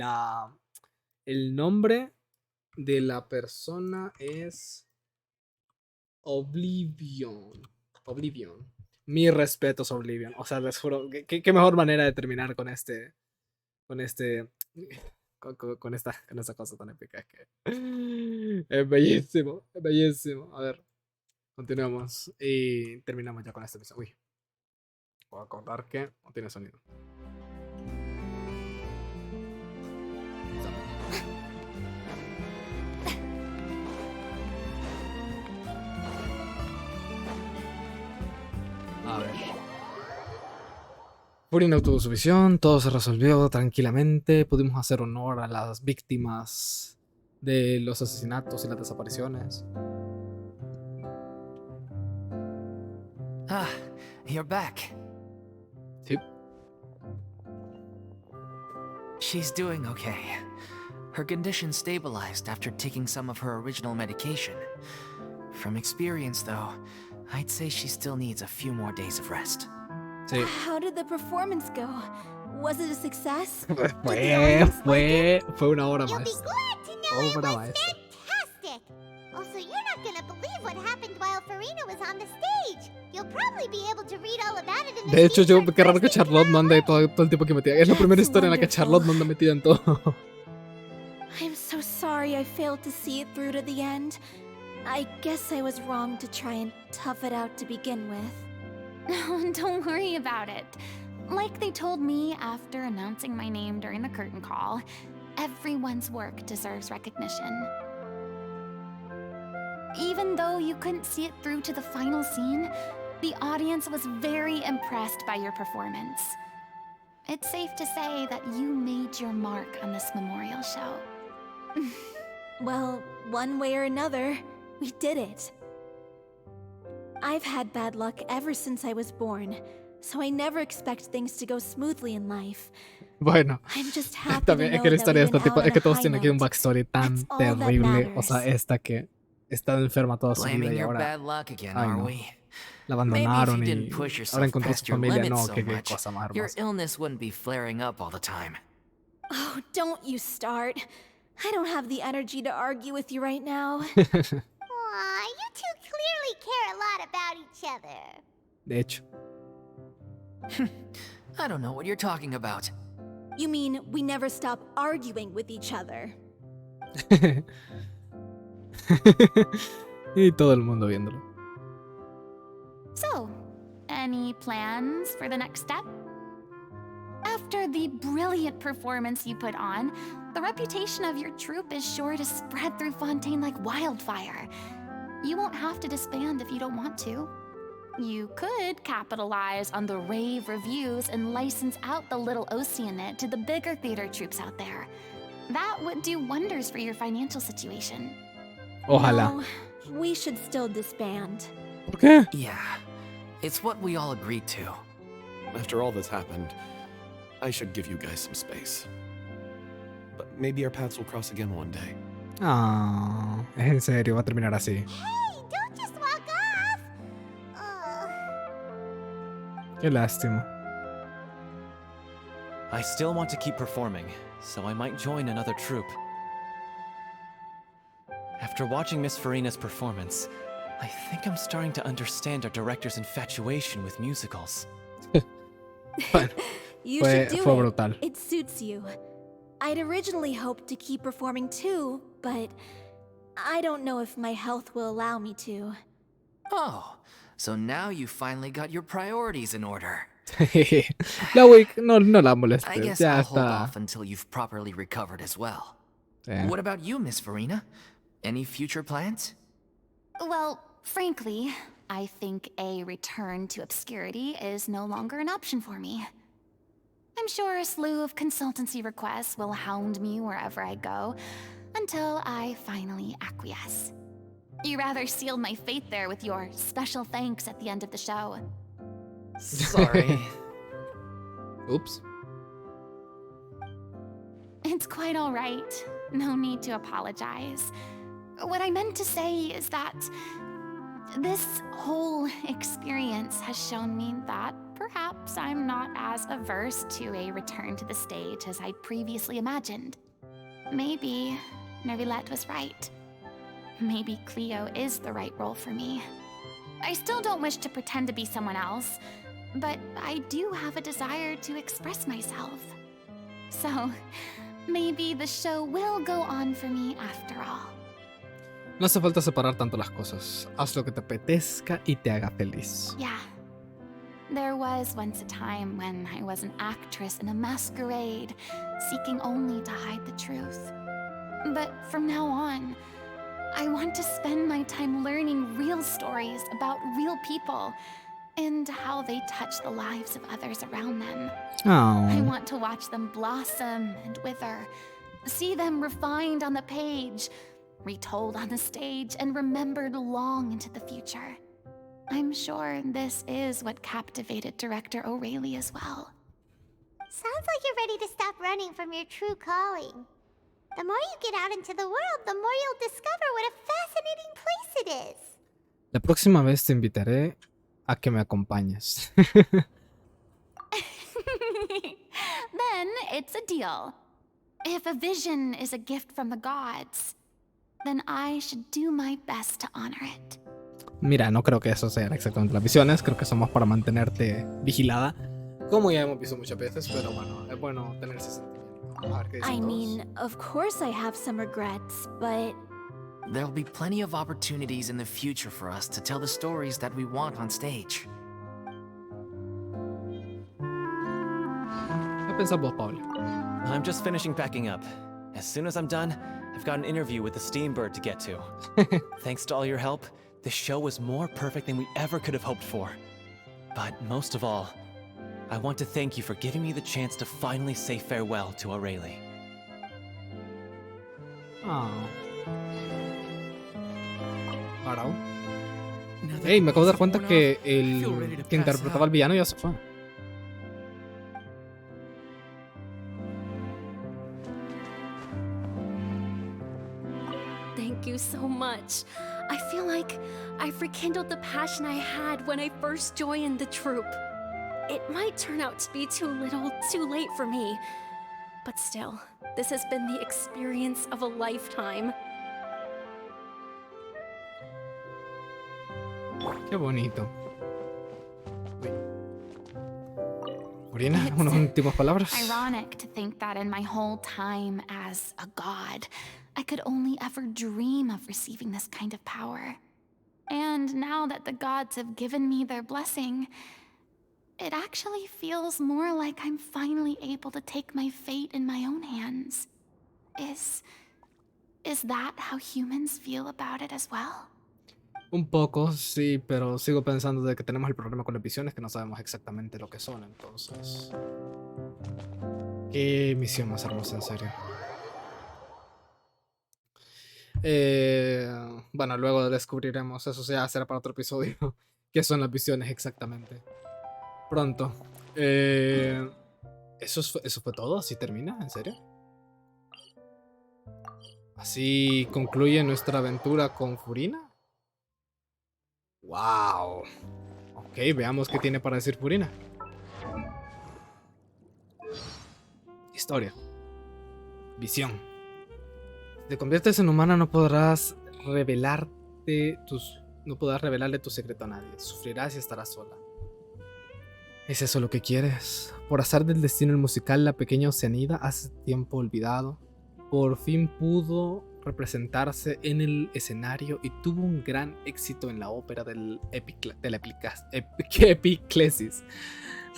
el nombre de la persona es Oblivion. Mi respeto es Oblivion. O sea, les juro, qué mejor manera de terminar con esta cosa tan épica. Es bellísimo, es bellísimo. A ver, continuamos y terminamos ya con este episodio. Uy, voy a acordar que no tiene sonido. A ver. Furina obtuvo su visión, todo se resolvió tranquilamente, pudimos hacer honor a las víctimas de los asesinatos y las desapariciones. Ah, you're back. Sí. She's doing okay. Her condition stabilized after taking some of her original medication. From experience, though, I'd say she still needs a few more days of rest. Sí. How did the performance go? Was it a success? Fue una obra maestra. Obra maestra. Fantastic! Also, you're not gonna believe what happened while Furina was on the stage. You'll probably be able to read all about it in the De hecho, qué raro que Charlotte no ande todo el tiempo que metida. Es la primera historia en la que Charlotte no anda metida en todo. I'm so sorry I failed to see it through to the end. I guess I was wrong to try and tough it out to begin with. No, don't worry about it. Like they told me after announcing my name during the curtain call, everyone's work deserves recognition. Even though you couldn't see it through to the final scene, the audience was very impressed by your performance. It's safe to say that you made your mark on this memorial show. Well, one way or another, we did it. I've had bad luck ever since I was born, so I never expect things to go smoothly in life. Bueno, I'm just happy también to es que la know that historia we de esta went tipo out es que on a todos high tienen aquí un note. backstory tan That's all that terrible. O sea, matters. esta que está enferma toda su vida Blaming y your ahora. bad luck again, Ay, are no. we? La Maybe if abandonaron you y didn't push ahora yourself encontró past su your familia. limits No, so qué much, cosa más your hermosa. illness wouldn't be flaring up all the time. Oh, don't you start. I don't have the energy to argue with you right now. Aw, you two clearly care a lot about each other. De hecho. I don't know what you're talking about. You mean we never stop arguing with each other? Y todo el mundo viéndolo. So, any plans for the next step? After the brilliant performance you put on, the reputation of your troupe is sure to spread through Fontaine like wildfire. You won't have to disband if you don't want to. You could capitalize on the rave reviews and license out the little Oceánida to the bigger theater troupes out there. That would do wonders for your financial situation. Ojalá. No, we should still disband. ¿Por qué? Yeah, it's what we all agreed to. After all that's happened, I should give you guys some space. But maybe our paths will cross again one day. Ah, es en serio, va a terminar así. Hey, don't just walk off! Qué lástima. I still want to keep performing, so I might join another troupe. After watching Miss Furina's performance, I think I'm starting to understand our director's infatuation with musicals. You should do fue it. brutal. It suits you. I'd originally hoped to keep performing too, but I don't know if my health will allow me to. Oh, so now you finally got your priorities in order. La Wick, no la I molestes. guess Ya I'll hold está. off until you've properly recovered as well. Yeah. What about you, Miss Furina? Any future plans? Well, frankly, I think a return to obscurity is no longer an option for me. I'm sure a slew of consultancy requests will hound me wherever I go, until I finally acquiesce. You rather sealed my fate there with your special thanks at the end of the show. Sorry. Oops. It's quite all right. No need to apologize. What I meant to say is that this whole experience has shown me that perhaps I'm not as averse to a return to the stage as I'd previously imagined. Maybe Nervilette was right. Maybe Cleo is the right role for me. I still don't wish to pretend to be someone else, but I do have a desire to express myself. So, maybe the show will go on for me after all. No hace falta separar tanto las cosas. Haz lo que te apetezca y te haga feliz. Yeah. There was once a time when I was an actress in a masquerade, seeking only to hide the truth. But from now on, I want to spend my time learning real stories about real people, and how they touch the lives of others around them. Oh. I want to watch them blossom and wither, see them refined on the page, retold on the stage, and remembered long into the future. I'm sure this is what captivated director O'Reilly as well. Sounds like you're ready to stop running from your true calling. The more you get out into the world, the more you'll discover what a fascinating place it is. La próxima vez te invitaré a que me acompañes. Then it's a deal. If a vision is a gift from the gods, then I should do my best to honor it. Mira, no creo que eso sean exactamente las visiones. Creo que somos para mantenerte vigilada. Como ya hemos visto muchas veces, pero bueno, es bueno tener ese sentimiento. Vamos a ver qué dicen I todos. mean, of course I have some regrets, but There'll be plenty of opportunities in the future for us to tell the stories that we want on stage. ¿Qué pensás vos, Pablo? I'm just finishing packing up. As soon as I'm done, I've got an interview with the Steambird to get to. Thanks to all your help, the show was more perfect than we ever could have hoped for. But most of all, I want to thank you for giving me the chance to finally say farewell to O'Reilly. Ah. Parao. Ey, me acabo de dar cuenta que el que interpretaba al villano ya se fue. Thank you so much. I feel like I've rekindled the passion I had when I first joined the troupe. It might turn out to be too little, too late for me. But still, this has been the experience of a lifetime. Qué bonito. Orina, unas últimas palabras. Ironic to think that in my whole time as a god, I could only ever dream of receiving this kind of power. And now that the gods have given me their blessing, it actually feels more like I'm finally able to take my fate in my own hands. Is that how humans feel about it as well? Un poco, sí, pero sigo pensando de que tenemos el problema con las visiones que no sabemos exactamente lo que son, entonces. Qué misión más hermosa, en serio. Bueno, luego descubriremos, eso ya será para otro episodio, qué son las visiones exactamente. Pronto. ¿Eso fue todo? ¿Así termina? ¿En serio? ¿Así concluye nuestra aventura con Furina? ¡Wow! Ok, veamos qué tiene para decir Furina. Historia. Visión. Si te conviertes en humana no podrás revelarle tu secreto a nadie. Sufrirás y estarás sola. ¿Es eso lo que quieres? Por azar del destino el musical La Pequeña Oceánida, hace tiempo olvidado, por fin pudo representarse en el escenario y tuvo un gran éxito en la ópera de la Epiclesis.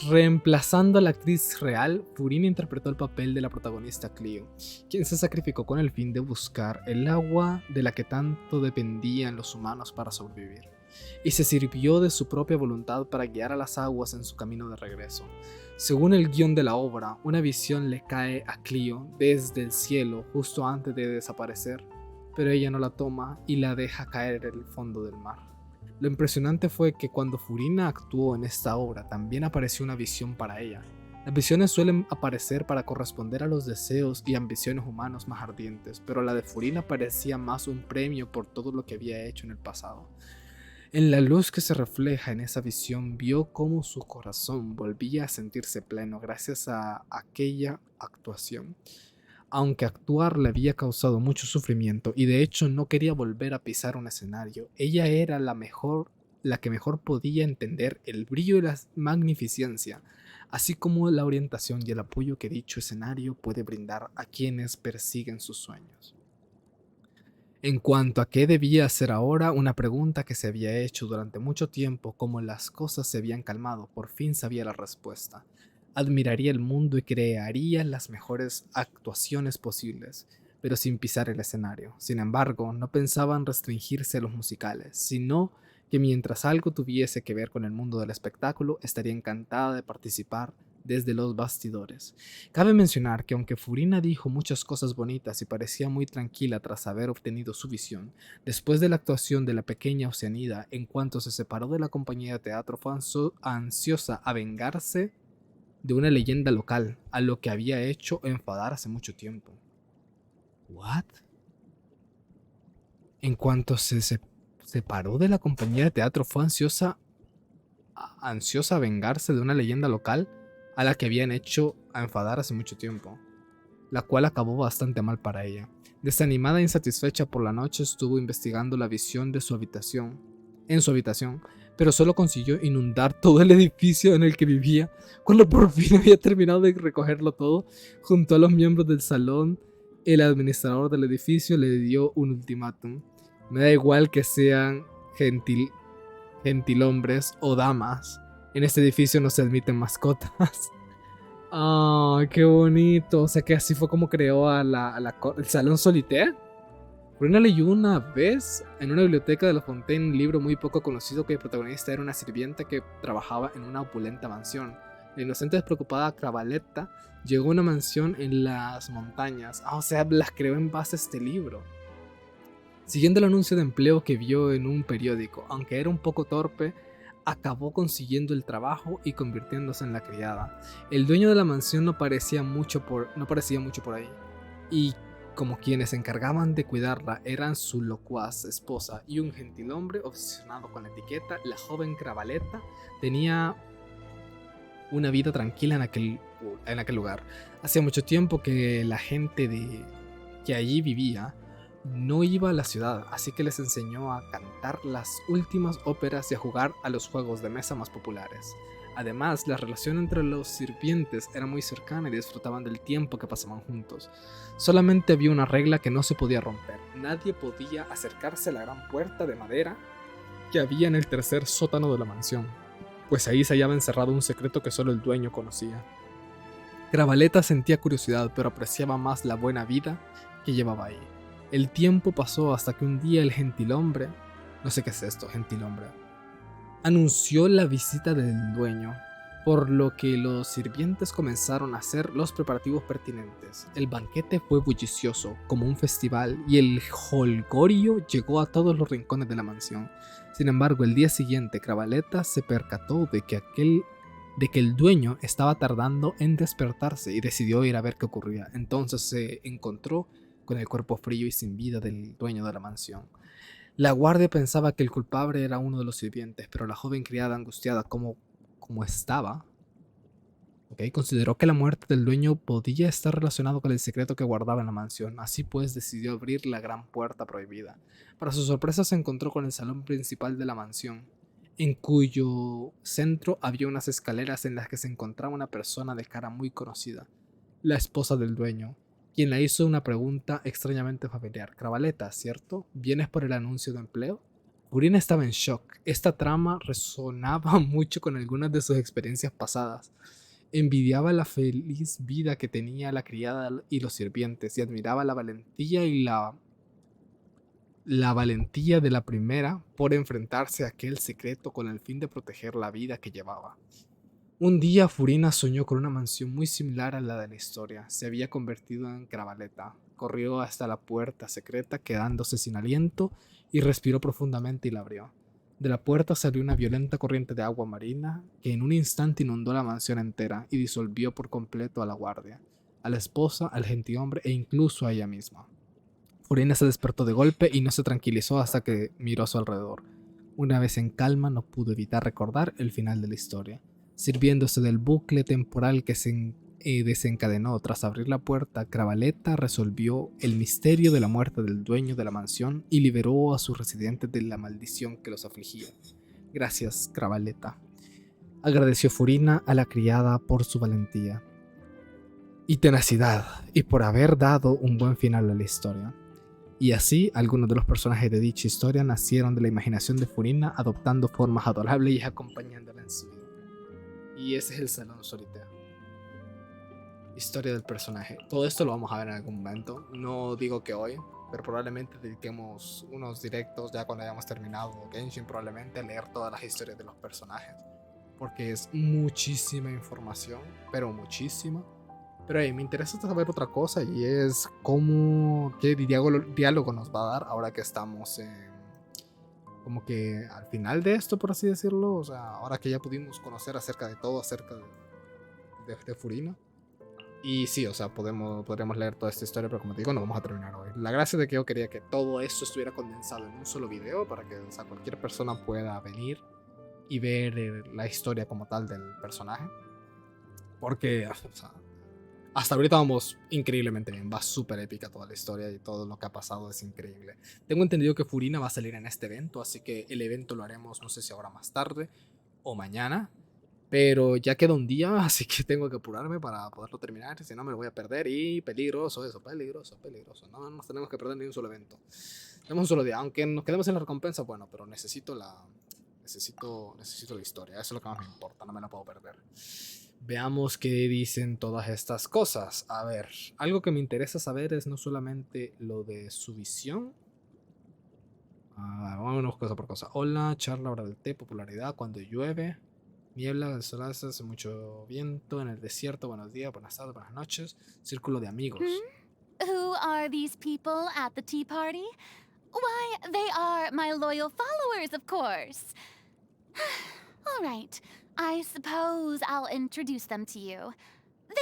Reemplazando a la actriz real, Furina interpretó el papel de la protagonista Clio, quien se sacrificó con el fin de buscar el agua de la que tanto dependían los humanos para sobrevivir, y se sirvió de su propia voluntad para guiar a las aguas en su camino de regreso. Según el guión de la obra, una visión le cae a Clio desde el cielo justo antes de desaparecer, pero ella no la toma y la deja caer en el fondo del mar. Lo impresionante fue que cuando Furina actuó en esta obra también apareció una visión para ella. Las visiones suelen aparecer para corresponder a los deseos y ambiciones humanos más ardientes, pero la de Furina parecía más un premio por todo lo que había hecho en el pasado. En la luz que se refleja en esa visión vio cómo su corazón volvía a sentirse pleno gracias a aquella actuación. Aunque actuar le había causado mucho sufrimiento y de hecho no quería volver a pisar un escenario, ella era la que mejor podía entender el brillo y la magnificencia, así como la orientación y el apoyo que dicho escenario puede brindar a quienes persiguen sus sueños. En cuanto a qué debía hacer ahora, una pregunta que se había hecho durante mucho tiempo, como las cosas se habían calmado, por fin sabía la respuesta. Admiraría el mundo y crearía las mejores actuaciones posibles, pero sin pisar el escenario. Sin embargo, no pensaba en restringirse a los musicales, sino que mientras algo tuviese que ver con el mundo del espectáculo, estaría encantada de participar desde los bastidores. Cabe mencionar que aunque Furina dijo muchas cosas bonitas y parecía muy tranquila tras haber obtenido su visión, después de la actuación de la pequeña Oceánida, en cuanto se separó de la compañía de teatro, fue ansiosa a vengarse de una leyenda local, a lo que había hecho enfadar hace mucho tiempo. ¿What? En cuanto se separó de la compañía de teatro, fue ansiosa a vengarse de una leyenda local a la que habían hecho a enfadar hace mucho tiempo, la cual acabó bastante mal para ella. Desanimada e insatisfecha por la noche, estuvo investigando la visión de su habitación, pero solo consiguió inundar todo el edificio en el que vivía. Cuando por fin había terminado de recogerlo todo, junto a los miembros del salón, el administrador del edificio le dio un ultimátum. Me da igual que sean gentilhombres o damas. En este edificio no se admiten mascotas. Ah, qué bonito. O sea que así fue como creó el salón solitaire. Furina leyó una vez en una biblioteca de La Fontaine un libro muy poco conocido cuyo protagonista era una sirvienta que trabajaba en una opulenta mansión. La inocente y despreocupada Cravaletta llegó a una mansión en las montañas. O sea, las creó en base a este libro. Siguiendo el anuncio de empleo que vio en un periódico, aunque era un poco torpe, acabó consiguiendo el trabajo y convirtiéndose en la criada. El dueño de la mansión no parecía mucho por ahí, y como quienes se encargaban de cuidarla eran su locuaz esposa y un gentilhombre obsesionado con la etiqueta, la joven Cravaletta tenía una vida tranquila en aquel lugar. Hacía mucho tiempo que la gente que allí vivía no iba a la ciudad, así que les enseñó a cantar las últimas óperas y a jugar a los juegos de mesa más populares. Además, la relación entre los sirvientes era muy cercana y disfrutaban del tiempo que pasaban juntos. Solamente había una regla que no se podía romper: nadie podía acercarse a la gran puerta de madera que había en el tercer sótano de la mansión, pues ahí se hallaba encerrado un secreto que solo el dueño conocía. Cravaletta sentía curiosidad, pero apreciaba más la buena vida que llevaba ahí. El tiempo pasó hasta que un día el gentilhombre, no sé qué es esto, gentilhombre, anunció la visita del dueño, por lo que los sirvientes comenzaron a hacer los preparativos pertinentes. El banquete fue bullicioso, como un festival, y el jolgorio llegó a todos los rincones de la mansión. Sin embargo, el día siguiente, Cravaletta se percató de que el dueño estaba tardando en despertarse y decidió ir a ver qué ocurría. Entonces se encontró con el cuerpo frío y sin vida del dueño de la mansión. La guardia pensaba que el culpable era uno de los sirvientes, pero la joven criada, angustiada como estaba, consideró que la muerte del dueño podía estar relacionado con el secreto que guardaba en la mansión. Así pues, decidió abrir la gran puerta prohibida. Para su sorpresa, se encontró con el salón principal de la mansión, en cuyo centro había unas escaleras en las que se encontraba una persona de cara muy conocida, la esposa del dueño, quien le hizo una pregunta extrañamente familiar. Cravaletta, ¿cierto? ¿Vienes por el anuncio de empleo? Furina estaba en shock. Esta trama resonaba mucho con algunas de sus experiencias pasadas. Envidiaba la feliz vida que tenía la criada y los sirvientes y admiraba la valentía de la primera por enfrentarse a aquel secreto con el fin de proteger la vida que llevaba. Un día Furina soñó con una mansión muy similar a la de la historia. Se había convertido en Cravaletta. Corrió hasta la puerta secreta, quedándose sin aliento, y respiró profundamente y la abrió. De la puerta salió una violenta corriente de agua marina que en un instante inundó la mansión entera y disolvió por completo a la guardia, a la esposa, al gentilhombre e incluso a ella misma. Furina se despertó de golpe y no se tranquilizó hasta que miró a su alrededor. Una vez en calma, no pudo evitar recordar el final de la historia. Sirviéndose del bucle temporal que se desencadenó tras abrir la puerta, Cravaletta resolvió el misterio de la muerte del dueño de la mansión y liberó a sus residentes de la maldición que los afligía. Gracias, Cravaletta. Agradeció Furina a la criada por su valentía y tenacidad y por haber dado un buen final a la historia. Y así, algunos de los personajes de dicha historia nacieron de la imaginación de Furina, adoptando formas adorables y acompañándola en su vida. Y ese es el salón solitaire. Historia del personaje. Todo esto lo vamos a ver en algún momento. No digo que hoy, pero probablemente dediquemos unos directos ya cuando hayamos terminado Genshin, probablemente a leer todas las historias de los personajes, porque es muchísima información, pero muchísima. Pero me interesa saber otra cosa, y es qué diálogo nos va a dar ahora que estamos como que al final de esto, por así decirlo. O sea, ahora que ya pudimos conocer acerca de todo, acerca de Furina. Y sí, o sea, podremos leer toda esta historia, pero como te digo, no vamos a terminar hoy. La gracia de que yo quería que todo esto estuviera condensado en un solo video para que, o sea, cualquier persona pueda venir y ver la historia como tal del personaje. Porque, o sea, hasta ahorita vamos increíblemente bien, va súper épica toda la historia y todo lo que ha pasado es increíble. Tengo entendido que Furina va a salir en este evento, así que el evento lo haremos, no sé si ahora más tarde o mañana. Pero ya queda un día, así que tengo que apurarme para poderlo terminar, si no me lo voy a perder. Y peligroso eso, peligroso. No nos tenemos que perder ni un solo evento. Tenemos un solo día, aunque nos quedemos en la recompensa, bueno, pero necesito la historia, eso es lo que más me importa, no me la puedo perder. Veamos qué dicen todas estas cosas. A ver, algo que me interesa saber es no solamente lo de su visión. Vámonos cosa por cosa. Hola, charla, hora del té, popularidad, cuando llueve. Niebla, desolaza, hace mucho viento en el desierto. Buenos días, buenas tardes, buenas noches. Círculo de amigos. Who are these people at the tea party? Why, they are my loyal followers, of course. All right, I suppose I'll introduce them to you.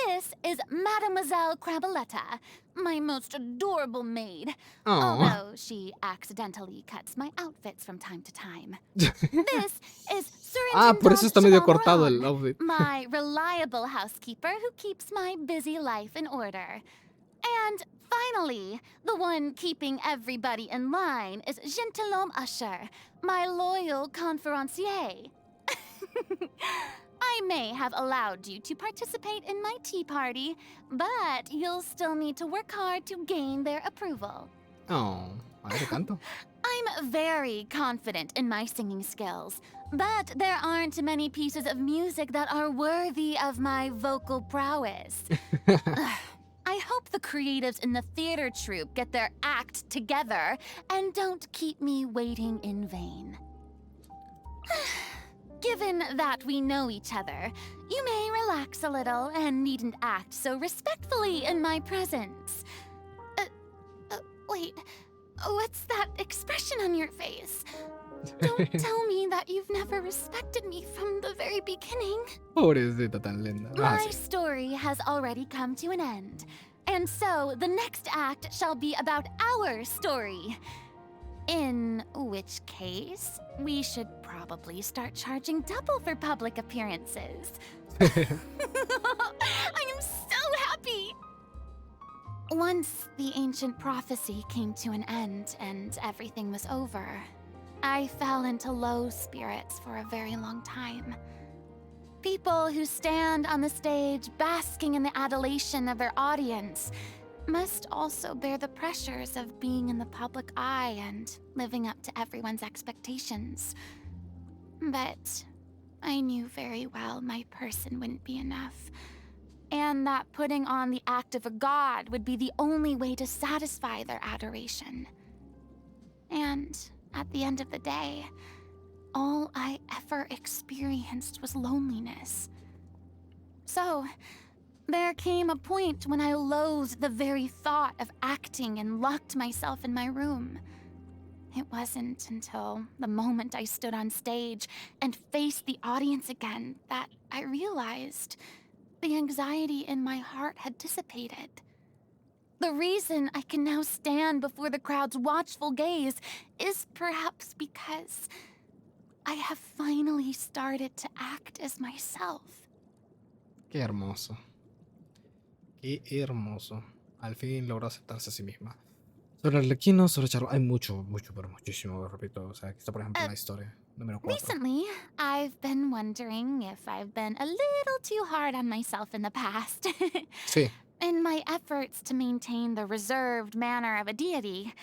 This is Mademoiselle Crabaletta, my most adorable maid. Although she accidentally cuts my outfits from time to time. This is Por eso está medio cortado el outfit. my reliable housekeeper who keeps my busy life in order. And finally, the one keeping everybody in line is Gentilhomme Usher, my loyal conférencier. I may have allowed you to participate in my tea party, but you'll still need to work hard to gain their approval. A ver, canto. I'm very confident in my singing skills, but there aren't many pieces of music that are worthy of my vocal prowess. I hope the creatives in the theater troupe get their act together and don't keep me waiting in vain. Given that we know each other, you may relax a little and needn't act so respectfully in my presence. Wait, what's that expression on your face? Don't tell me that you've never respected me from the very beginning. Pobrecita tan linda. My story has already come to an end, and so the next act shall be about our story. In which case, we should probably start charging double for public appearances. I am so happy! Once the ancient prophecy came to an end and everything was over, I fell into low spirits for a very long time. People who stand on the stage basking in the adulation of their audience must also bear the pressures of being in the public eye and living up to everyone's expectations. But I knew very well my person wouldn't be enough, and that putting on the act of a god would be the only way to satisfy their adoration. And at the end of the day, all I ever experienced was loneliness. So, there came a point when I loathed the very thought of acting and locked myself in my room. It wasn't until the moment I stood on stage and faced the audience again that I realized the anxiety in my heart had dissipated. The reason I can now stand before the crowd's watchful gaze is perhaps because I have finally started to act as myself. Qué hermoso. Qué hermoso. Al fin logró aceptarse a sí misma. Sobre Arlequino, sobre Charo, hay mucho, pero muchísimo, repito. O sea, aquí está, por ejemplo, la historia número 4. Recently, I've been wondering if I've been a little too hard on myself in the past. Sí. In my efforts to maintain the reserved manner of a deity,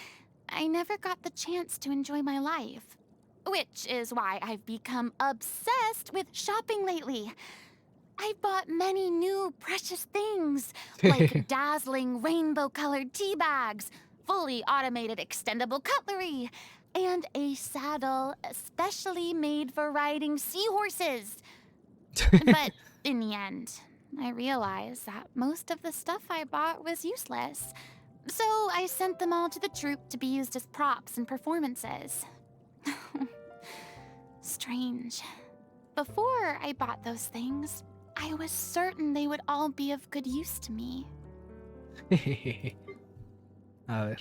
I never got the chance to enjoy my life. Which is why I've become obsessed with shopping lately. I've bought many new precious things, like dazzling rainbow-colored tea bags, fully automated extendable cutlery, and a saddle especially made for riding seahorses. But in the end, I realized that most of the stuff I bought was useless. So I sent them all to the troupe to be used as props in performances. Strange. Before I bought those things, I was certain they would all be of good use to me. A ver.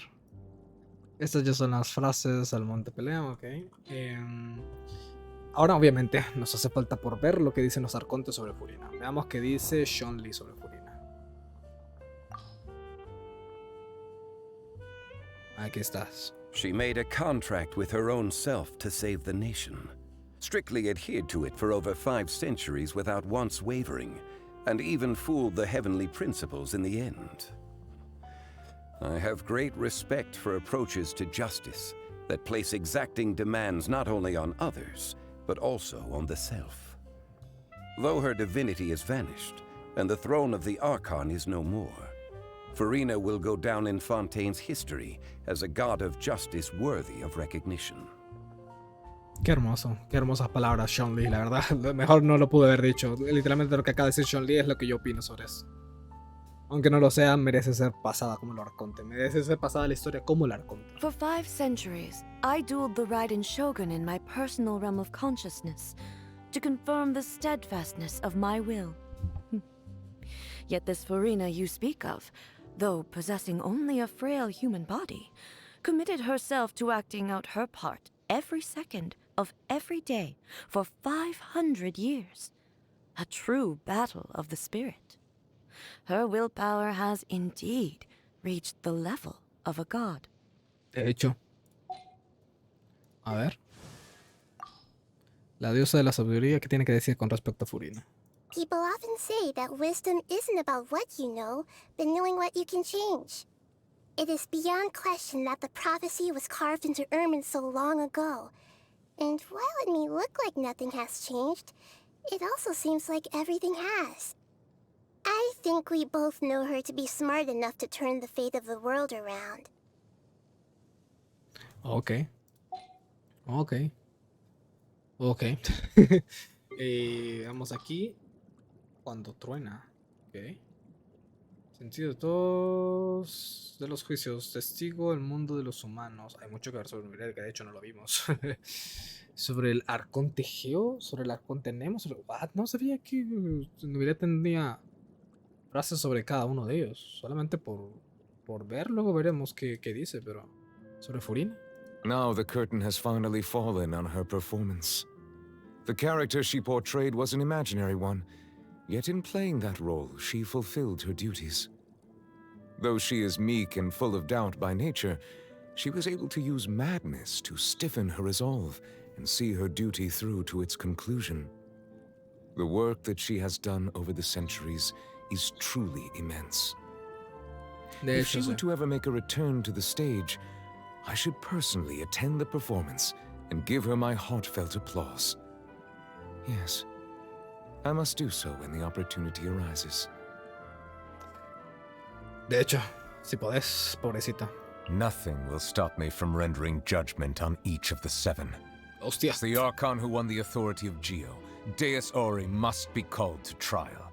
Estas ya son las frases al monte pelea, ok. Ahora obviamente nos hace falta por ver lo que dicen los arcontes sobre Furina. Veamos qué dice Zhongli sobre Furina. Aquí estás. She made a contract with her own self to save the nation. Strictly adhered to it for over 5 centuries without once wavering, and even fooled the heavenly principles in the end. I have great respect for approaches to justice that place exacting demands not only on others, but also on the self. Though her divinity has vanished, and the throne of the Archon is no more, Furina will go down in Fontaine's history as a god of justice worthy of recognition. Qué hermoso, qué hermosas palabras, Zhongli, la verdad. Mejor no lo pude haber dicho. Literalmente lo que acaba de decir Zhongli es lo que yo opino sobre eso. Aunque no lo sea, merece ser pasada como el arconte. Merece ser pasada la historia como el arconte. For 5 centuries, I dueled the Raiden Shogun in my personal realm of consciousness to confirm the steadfastness of my will. Yet this Furina you speak of, though possessing only a frail human body, committed herself to acting out her part every second of every day for 500 years. A true battle of the spirit. Her willpower has indeed reached the level of a god. De hecho. A ver. La diosa de la sabiduría, ¿qué tiene que decir con respecto a Furina? People often say that wisdom isn't about what you know, but knowing what you can change. It is beyond question that the prophecy was carved into ermine so long ago. And while it may look like nothing has changed, it also seems like everything has. I think we both know her to be smart enough to turn the fate of the world around. Ok. Ok. Ok. Vamos aquí. Cuando truena. Ok. Sentido de todos de los juicios. Testigo el mundo de los humanos. Hay mucho que ver sobre Nubila, que de hecho no lo vimos. Sobre el arconte Geo. Sobre el arconte Nemo. Sobre... What? No sabía que Nubila tendría frases sobre cada uno de ellos. Solamente por ver. Luego veremos qué dice. Pero sobre Furina. Now the curtain has finally fallen on her performance. The character she portrayed was an imaginary one. Yet in playing that role, she fulfilled her duties. Though she is meek and full of doubt by nature, she was able to use madness to stiffen her resolve and see her duty through to its conclusion. The work that she has done over the centuries is truly immense. If she were to ever make a return to the stage, I should personally attend the performance and give her my heartfelt applause. Yes. I must do so when the opportunity arises. De hecho, si podés, pobrecita. Nothing will stop me from rendering judgment on each of the 7. Hostia. As the Archon who won the authority of Geo, Deus Ori must be called to trial.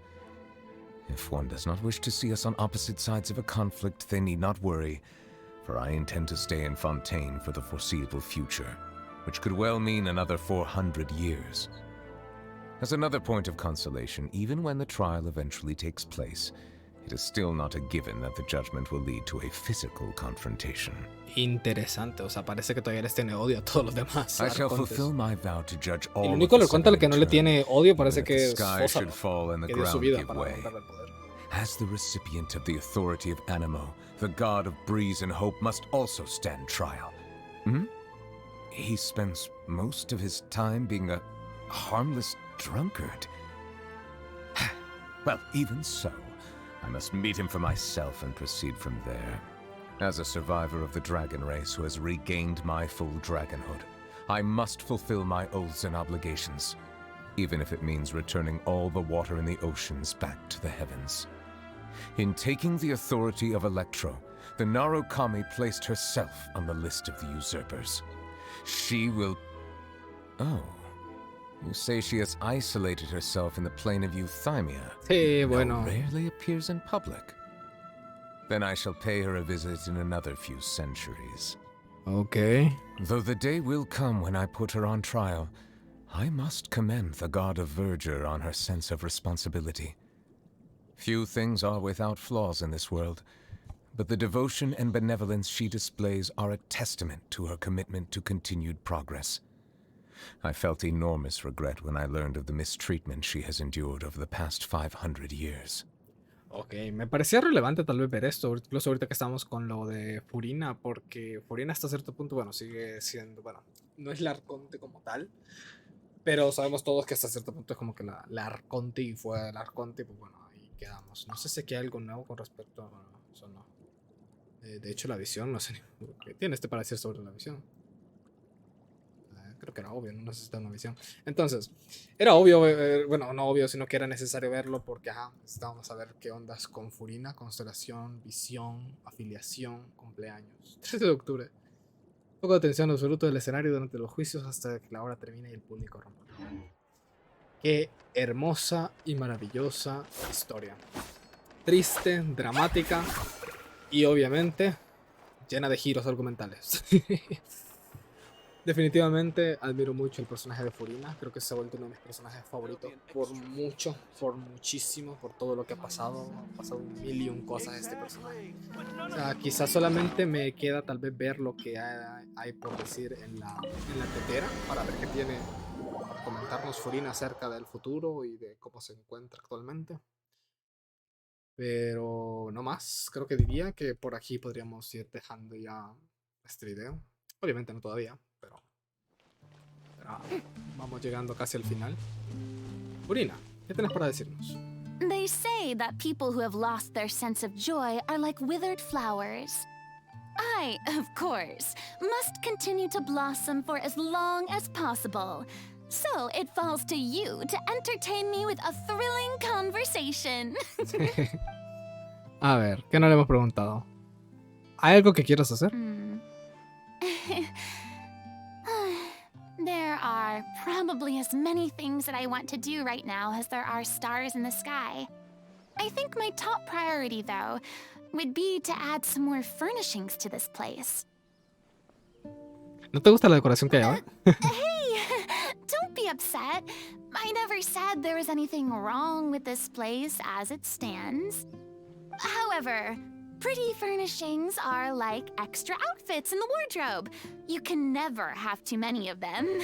If one does not wish to see us on opposite sides of a conflict, they need not worry, for I intend to stay in Fontaine for the foreseeable future, which could well mean another 400 years. As another point of consolation, even when the trial eventually takes place, it is still not a given that the judgment will lead to a physical confrontation. Interesante, o sea, parece que todavía les tiene odio a todos los demás. I shall fulfill my vow to judge all El of único the arconte al que no le tiene odio parece that que the es sky should Fósforo, fall and the que dio su ground vida give para way. romperle el poder. As the recipient of the authority of Animo, the god of breeze and hope must also stand trial. He spends most of his time being a harmless drunkard. Well, even so, I must meet him for myself and proceed from there. As a survivor of the dragon race who has regained my full dragonhood, I must fulfill my oaths and obligations, even if it means returning all the water in the oceans back to the heavens. In taking the authority of Electro, The Narukami placed herself on the list of the usurpers. She will... Oh. You say she has isolated herself in the plane of Euthymia. Sí, bueno. Rarely appears in public. Then I shall pay her a visit in another few centuries. Okay. Though the day will come when I put her on trial, I must commend the god of verdure on her sense of responsibility. Few things are without flaws in this world, but the devotion and benevolence she displays are a testament to her commitment to continued progress. I felt enormous regret when I learned of the mistreatment she has endured over the past 500 years. Ok, me parecía relevante tal vez ver esto, incluso ahorita que estamos con lo de Furina, porque Furina hasta cierto punto, bueno, sigue siendo, bueno, no es la Arconte como tal, pero sabemos todos que hasta cierto punto es como que la Arconte y fuera del Arconte, pues bueno, ahí quedamos. No sé si aquí hay algo nuevo con respecto a eso, no. De hecho, la visión, no sé ni qué tiene para decir sobre la visión. Creo que era obvio, no necesita una visión. Entonces, era obvio, bueno, no obvio, sino que era necesario verlo porque, ajá, necesitábamos saber qué ondas con Furina, constelación, visión, afiliación, cumpleaños. 13 de octubre. Poco de atención absoluto del escenario durante los juicios hasta que la hora termine y el público rompa. Qué hermosa y maravillosa historia. Triste, dramática y obviamente llena de giros argumentales. Definitivamente admiro mucho el personaje de Furina. Creo que se ha vuelto uno de mis personajes favoritos por mucho, por muchísimo, por todo lo que ha pasado. Ha pasado un mil y un cosas este personaje. O sea, quizás solamente me queda tal vez ver lo que hay por decir en la tetera para ver qué tiene para comentarnos Furina acerca del futuro y de cómo se encuentra actualmente. Pero no más, creo que diría que por aquí podríamos ir dejando ya este video. Obviamente no todavía, pero vamos llegando casi al final. Furina, ¿qué tienes para decirnos? They say that people who have lost their sense of joy are like withered flowers. I, of course, must continue to blossom for as long as possible. So it falls to you to entertain me with a thrilling conversation. A ver, ¿qué no le hemos preguntado? ¿Hay algo que quieras hacer? There are probably as many things that I want to do right now as there are stars in the sky. I think my top priority, though, would be to add some more furnishings to this place. ¿No te gusta la decoración que hay ahora? Hey, don't be upset. I never said there was anything wrong with this place as it stands. However, pretty furnishings are like extra outfits in the wardrobe. You can never have too many of them.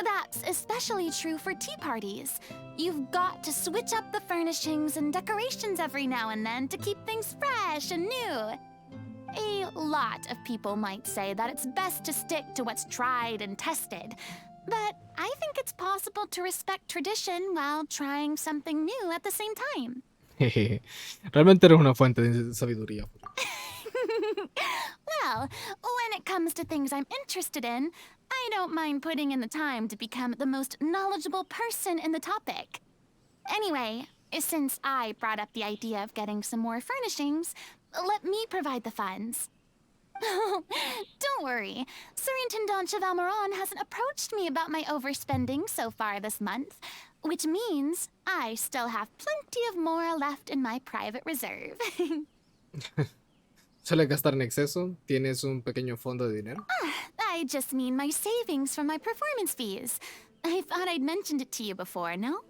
That's especially true for tea parties. You've got to switch up the furnishings and decorations every now and then to keep things fresh and new. A lot of people might say that it's best to stick to what's tried and tested. But I think it's possible to respect tradition while trying something new at the same time. Realmente eres una fuente de sabiduría. Well, when it comes to things I'm interested in, I don't mind putting in the time to become the most knowledgeable person in the topic. Anyway, since I brought up the idea of getting some more furnishings, let me provide the funds. Don't worry, Surintendant Chevalmoran hasn't approached me about my overspending so far this month, which means I still have plenty of more left in my private reserve. ¿Suele gastar en exceso? ¿Tienes un pequeño fondo de dinero? I just mean my savings from my performance fees. I thought I'd mentioned it to you before, no?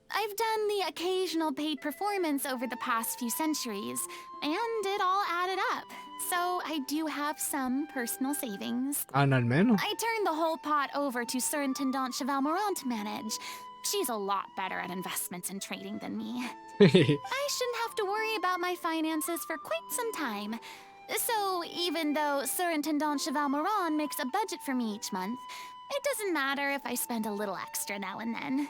I've done the occasional paid performance over the past few centuries, and it all added up. So I do have some personal savings. Al menos. I turned the whole pot over to Surintendant Chevalmoran to manage. She's a lot better at investments and trading than me. I shouldn't have to worry about my finances for quite some time. So even though Surintendant Chevalmoran makes a budget for me each month, it doesn't matter if I spend a little extra now and then.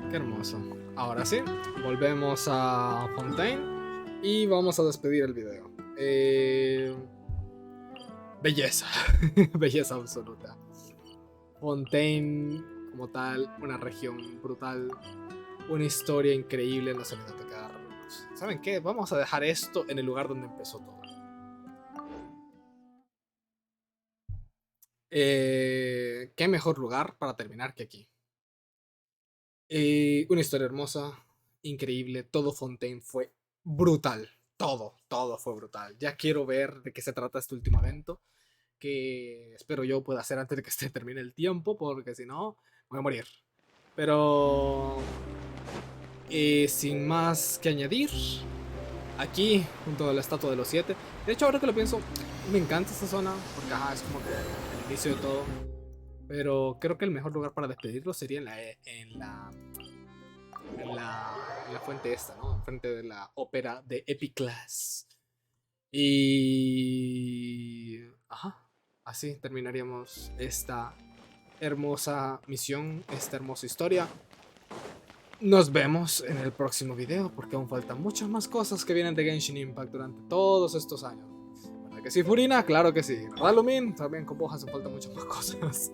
Qué hermoso. Ahora sí, volvemos a Fontaine y vamos a despedir el video. Belleza. Belleza absoluta. Fontaine, como tal, una región brutal, una historia increíble, no se me da que quedar dijimos, ¿saben qué? Vamos a dejar esto en el lugar donde empezó todo. ¿Qué mejor lugar para terminar que aquí? Una historia hermosa, increíble, todo Fontaine fue brutal, todo fue brutal. Ya quiero ver de qué se trata este último evento, que espero yo pueda hacer antes de que se termine el tiempo, porque si no, voy a morir. Pero sin más que añadir, aquí, junto a la estatua de los 7. De hecho, ahora que lo pienso, me encanta esta zona, porque ajá, es como que el inicio de todo. Pero creo que el mejor lugar para despedirlo sería en la fuente esta, ¿no? Enfrente de la ópera de Epiclas. Y... ajá, así terminaríamos esta hermosa misión, esta hermosa historia. Nos vemos en el próximo video, porque aún faltan muchas más cosas que vienen de Genshin Impact durante todos estos años. ¿Verdad que sí, Furina? Claro que sí. ¿Verdad, Lumin? También con vos hacen falta muchas más cosas.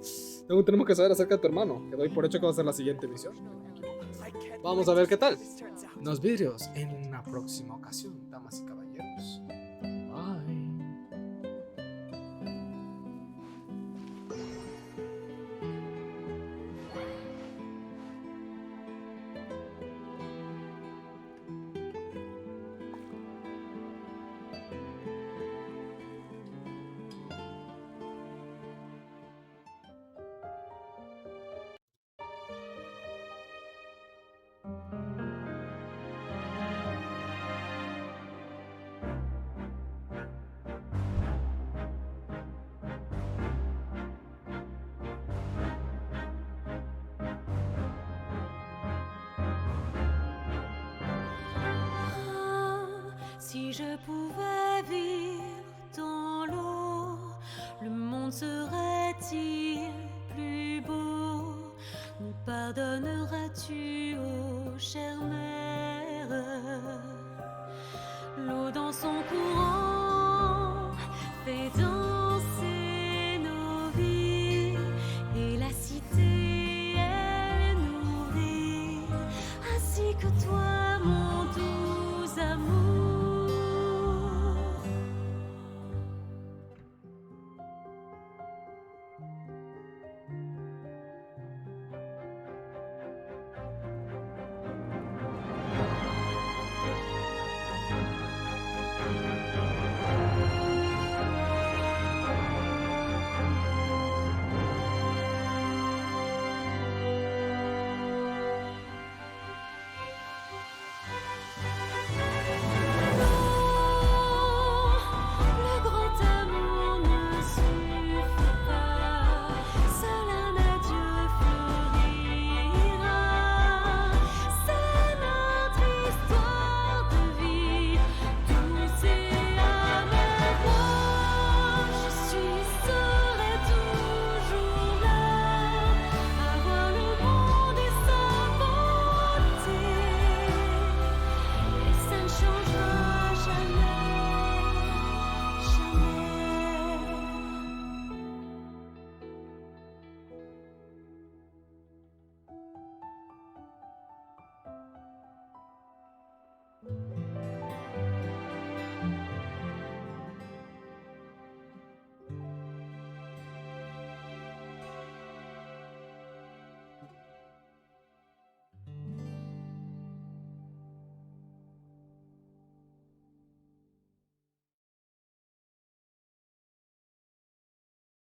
Tenemos que saber acerca de tu hermano, que doy por hecho que va a ser la siguiente misión. Vamos a ver qué tal. Nos vidrios en una próxima ocasión, damas y caballeros.